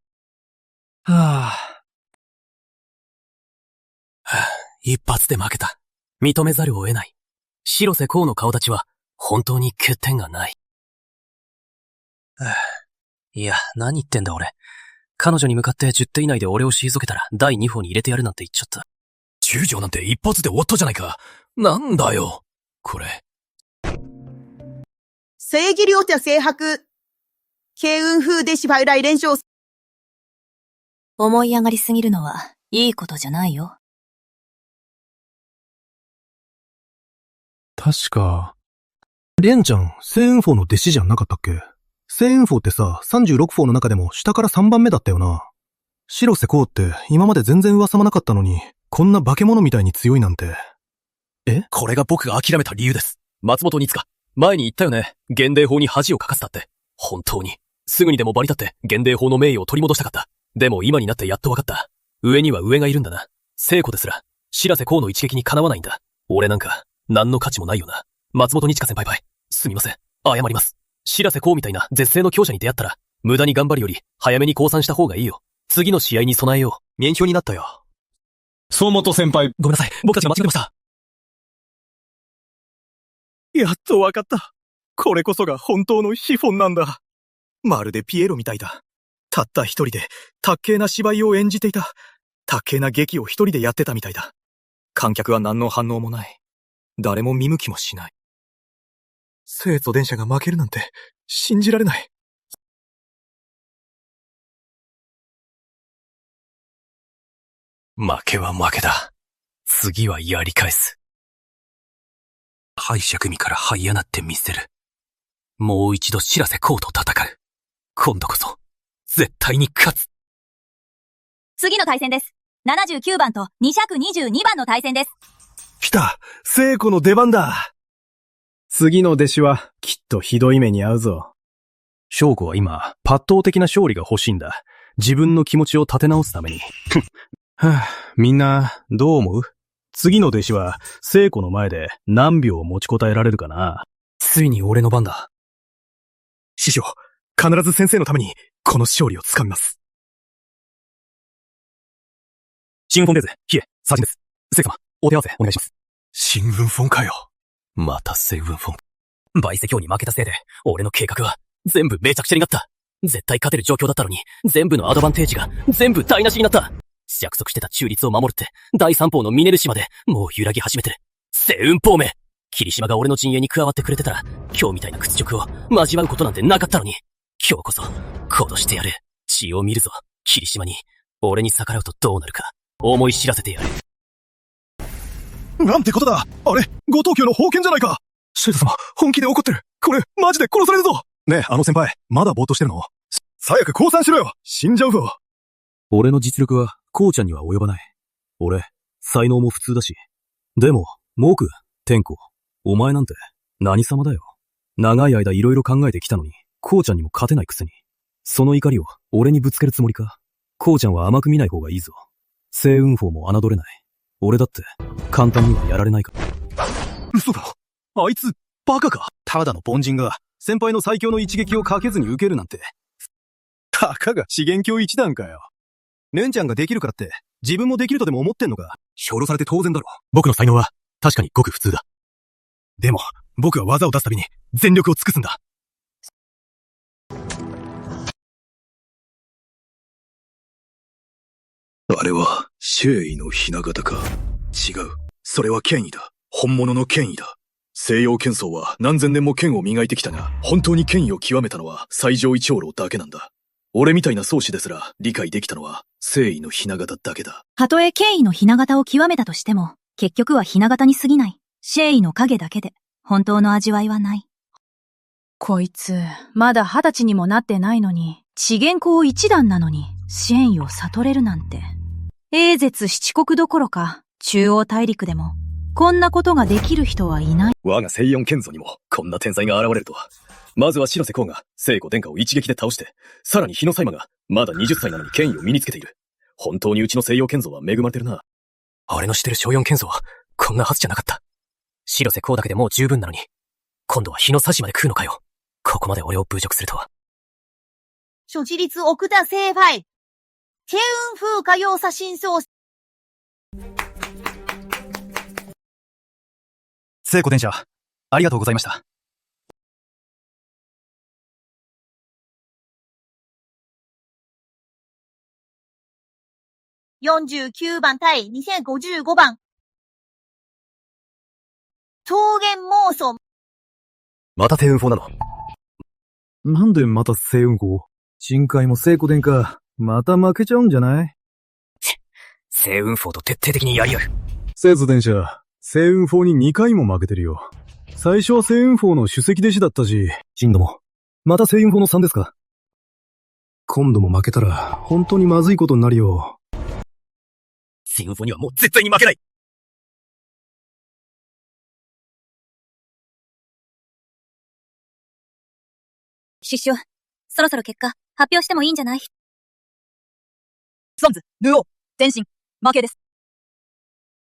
一発で負けた。認めざるを得ない。白瀬公の顔立ちは、本当に欠点がない。いや、何言ってんだ俺。彼女に向かって10手以内で俺を退けたら、第2砲に入れてやるなんて言っちゃった。10条なんて一発で終わったじゃないか。なんだよ、これ。正義領者制白。慶雲風弟子ファイライ連勝。思い上がりすぎるのは、いいことじゃないよ。確か、レンちゃん、聖雲法の弟子じゃなかったっけ？聖雲法ってさ、36法の中でも下から3番目だったよな。白瀬公って今まで全然噂もなかったのに、こんな化け物みたいに強いなんて。これが僕が諦めた理由です。松本につか、前に言ったよね。現代法に恥をかかせたって。本当に。すぐにでもバリ立って、現代法の名誉を取り戻したかった。でも今になってやっと分かった。上には上がいるんだな。聖子ですら、白瀬公の一撃にかなわないんだ。俺なんか、何の価値もないよな。松本にちか先輩輩。すみません。謝ります。白瀬公みたいな絶世の強者に出会ったら、無駄に頑張るより、早めに降参した方がいいよ。次の試合に備えよう。免評になったよ。総本先輩。ごめんなさい。僕たちが間違ってました。やっと分かった。これこそが本当のシフォンなんだ。まるでピエロみたいだ。たった一人で、たっけーな芝居を演じていた。たっけーな劇を一人でやってたみたいだ。観客は何の反応もない。誰も見向きもしない。聖都電車が負けるなんて、信じられない。負けは負けだ。次はやり返す。敗者組から這い上がってみせる。もう一度白瀬公と戦う。今度こそ、絶対に勝つ。次の対戦です。79番と222番の対戦です。来た！聖子の出番だ！次の弟子は、きっとひどい目に遭うぞ。翔子は今、抜刀的な勝利が欲しいんだ。自分の気持ちを立て直すために。みんな、どう思う？次の弟子は、聖子の前で何秒持ちこたえられるかな？ついに俺の番だ。師匠、必ず先生のために、この勝利をつかみます。新フォンデーゼ、ヒエ、サジンです。聖様、お手合わせお願いします。新聞フォンかよ。また聖雲フォン。バイセ教に負けたせいで、俺の計画は全部めちゃくちゃになった。絶対勝てる状況だったのに、全部のアドバンテージが全部台無しになった。約束してた中立を守るって、第三方のミネル島でもう揺らぎ始めてる。星雲方面。霧島が俺の陣営に加わってくれてたら、今日みたいな屈辱を交わうことなんてなかったのに、今日こそ、殺してやる。血を見るぞ。霧島に、俺に逆らうとどうなるか、思い知らせてやる。なんてことだ。あれ、五等級の宝剣じゃないか。シェイト様、本気で怒ってる。これ、マジで殺されるぞ。ねえ、あの先輩、まだぼーっとしてるの？早く降参しろよ。死んじゃうぞ。俺の実力は、こうちゃんには及ばない。俺、才能も普通だし。でも、モーク、天子、お前なんて、何様だよ。長い間いろいろ考えてきたのに、こうちゃんにも勝てないくせに。その怒りを、俺にぶつけるつもりか。こうちゃんは甘く見ない方がいいぞ。星雲峰も侮れない。俺だって、簡単にはやられないから。嘘だ。あいつ、バカか。ただの凡人が、先輩の最強の一撃をかけずに受けるなんて。たかが資源教一段かよ。レンちゃんができるからって、自分もできるとでも思ってんのか。評論されて当然だろ。僕の才能は、確かにごく普通だ。でも、僕は技を出すたびに、全力を尽くすんだ。あれは、シェイのひな形か。違う。それは権威だ。本物の権威だ。西洋剣僧は何千年も剣を磨いてきたが、本当に権威を極めたのは最上位長老だけなんだ。俺みたいな宗師ですら理解できたのは、聖位のひな形だけだ。たとえ権威のひな形を極めたとしても、結局はひな形に過ぎない。シェイの影だけで、本当の味わいはない。こいつ、まだ20歳にもなってないのに、資源校一段なのに、シェイを悟れるなんて。英絶七国どころか、中央大陸でも、こんなことができる人はいない。我が西四剣祖にも、こんな天才が現れるとは。まずは白瀬公が、聖子殿下を一撃で倒して、さらに日野祭馬が、まだ20歳なのに権威を身につけている。本当にうちの西洋剣祖は恵まれてるな。俺の知ってる小四剣祖は、こんなはずじゃなかった。白瀬公だけでもう十分なのに、今度は日の差しまで食うのかよ。ここまで俺を侮辱するとは。初自立奥田聖杯。慶雲風歌謡写真奏。聖子殿下、ありがとうございました。49番対2055番。桃源妄想。また星雲峰なの？なんでまた星雲峰？深海も聖子殿下、また負けちゃうんじゃない？星雲峰と徹底的にやり合う。聖子殿下、星雲峰に2回も負けてるよ。最初は星雲峰の首席弟子だったし、今度も、また星雲峰の3ですか？今度も負けたら、本当にまずいことになるよ。星雲峰にはもう絶対に負けない。師匠、そろそろ結果、発表してもいいんじゃない？ソンズ、ルオ、前進、負けです。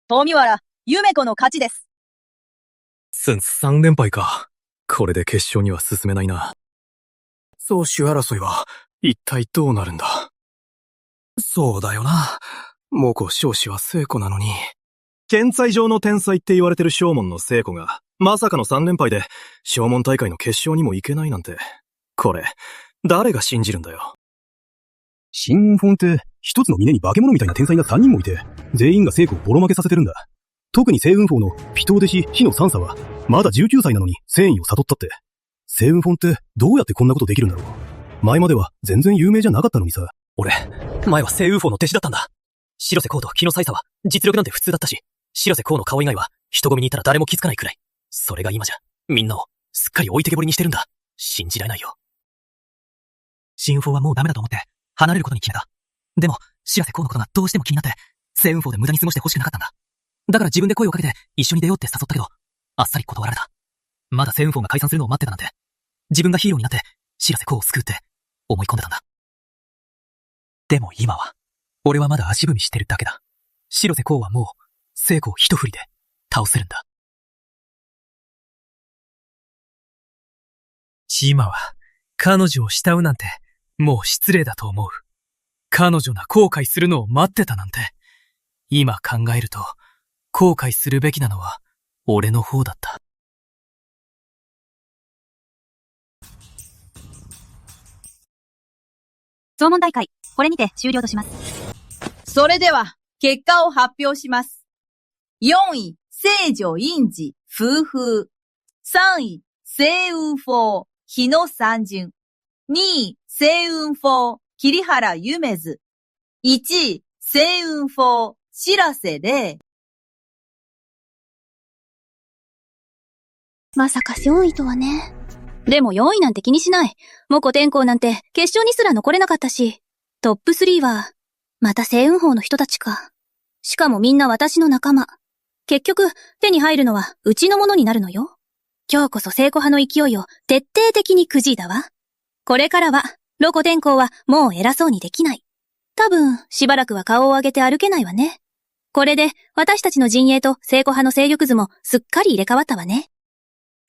富原、ゆめ子の勝ちです。3連敗か。これで決勝には進めないな。宗主争いは、一体どうなるんだ。そうだよな。もうこ少子は聖子なのに。剣才上の天才って言われてる正門の聖子が、まさかの3連敗で、正門大会の決勝にも行けないなんて。これ、誰が信じるんだよ。新雲峰って、一つの峰に化け物みたいな天才が3人もいて、全員が聖子をボロ負けさせてるんだ。特に星雲峰のピトー弟子火の三叉は、まだ19歳なのに戦意を悟ったって。星雲峰ってどうやってこんなことできるんだろう。前までは全然有名じゃなかったのにさ。俺、前は星雲峰の弟子だったんだ。白瀬公と火の祭叉は実力なんて普通だったし、白瀬公の顔以外は人混みにいたら誰も気づかないくらい。それが今じゃ、みんなをすっかり置いてけぼりにしてるんだ。信じられないよ。新雲峰はもうダメだと思って、離れることに決めた。でも、白瀬公のことがどうしても気になって、星雲峰で無駄に過ごしてほしくなかったんだ。だから自分で声をかけて一緒に出ようって誘ったけど、あっさり断られた。まだ星雲峰が解散するのを待ってたなんて、自分がヒーローになって白瀬公を救うって思い込んでたんだ。でも今は、俺はまだ足踏みしてるだけだ。白瀬公はもう、聖子を一振りで倒せるんだ。今は、彼女を慕うなんて、もう失礼だと思う。彼女が後悔するのを待ってたなんて、今考えると、後悔するべきなのは、俺の方だった。総問大会、これにて終了とします。それでは、結果を発表します。4位、聖女院寺、夫婦。3位、星雲峰、日野三巡。2位、星雲峰、桐原夢図。1位、星雲峰、白瀬玲。まさか4位とはね。でも4位なんて気にしない。モコ天候なんて決勝にすら残れなかったし、トップ3は、また星雲峰の人たちか。しかもみんな私の仲間。結局、手に入るのはうちのものになるのよ。今日こそ聖子派の勢いを徹底的にくじいだわ。これからは、ロコ天候はもう偉そうにできない。多分、しばらくは顔を上げて歩けないわね。これで、私たちの陣営と聖子派の勢力図もすっかり入れ替わったわね。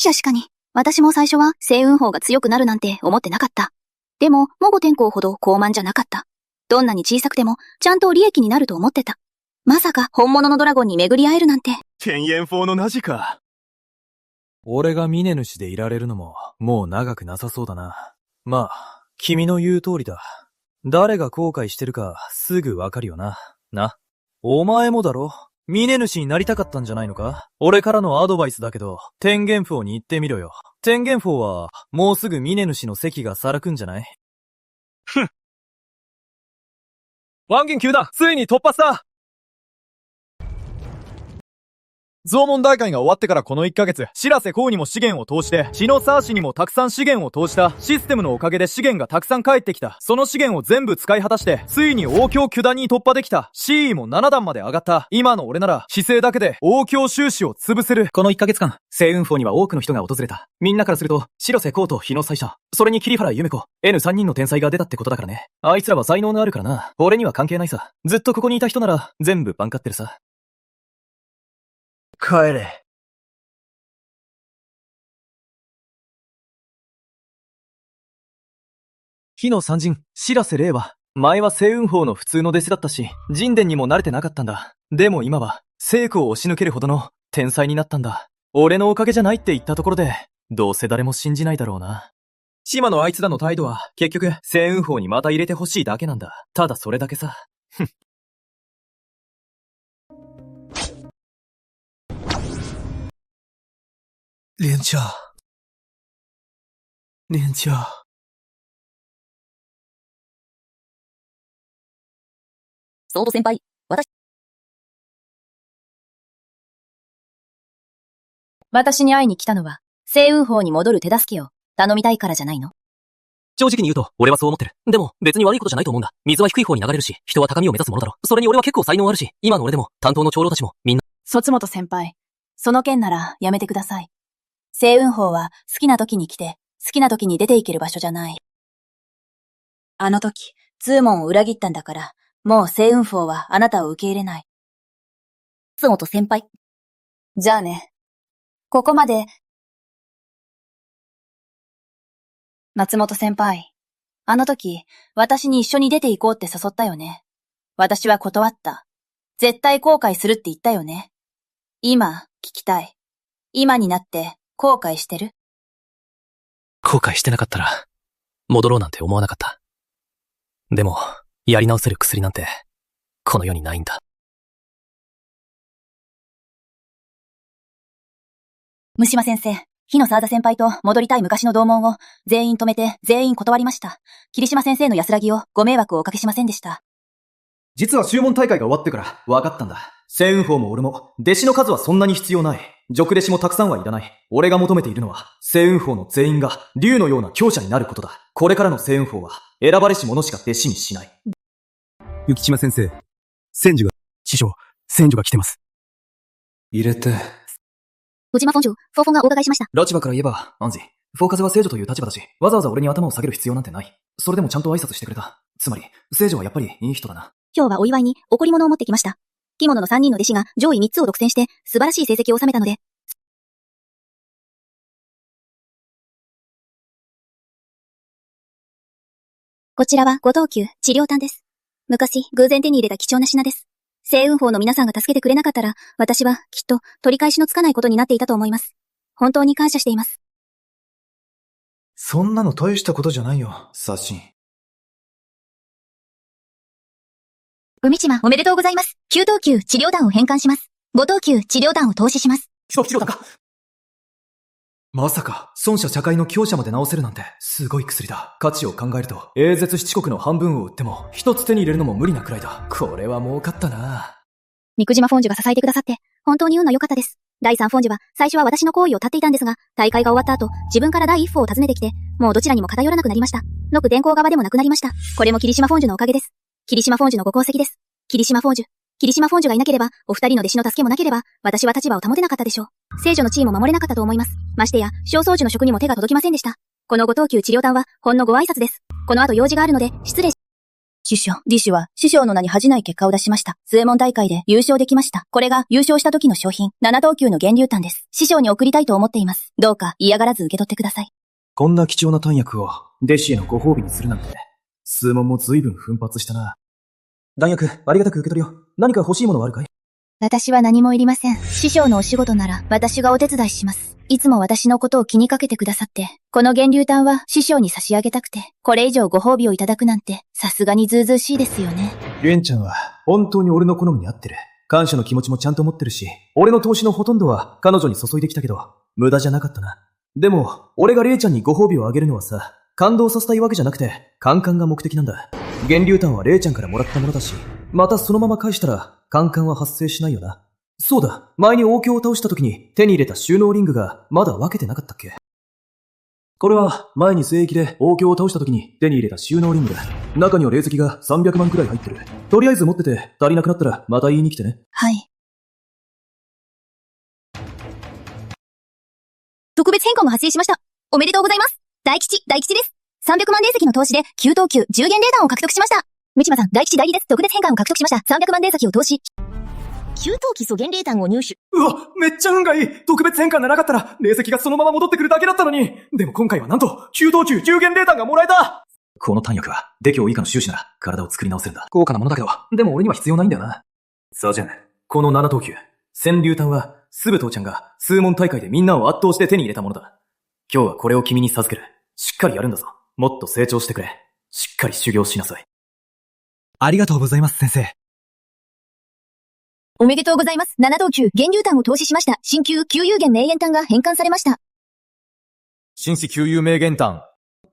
確かに、私も最初は星雲峰が強くなるなんて思ってなかった。でも、モゴ天候ほど高慢じゃなかった。どんなに小さくても、ちゃんと利益になると思ってた。まさか本物のドラゴンに巡り会えるなんて。天元峰のナジか。俺が峰主でいられるのも、もう長くなさそうだな。まあ、君の言う通りだ。誰が後悔してるか、すぐわかるよな。な。お前もだろ。峰主になりたかったんじゃないのか？俺からのアドバイスだけど、天元峰に行ってみろよ。天元峰は、もうすぐ峰主の席がさらくんじゃない？ふん。ワンゲン球団、ついに突破した！増問大会が終わってからこの1ヶ月、白瀬光にも資源を投して、血のサーシにもたくさん資源を投したシステムのおかげで資源がたくさん返ってきた。その資源を全部使い果たして、ついに王郷九段に突破できた。C位も7段まで上がった。今の俺なら、姿勢だけで王郷収支を潰せる。この1ヶ月間、星雲峰には多くの人が訪れた。みんなからすると、白瀬光と日野祭者、それに桐原夢子、N3 人の天才が出たってことだからね。あいつらは才能があるからな。俺には関係ないさ。ずっとここにいた人なら、全部バンカってるさ。帰れ。火の三神、白瀬玲は、前は星雲峰の普通の弟子だったし、神殿にも慣れてなかったんだ。でも今は、聖子を押し抜けるほどの天才になったんだ。俺のおかげじゃないって言ったところで、どうせ誰も信じないだろうな。島のあいつらの態度は、結局、星雲峰にまた入れてほしいだけなんだ。ただそれだけさ。ふん。莲家。莲家。ソード先輩、私に会いに来たのは、星雲峰に戻る手助けを頼みたいからじゃないの？正直に言うと、俺はそう思ってる。でも、別に悪いことじゃないと思うんだ。水は低い方に流れるし、人は高みを目指すものだろ。それに俺は結構才能あるし、今の俺でも、担当の長老たちも、みんな。卒本先輩、その件ならやめてください。星雲峰は好きな時に来て、好きな時に出ていける場所じゃない。あの時、通門を裏切ったんだから、もう星雲峰はあなたを受け入れない。松本先輩。じゃあね。ここまで。松本先輩。あの時、私に一緒に出て行こうって誘ったよね。私は断った。絶対後悔するって言ったよね。今、聞きたい。今になって、後悔してる？後悔してなかったら、戻ろうなんて思わなかった。でも、やり直せる薬なんて、この世にないんだ。虫島先生、火の沢田先輩と戻りたい昔の同門を全員止めて全員断りました。霧島先生の安らぎをご迷惑をおかけしませんでした。実は宗門大会が終わってから分かったんだ。星雲峰も俺も、弟子の数はそんなに必要ない。俗弟子もたくさんはいらない。俺が求めているのは、星雲峰の全員が竜のような強者になることだ。これからの星雲峰は、選ばれし者しか弟子にしない。浮島先生、千寿が、師匠、千寿が来てます。入れて。宇島尊主、フォーフォンがお伺いしました。立場から言えば、アンジ、フォーカズは聖女という立場だし、わざわざ俺に頭を下げる必要なんてない。それでもちゃんと挨拶してくれた。つまり、聖女はやっぱりいい人だな。今日はお祝いに贈り物を持ってきました。着物の3人の弟子が上位3つを独占して素晴らしい成績を収めたので。こちらは五等級治療炭です。昔偶然手に入れた貴重な品です。星雲峰の皆さんが助けてくれなかったら、私はきっと取り返しのつかないことになっていたと思います。本当に感謝しています。そんなの大したことじゃないよ、刷新。海島おめでとうございます。9等級治療弾を返還します。5等級治療弾を投資します。治療弾か。まさか、損者社会の強者まで治せるなんて、すごい薬だ。価値を考えると、英絶七国の半分を売っても、一つ手に入れるのも無理なくらいだ。これは儲かったな。三島フォンジュが支えてくださって、本当に運の良かったです。第3フォンジュは、最初は私の行為を絶っていたんですが、大会が終わった後、自分から第一歩を訪ねてきて、もうどちらにも偏らなくなりました。ノク電工側でもなくなりました。これも霧島フォンジュのおかげです。霧島フォンジュのご功績です。霧島フォンジュがいなければ、お二人の弟子の助けもなければ、私は立場を保てなかったでしょう。聖女の地位も守れなかったと思います。ましてや、小操縦の職にも手が届きませんでした。この5等級治療弾は、ほんのご挨拶です。この後用事があるので、失礼し。師匠、ディシュは、師匠の名に恥じない結果を出しました。末門大会で優勝できました。これが優勝した時の賞品、7等級の源流弾です。師匠に送りたいと思っています。どうか嫌がらず受け取ってください。こんな貴重な弾薬を、弟子へのご褒美にするなんて、数問も随分奮発したな。弾薬、ありがたく受け取るよ。何か欲しいものはあるかい？私は何もいりません。師匠のお仕事なら、私がお手伝いします。いつも私のことを気にかけてくださって、この源流弾は師匠に差し上げたくて、これ以上ご褒美をいただくなんて、さすがにずうずうしいですよね。レンちゃんは、本当に俺の好みに合ってる。感謝の気持ちもちゃんと持ってるし、俺の投資のほとんどは彼女に注いできたけど、無駄じゃなかったな。でも、俺がレイちゃんにご褒美をあげるのはさ、感動させたいわけじゃなくて、カンカンが目的なんだ。源流弾はレイちゃんからもらったものだし、またそのまま返したら、カンカンは発生しないよな。そうだ、前に王卿を倒した時に手に入れた収納リングがまだ分けてなかったっけ？これは前に聖域で王卿を倒した時に手に入れた収納リングだ。中には霊石が300万くらい入ってる。とりあえず持ってて足りなくなったらまた言いに来てね。はい。特別変換が発生しました。おめでとうございます。大吉です。300万霊石の投資で9等級10元霊弾を獲得しました。道間さん、大吉です。特別変換を獲得しました。300万霊石を投資。9等基礎元霊弾を入手。うわ、めっちゃ運がいい。特別変換がなかったら、霊石がそのまま戻ってくるだけだったのに。でも今回はなんと、9等級10元霊弾がもらえた。この弾薬は、デキョウ以下の収支なら、体を作り直せるんだ。高価なものだけど、でも俺には必要ないんだよな。さあじゃあね、この7等級、千竜弾は、スブトウちゃんが、数問大会でみんなを圧倒して手に入れたものだ。今日はこれを君に授ける。しっかりやるんだぞ。もっと成長してくれ。しっかり修行しなさい。ありがとうございます、先生。おめでとうございます。7等級源流弾を投資しました。新旧旧有元名言弾が返還されました。新種旧有名言弾。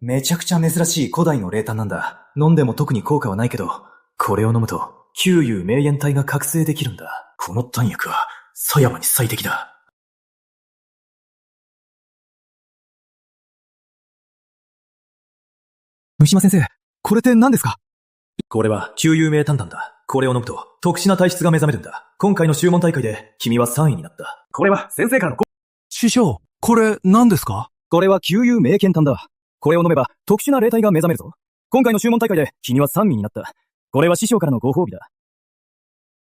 めちゃくちゃ珍しい古代の霊弾なんだ。飲んでも特に効果はないけど、これを飲むと、旧有名言体が覚醒できるんだ。この弾薬は、狭山に最適だ。三島先生、これって何ですか？これは、旧有名炭弾だ。これを飲むと、特殊な体質が目覚めるんだ。今回の修問大会で、君は3位になった。これは、先生からの師匠、これ何ですか？これは旧有名剣炭だ。これを飲めば、特殊な霊体が目覚めるぞ。今回の修問大会で、君は3位になった。これは師匠からのご褒美だ。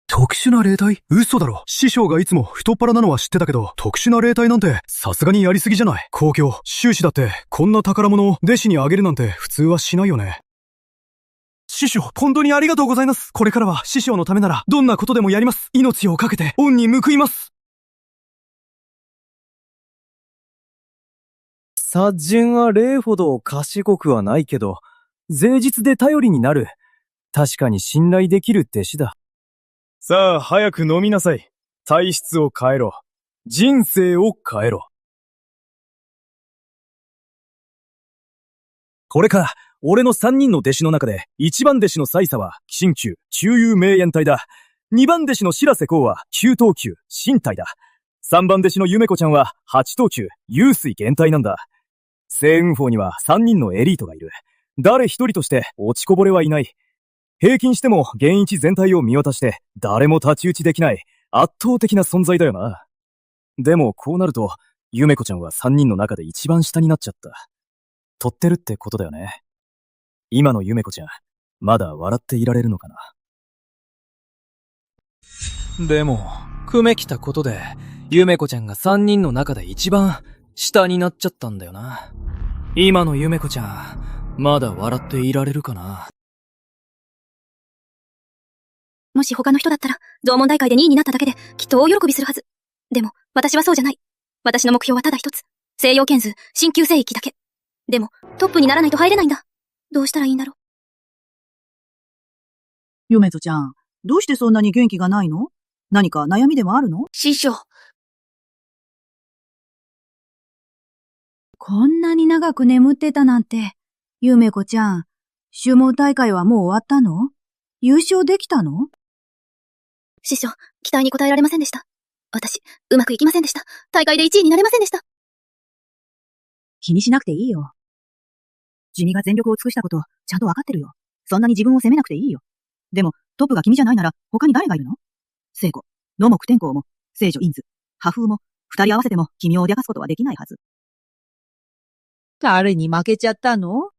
特殊な霊体？嘘だろ。師匠がいつも太っ腹なのは知ってたけど、特殊な霊体なんて、さすがにやりすぎじゃない。公共、修士だって、こんな宝物を弟子にあげるなんて普通はしないよね。師匠、本当にありがとうございます。これからは師匠のためなら、どんなことでもやります。命をかけて、恩に報います。殺人は霊ほど賢くはないけど、誠実で頼りになる。確かに信頼できる弟子だ。さあ、早く飲みなさい。体質を変えろ。人生を変えろ。これか。俺の3人の弟子の中で、1番弟子のサイサは、新旧、中有名言体だ。2番弟子の白瀬光は、9等級、身体だ。3番弟子のゆめこちゃんは、8等級、幽水元体なんだ。星雲峰には3人のエリートがいる。誰一人として落ちこぼれはいない。平均しても、現一全体を見渡して、誰も太刀打ちできない、圧倒的な存在だよな。でも、こうなると、ゆめこちゃんは3人の中で一番下になっちゃった。取ってるってことだよね。今のゆめこちゃん、まだ笑っていられるのかな。でも、くめきたことで、ゆめこちゃんが3人の中で一番下になっちゃったんだよな。今のゆめこちゃん、まだ笑っていられるかな。もし他の人だったら、増問大会で2位になっただけで、きっと大喜びするはず。でも、私はそうじゃない。私の目標はただ一つ。西洋剣図、新旧聖域だけ。でも、トップにならないと入れないんだ。どうしたらいいんだろう。ゆめとちゃん、どうしてそんなに元気がないの？何か悩みでもあるの？師匠。こんなに長く眠ってたなんて。ゆめこちゃん、種毛大会はもう終わったの？優勝できたの？師匠、期待に応えられませんでした。私、うまくいきませんでした。大会で1位になれませんでした。気にしなくていいよ。君が全力を尽くしたこと、ちゃんとわかってるよ。そんなに自分を責めなくていいよ。でも、トップが君じゃないなら、他に誰がいるの？聖子、野木天候も、聖女院図、破風も、二人合わせても君を脅かすことはできないはず。誰に負けちゃったの？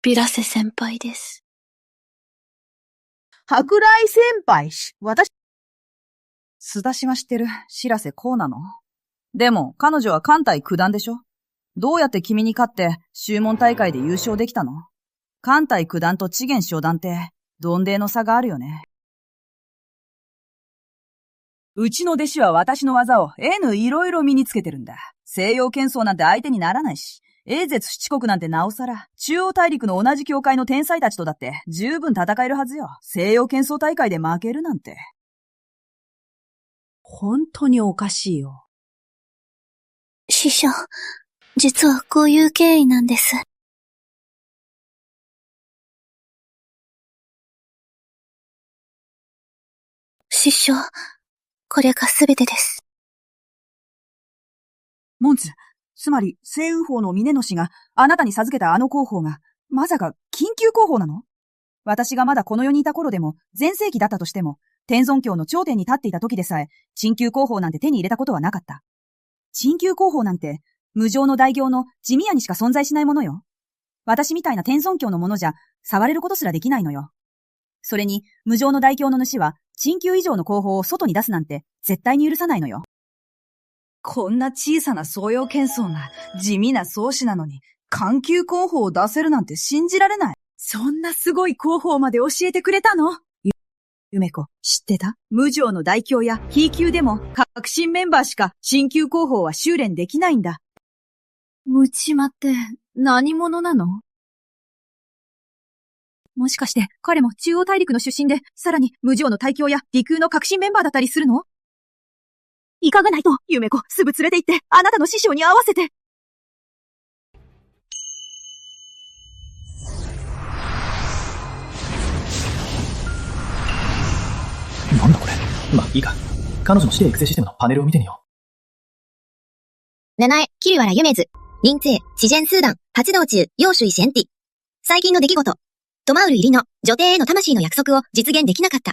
ビラセ先輩です。舶来先輩し、須田氏は知ってる。白瀬こうなの。でも、彼女は関西九段でしょ？どうやって君に勝って、宗門大会で優勝できたの？関西九段と知元初段って、どんでの差があるよね。うちの弟子は私の技をいろいろ身につけてるんだ。西洋剣争なんて相手にならないし、英絶七国なんてなおさら、中央大陸の同じ教会の天才たちとだって十分戦えるはずよ。西洋剣争大会で負けるなんて。本当におかしいよ。師匠、実はこういう経緯なんです。師匠、これがすべてです。モンツ、つまり、西雲法の峰野氏があなたに授けたあの候補が、まさか緊急候補なの？私がまだこの世にいた頃でも、前世紀だったとしても、天尊教の頂点に立っていた時でさえ、鎮急候補なんて手に入れたことはなかった。鎮急候補なんて、無常の大行の地味屋にしか存在しないものよ。私みたいな天尊教のものじゃ、触れることすらできないのよ。それに、無常の大教の主は、鎮急以上の候補を外に出すなんて、絶対に許さないのよ。こんな小さな創用剣争が地味な創始なのに、緩急候補を出せるなんて信じられない。そんなすごい候補まで教えてくれたの？ゆめこ、知ってた？無常の大教や非級でも、革新メンバーしか新級候補は修練できないんだ。ムチマって何者なの？もしかして彼も中央大陸の出身で、さらに無常の大教や理空の革新メンバーだったりするの？いかがないと、ゆめこ、すぐ連れて行って、あなたの師匠に会わせて。なんだこれ。まあ、いいか。彼女の指令育成システムのパネルを見てみよ七重、桐原夢図、臨帝、知人数団、発動中、陽主イシェンティ。最近の出来事。トマウル入りの女帝への魂の約束を実現できなかった。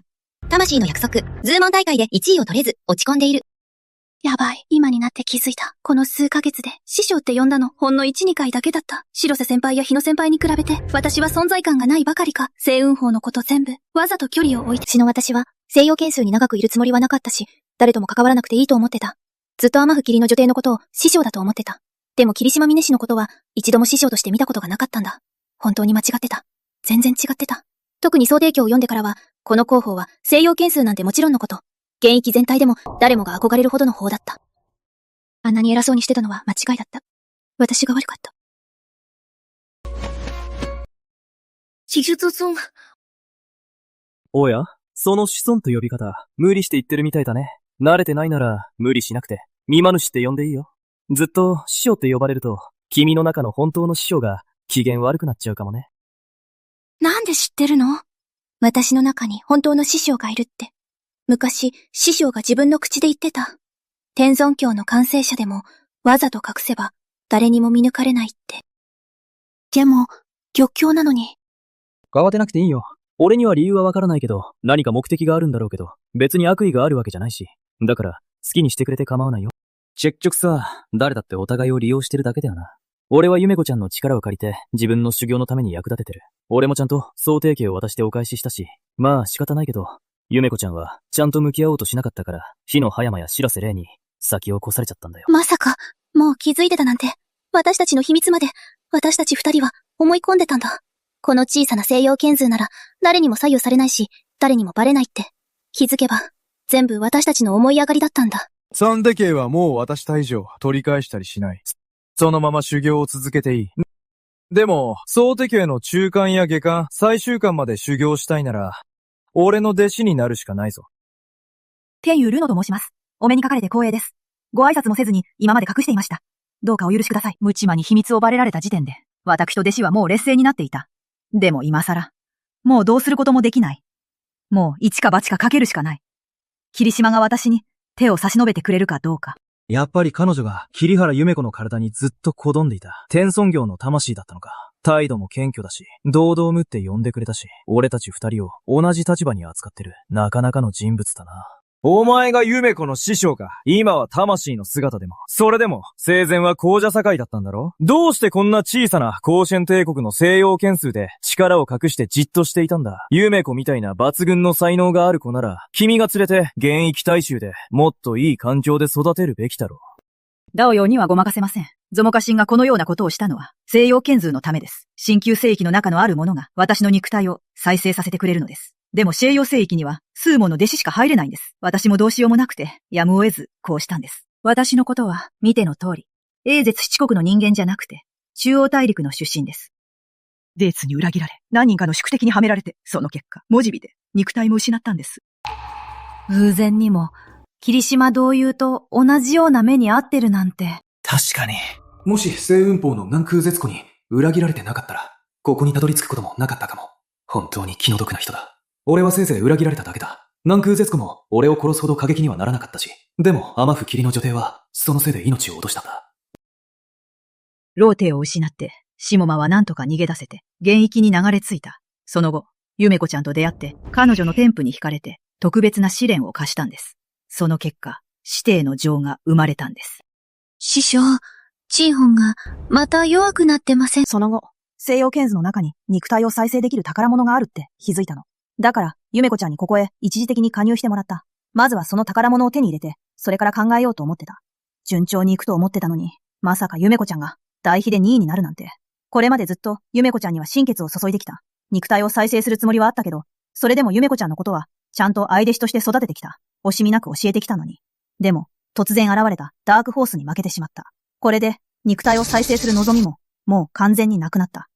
魂の約束、ズーモン大会で1位を取れず、落ち込んでいる。やばい、今になって気づいた。この数ヶ月で、師匠って呼んだの、ほんの1、2回だけだった。白瀬先輩や日野先輩に比べて、私は存在感がないばかりか、星雲法のこと全部、わざと距離を置いて。私の私は、西洋剣数に長くいるつもりはなかったし、誰とも関わらなくていいと思ってた。ずっと天吹霧の女帝のことを師匠だと思ってた。でも霧島峰氏のことは、一度も師匠として見たことがなかったんだ。本当に間違ってた。全然違ってた。特に総帝教を読んでからは、この候補は西洋剣数なんてもちろんのこと。現役全体でも誰もが憧れるほどの方だった。あんなに偉そうにしてたのは間違いだった。私が悪かった。子術尊。おや、その子孫と呼び方、無理して言ってるみたいだね。慣れてないなら、無理しなくて、見まぬしって呼んでいいよ。ずっと師匠って呼ばれると、君の中の本当の師匠が機嫌悪くなっちゃうかもね。なんで知ってるの？私の中に本当の師匠がいるって。昔、師匠が自分の口で言ってた。天尊教の完成者でも、わざと隠せば、誰にも見抜かれないって。でも、玉教なのに。慌てなくていいよ。俺には理由はわからないけど、何か目的があるんだろうけど、別に悪意があるわけじゃないし。だから、好きにしてくれて構わないよ。結局さ、誰だってお互いを利用してるだけだよな。俺は夢子ちゃんの力を借りて、自分の修行のために役立ててる。俺もちゃんと総提携を渡してお返ししたし、まあ仕方ないけど、夢子ちゃんはちゃんと向き合おうとしなかったから、火の葉山や白瀬霊に先を越されちゃったんだよ。まさか、もう気づいてたなんて、私たちの秘密まで、私たち二人は思い込んでたんだ。この小さな西洋剣図なら、誰にも左右されないし、誰にもバレないって。気づけば、全部私たちの思い上がりだったんだ。三手形はもう渡した以上、取り返したりしない。そのまま修行を続けていい。でも、総手形の中間や下巻、最終巻まで修行したいなら、俺の弟子になるしかないぞ。天佑ルノと申します。お目にかかれて光栄です。ご挨拶もせずに今まで隠していました。どうかお許しください。無知魔に秘密をバレられた時点で、私と弟子はもう劣勢になっていた。でも今更、もうどうすることもできない。もう一か八かかけるしかない。霧島が私に手を差し伸べてくれるかどうか。やっぱり彼女が桐原夢子の体にずっとこどんでいた天孫業の魂だったのか。態度も謙虚だし、堂々むって呼んでくれたし、俺たち二人を同じ立場に扱ってる。なかなかの人物だな。お前が夢子の師匠か。今は魂の姿でも。それでも、生前は皇者境だったんだろ？どうしてこんな小さな甲子園帝国の西洋剣数で力を隠してじっとしていたんだ。夢子みたいな抜群の才能がある子なら、君が連れて現役大衆でもっといい環境で育てるべきだろう。ダオヨウにはごまかせません。ゾモカシンがこのようなことをしたのは、西洋剣図のためです。新旧聖域の中のあるものが、私の肉体を再生させてくれるのです。でも西洋聖域には、数もの弟子しか入れないんです。私もどうしようもなくて、やむを得ず、こうしたんです。私のことは、見ての通り、英絶七国の人間じゃなくて、中央大陸の出身です。デーツに裏切られ、何人かの宿敵にはめられて、その結果、文字火で、肉体も失ったんです。偶然にも、霧島同友と同じような目に遭ってるなんて。確かに。もし星雲峰の南空絶湖に裏切られてなかったら、ここにたどり着くこともなかったかも。本当に気の毒な人だ。俺はせいぜい裏切られただけだ。南空絶湖も俺を殺すほど過激にはならなかったし。でも、天府霧の女帝は、そのせいで命を落としたんだ。ローテを失って、シモマは何とか逃げ出せて、現役に流れ着いた。その後、ゆめこちゃんと出会って、彼女の天賦に惹かれて、特別な試練を課したんです。その結果、師弟の情が生まれたんです。師匠、チンホンが、また弱くなってません。その後、西洋剣図の中に肉体を再生できる宝物があるって気づいたの。だから、ゆめこちゃんにここへ一時的に加入してもらった。まずはその宝物を手に入れて、それから考えようと思ってた。順調に行くと思ってたのに、まさかゆめこちゃんが代秘で2位になるなんて。これまでずっとゆめこちゃんには心血を注いできた。肉体を再生するつもりはあったけど、それでもゆめこちゃんのことは、ちゃんと愛弟子として育ててきた。惜しみなく教えてきたのに。でも、突然現れたダークホースに負けてしまった。これで、肉体を再生する望みも、もう完全になくなった。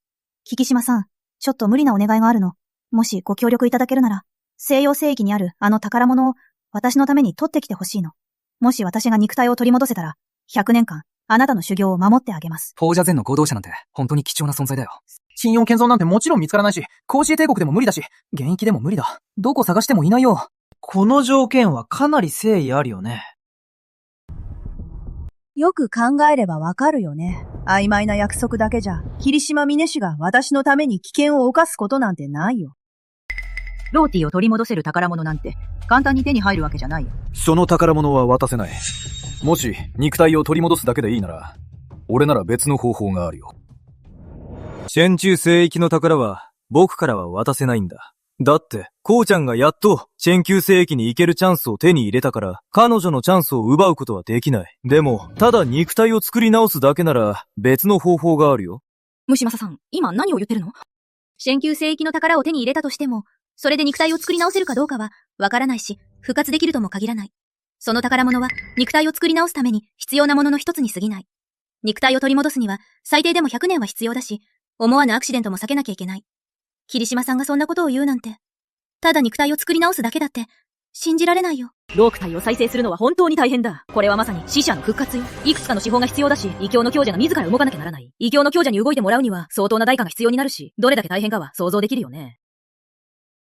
菊島さん、ちょっと無理なお願いがあるの。もしご協力いただけるなら、西洋聖域にあるあの宝物を、私のために取ってきてほしいの。もし私が肉体を取り戻せたら、100年間、あなたの修行を守ってあげます。フォージャゼンの合同者なんて、本当に貴重な存在だよ。信用建造なんてもちろん見つからないし、甲子園帝国でも無理だし、現役でも無理だ。どこ探してもいないよ。この条件はかなり誠意あるよね。よく考えればわかるよね。曖昧な約束だけじゃ、霧島峰氏が私のために危険を冒すことなんてないよ。ローティを取り戻せる宝物なんて、簡単に手に入るわけじゃないよ。その宝物は渡せない。もし、肉体を取り戻すだけでいいなら、俺なら別の方法があるよ。チェンチュー聖域の宝は、僕からは渡せないんだ。だって、こうちゃんがやっと、チェンキュー聖域に行けるチャンスを手に入れたから、彼女のチャンスを奪うことはできない。でも、ただ肉体を作り直すだけなら、別の方法があるよ。虫正さん、今何を言ってるの？新旧聖域の宝を手に入れたとしても、それで肉体を作り直せるかどうかは、わからないし、復活できるとも限らない。その宝物は、肉体を作り直すために必要なものの一つに過ぎない。肉体を取り戻すには、最低でも100年は必要だし、思わぬアクシデントも避けなきゃいけない。霧島さんがそんなことを言うなんて。ただ肉体を作り直すだけだって、信じられないよ。ローク体を再生するのは本当に大変だ。これはまさに死者の復活よ。いくつかの手法が必要だし、異教の強者が自ら動かなきゃならない。異教の強者に動いてもらうには相当な代価が必要になるし、どれだけ大変かは想像できるよね。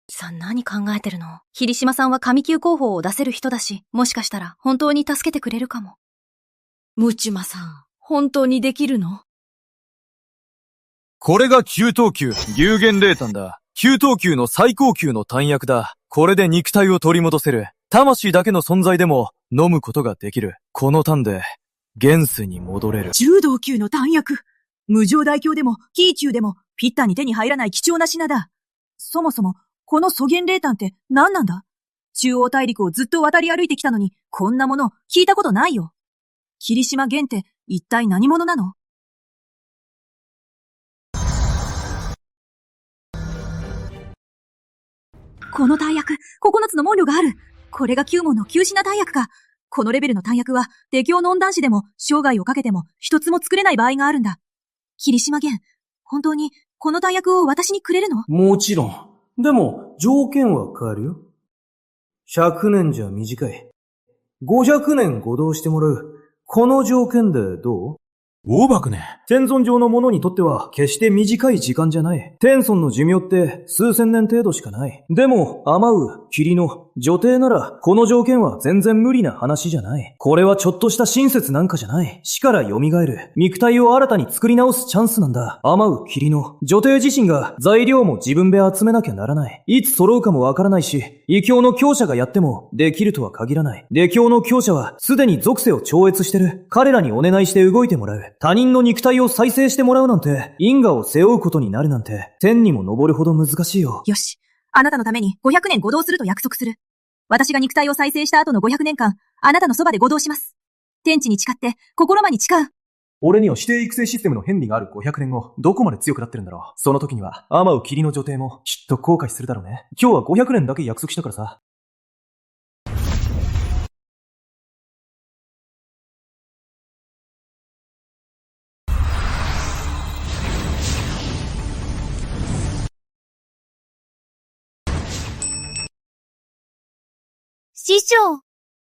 さん何考えてるの？霧島さんは神級候補を出せる人だし、もしかしたら本当に助けてくれるかも。ムチュマさん、本当にできるの？これが9等級、有限霊丹だ。9等級の最高級の丹薬だ。これで肉体を取り戻せる。魂だけの存在でも飲むことができる。この丹で、現世に戻れる。10等級の丹薬。無常大教でも、キーチューでも、ピッタに手に入らない貴重な品だ。そもそも、この素原霊丹って何なんだ？中央大陸をずっと渡り歩いてきたのに、こんなもの聞いたことないよ。霧島玄って一体何者なの？この丹薬、9つの文量がある。これが9門の9品丹薬か。このレベルの丹薬は、敵境の温暖地でも、生涯をかけても、一つも作れない場合があるんだ。霧島玄、本当に、この丹薬を私にくれるの？もちろん。でも、条件は変えるよ。100年じゃ短い。500年護導してもらう。この条件でどう？大爆ね。天尊上の者にとっては決して短い時間じゃない。天尊の寿命って数千年程度しかない。でも、アマウ、キリノ、女帝なら、この条件は全然無理な話じゃない。これはちょっとした親切なんかじゃない。死から蘇る。肉体を新たに作り直すチャンスなんだ。アマウ、キリノ、女帝自身が材料も自分で集めなきゃならない。いつ揃うかもわからないし、異教の強者がやってもできるとは限らない。異教の強者はすでに属性を超越してる。彼らにお願いして動いてもらう。他人の肉体を再生してもらうなんて、因果を背負うことになるなんて、天にも昇るほど難しいよ。よし。あなたのために500年護導すると約束する。私が肉体を再生した後の500年間、あなたのそばで護導します。天地に誓って、心間に誓う。俺には指定育成システムの変理がある500年後、どこまで強くなってるんだろう。その時には、アマウキリの女帝も、きっと後悔するだろうね。今日は500年だけ約束したからさ。師匠。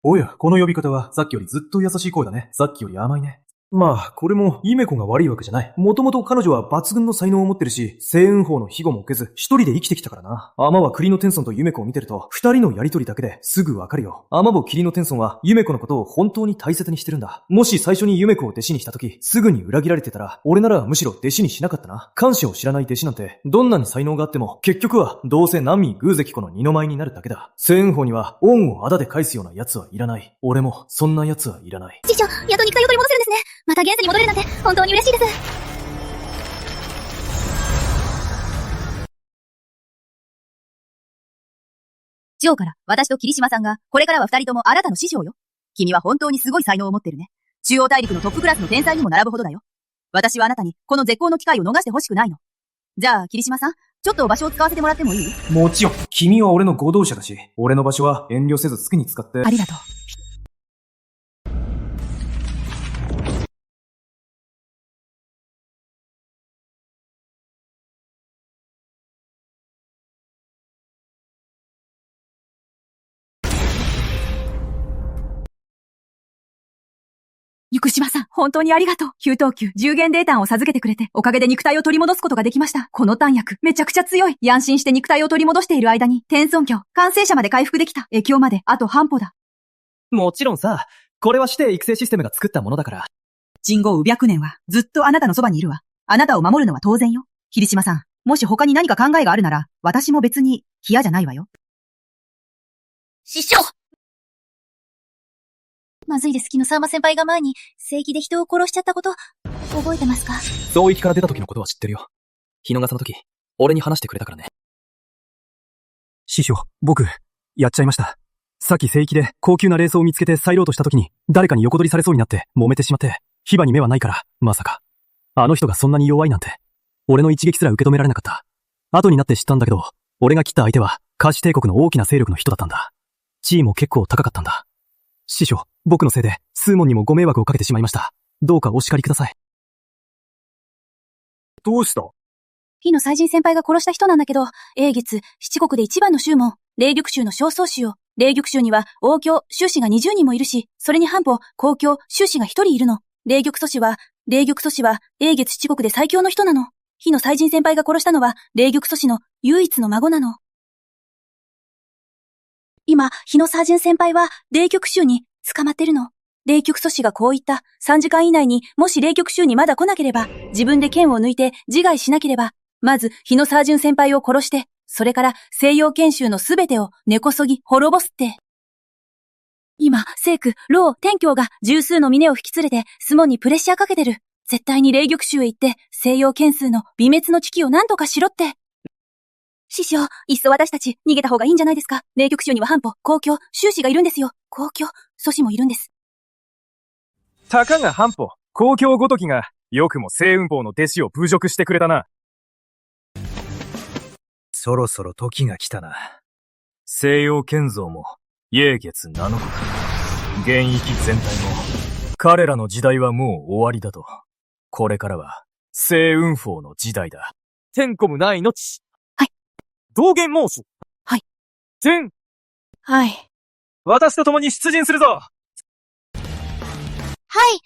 おや、この呼び方はさっきよりずっと優しい声だね。さっきより甘いね。まあ、これも、イメコが悪いわけじゃない。もともと彼女は抜群の才能を持ってるし、星雲峰の庇護も受けず、一人で生きてきたからな。アマは栗の天尊とユメコを見てると、二人のやりとりだけですぐわかるよ。アマも栗の天尊は、ユメコのことを本当に大切にしてるんだ。もし最初にユメコを弟子にした時、すぐに裏切られてたら、俺ならむしろ弟子にしなかったな。感謝を知らない弟子なんて、どんなに才能があっても、結局は、どうせ南民偶関子の二の舞になるだけだ。星雲峰には、恩を仇で返すような奴はいらない。俺も、そんな奴はいらない。師匠、やっと肉体を取り戻せるんですね。また現世に戻れるなんて、本当に嬉しいです。ジョーから、私と霧島さんが、これからは二人ともあなたの師匠よ。君は本当にすごい才能を持ってるね。中央大陸のトップクラスの天才にも並ぶほどだよ。私はあなたに、この絶好の機会を逃してほしくないの。じゃあ、霧島さん、ちょっと場所を使わせてもらってもいい？もちろん、君は俺の合同者だし、俺の場所は遠慮せず好きに使って。ありがとう。生島さん、本当にありがとう。給湯球、10元データを授けてくれて、おかげで肉体を取り戻すことができました。この弾薬、めちゃくちゃ強い。安心して肉体を取り戻している間に、天尊教、完成者まで回復できた。越境まで、あと半歩だ。もちろんさ、これは指定育成システムが作ったものだから。人後宇百年は、ずっとあなたのそばにいるわ。あなたを守るのは当然よ。霧島さん、もし他に何か考えがあるなら、私も別に、嫌じゃないわよ。師匠！まずいです。昨日サーマ先輩が前に、正義で人を殺しちゃったこと、覚えてますか？総域から出た時のことは知ってるよ。日野がその時、俺に話してくれたからね。師匠、僕、やっちゃいました。さっき聖域で高級なレースを見つけて去ろうとした時に、誰かに横取りされそうになって揉めてしまって、牙に目はないから、まさか。あの人がそんなに弱いなんて、俺の一撃すら受け止められなかった。後になって知ったんだけど、俺が切った相手は、カシ帝国の大きな勢力の人だったんだ。地位も結構高かったんだ。師匠、僕のせいで、数門にもご迷惑をかけてしまいました。どうかお叱りください。どうした？火の祭神先輩が殺した人なんだけど、英月、七国で一番の宗門、霊玉宗の正宗師よ。霊玉宗には、王教、宗師が20人もいるし、それに半歩、公教、宗師が1人いるの。霊玉祖師は、英月七国で最強の人なの。火の祭神先輩が殺したのは、霊玉祖師の唯一の孫なの。今、火の祭神先輩は、霊玉宗に捕まってるの。霊玉祖師がこう言った。3時間以内に、もし霊玉宗にまだ来なければ、自分で剣を抜いて自害しなければ、まず、火のサージュン先輩を殺して、それから西洋研修のすべてを根こそぎ滅ぼすって。今、聖区、老、天教が十数の峰を引き連れて、スモンにプレッシャーかけてる。絶対に霊玉宗へ行って、西洋剣数の微滅の危機を何とかしろって。師匠、いっそ私たち逃げた方がいいんじゃないですか。霊玉宗には半歩、公教、宗師がいるんですよ。公教、祖師もいるんです。たかが半歩、公教ごときが、よくも星雲峰の弟子を侮辱してくれたな。そろそろ時が来たな。西洋建造も、英月7国、現役全体も、彼らの時代はもう終わりだと。これからは、星雲峰の時代だ。天コムないのち。はい。道元猛暑。はい。全。はい。私と共に出陣するぞ。はい。